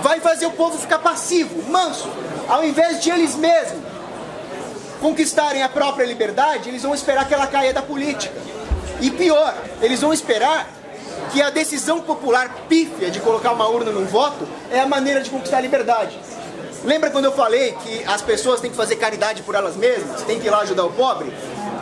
Speaker 2: vai fazer o povo ficar passivo, manso. Ao invés de eles mesmos conquistarem a própria liberdade, eles vão esperar que ela caia da política. E pior, eles vão esperar que a decisão popular pífia de colocar uma urna num voto é a maneira de conquistar a liberdade. Lembra quando eu falei que as pessoas têm que fazer caridade por elas mesmas, têm que ir lá ajudar o pobre?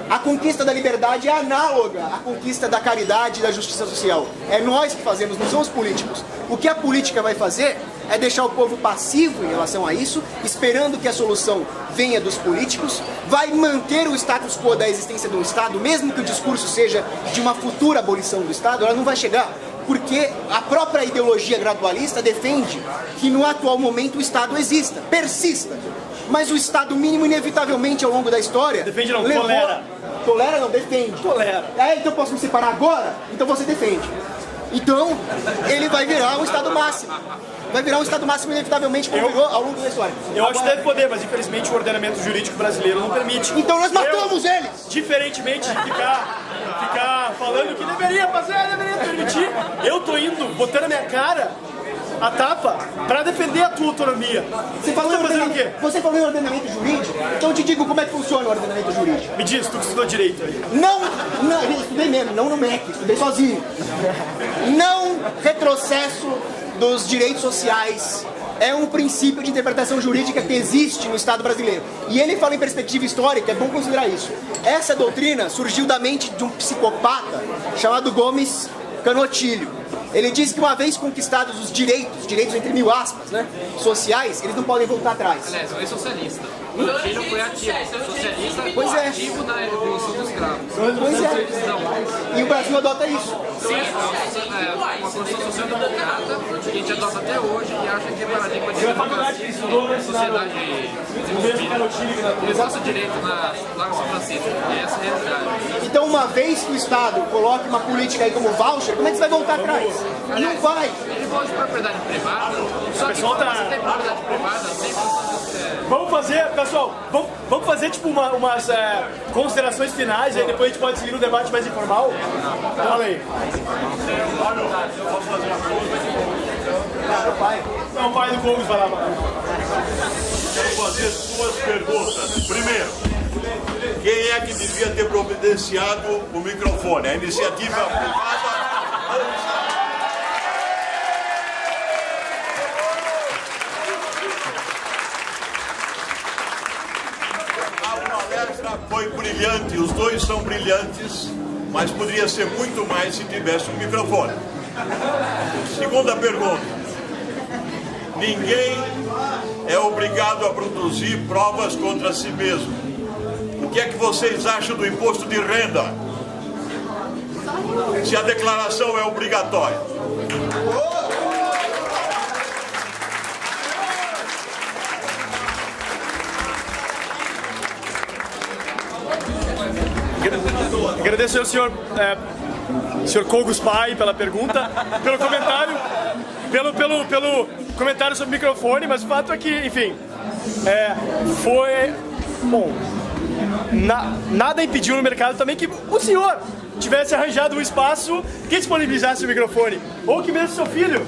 Speaker 2: A conquista da liberdade é análoga à conquista da caridade e da justiça social. É nós que fazemos, não são os políticos. O que a política vai fazer é deixar o povo passivo em relação a isso, esperando que a solução venha dos políticos, vai manter o status quo da existência do Estado, mesmo que o discurso seja de uma futura abolição do Estado, ela não vai chegar. Porque a própria ideologia gradualista defende que no atual momento o Estado exista, persista. Mas o Estado mínimo, inevitavelmente, ao longo da história...
Speaker 1: Defende não, tolera.
Speaker 2: Tolera não, defende.
Speaker 1: Tolera.
Speaker 2: Então eu posso me separar agora? Então você defende. Então, ele vai virar um Estado máximo. Vai virar um Estado máximo, inevitavelmente, como virou ao longo da história.
Speaker 1: Eu acho que deve poder, mas infelizmente o ordenamento jurídico brasileiro não permite.
Speaker 2: Então nós matamos eles!
Speaker 1: Diferentemente de ficar falando que deveria fazer, deveria permitir, eu tô indo, botando a minha cara a tapa pra defender a tua autonomia.
Speaker 2: Você falou em ordenamento jurídico? Então eu te digo como é que funciona o ordenamento jurídico.
Speaker 1: Me diz, tu que estudou direito aí.
Speaker 2: Não, eu estudei mesmo, não no MEC, estudei sozinho. Não retrocesso dos direitos sociais é um princípio de interpretação jurídica que existe no Estado brasileiro. E ele fala em perspectiva histórica, é bom considerar isso. Essa doutrina surgiu da mente de um psicopata chamado Gomes Canotilho. Ele diz que uma vez conquistados os direitos entre mil aspas, né, sociais, eles não podem voltar atrás.
Speaker 7: Aliás, ele é socialista. Canotilho foi ativo, socialista
Speaker 2: pois é.
Speaker 7: ativo na evolução dos escravos.
Speaker 2: Pois é. E o Brasil adota isso.
Speaker 7: Sim, é uma construção social-democrata que a gente adota até hoje e acha que é paradigma de democracia, sociedade desenvolvida. Eles gostam direito lá no São Francisco. E essa é a realidade.
Speaker 2: Então, uma vez que o Estado coloque uma política aí como voucher, como é que você vai voltar atrás? Não vai.
Speaker 7: Ele pode de propriedade privada, só que quando você tem propriedade privada, sempre...
Speaker 1: Vamos fazer, pessoal, vamos fazer tipo umas considerações finais, aí depois a gente pode seguir no debate mais informal. Fala aí.
Speaker 17: Eu posso fazer uma pergunta?
Speaker 1: Não, o pai do Gomes vai lá.
Speaker 17: Quero fazer duas perguntas. Primeiro, quem é que devia ter providenciado o microfone? A iniciativa privada? Foi brilhante, os dois são brilhantes, mas poderia ser muito mais se tivesse um microfone. Segunda pergunta. Ninguém é obrigado a produzir provas contra si mesmo. O que é que vocês acham do imposto de renda? Se a declaração é obrigatória.
Speaker 1: Agradeço ao senhor Cogos Pai pela pergunta, pelo comentário, pelo comentário sobre o microfone, mas o fato é que, enfim, foi... Bom, nada impediu no mercado também que o senhor tivesse arranjado um espaço que disponibilizasse o microfone, ou que mesmo seu filho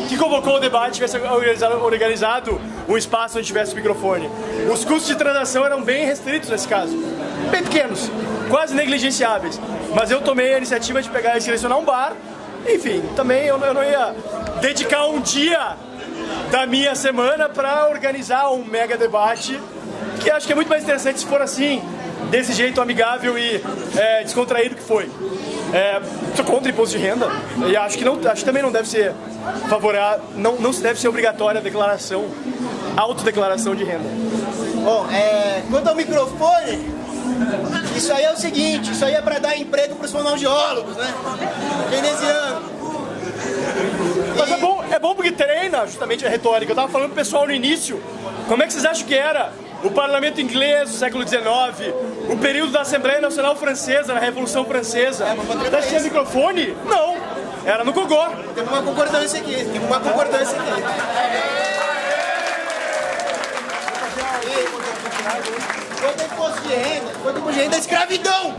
Speaker 1: que convocou o debate tivesse organizado um espaço onde tivesse microfone. Os custos de transação eram bem restritos nesse caso, bem pequenos, quase negligenciáveis. Mas eu tomei a iniciativa de pegar e selecionar um bar. Enfim, também eu não ia dedicar um dia da minha semana para organizar um mega debate, que acho que é muito mais interessante se for assim, desse jeito amigável e descontraído que foi. Sou contra imposto de renda e acho que também não deve ser favorável, não se deve ser obrigatória a declaração, autodeclaração de renda.
Speaker 2: Bom, quanto ao microfone, isso aí é o seguinte, isso aí é para dar emprego para os fonoaudiólogos, né? Keynesiano.
Speaker 1: Mas é bom porque treina justamente a retórica. Eu estava falando pro pessoal no início, como é que vocês acham que era o parlamento inglês do século XIX, o período da Assembleia Nacional Francesa, na Revolução Francesa? Tinha microfone? Não, era no gogó.
Speaker 2: Tem uma concordância aqui, Quanto ao imposto de renda, é escravidão!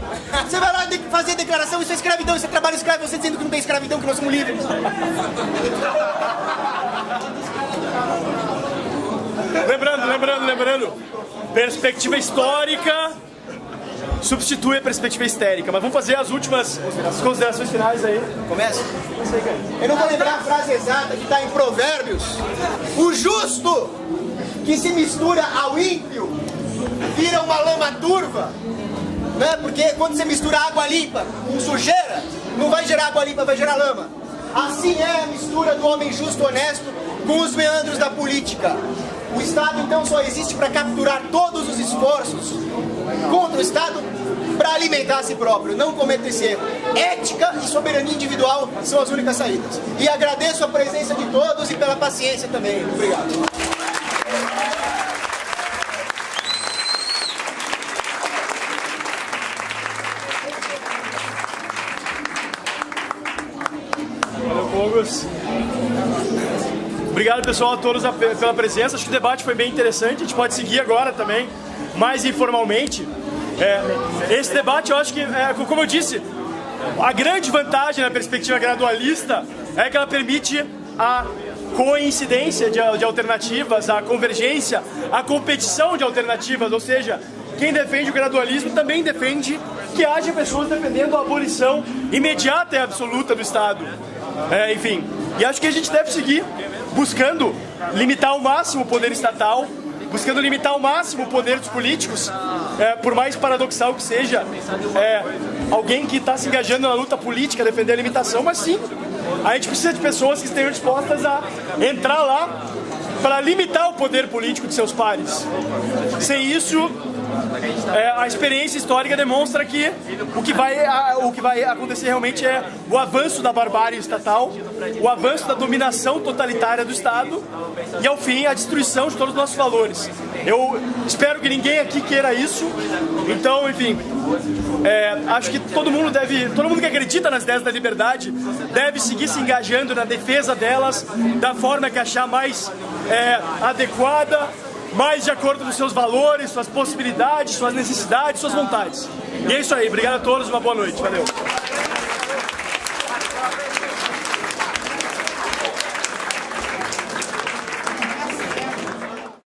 Speaker 2: Você vai lá fazer declaração, isso é escravidão, isso é trabalho escravo, você dizendo que não tem escravidão, que nós somos livres.
Speaker 1: Lembrando, perspectiva histórica substitui a perspectiva histérica, mas vamos fazer as últimas considerações finais aí.
Speaker 2: Começa? Eu não vou lembrar a frase exata que está em Provérbios. O justo que se mistura ao ímpio vira uma lama turva, né? Porque quando você mistura água limpa com sujeira, não vai gerar água limpa, vai gerar lama. Assim é a mistura do homem justo honesto com os meandros da política. O Estado então só existe para capturar todos os esforços contra o Estado para alimentar a si próprio. Não cometa esse erro. Ética e soberania individual são as únicas saídas. E agradeço a presença de todos e pela paciência também. Obrigado.
Speaker 1: Obrigado, pessoal, a todos pela presença. Acho que o debate foi bem interessante. A gente pode seguir agora também, mais informalmente. Esse debate, eu acho que, como eu disse, a grande vantagem na perspectiva gradualista é que ela permite a coincidência de alternativas, a convergência, a competição de alternativas. Ou seja, quem defende o gradualismo também defende que haja pessoas defendendo a abolição imediata e absoluta do Estado. Enfim, e acho que a gente deve seguir buscando limitar ao máximo o poder estatal, buscando limitar ao máximo o poder dos políticos, por mais paradoxal que seja, alguém que está se engajando na luta política, defender a limitação, mas sim, a gente precisa de pessoas que estejam dispostas a entrar lá para limitar o poder político de seus pares. Sem isso, a experiência histórica demonstra que o que vai acontecer realmente é o avanço da barbárie estatal, o avanço da dominação totalitária do Estado e, ao fim, a destruição de todos os nossos valores. Eu espero que ninguém aqui queira isso. Então, enfim, acho que todo mundo que acredita nas ideias da liberdade deve seguir se engajando na defesa delas da forma que achar mais adequada, mais de acordo com seus valores, suas possibilidades, suas necessidades, suas vontades. E é isso aí. Obrigado a todos, uma boa noite. Valeu.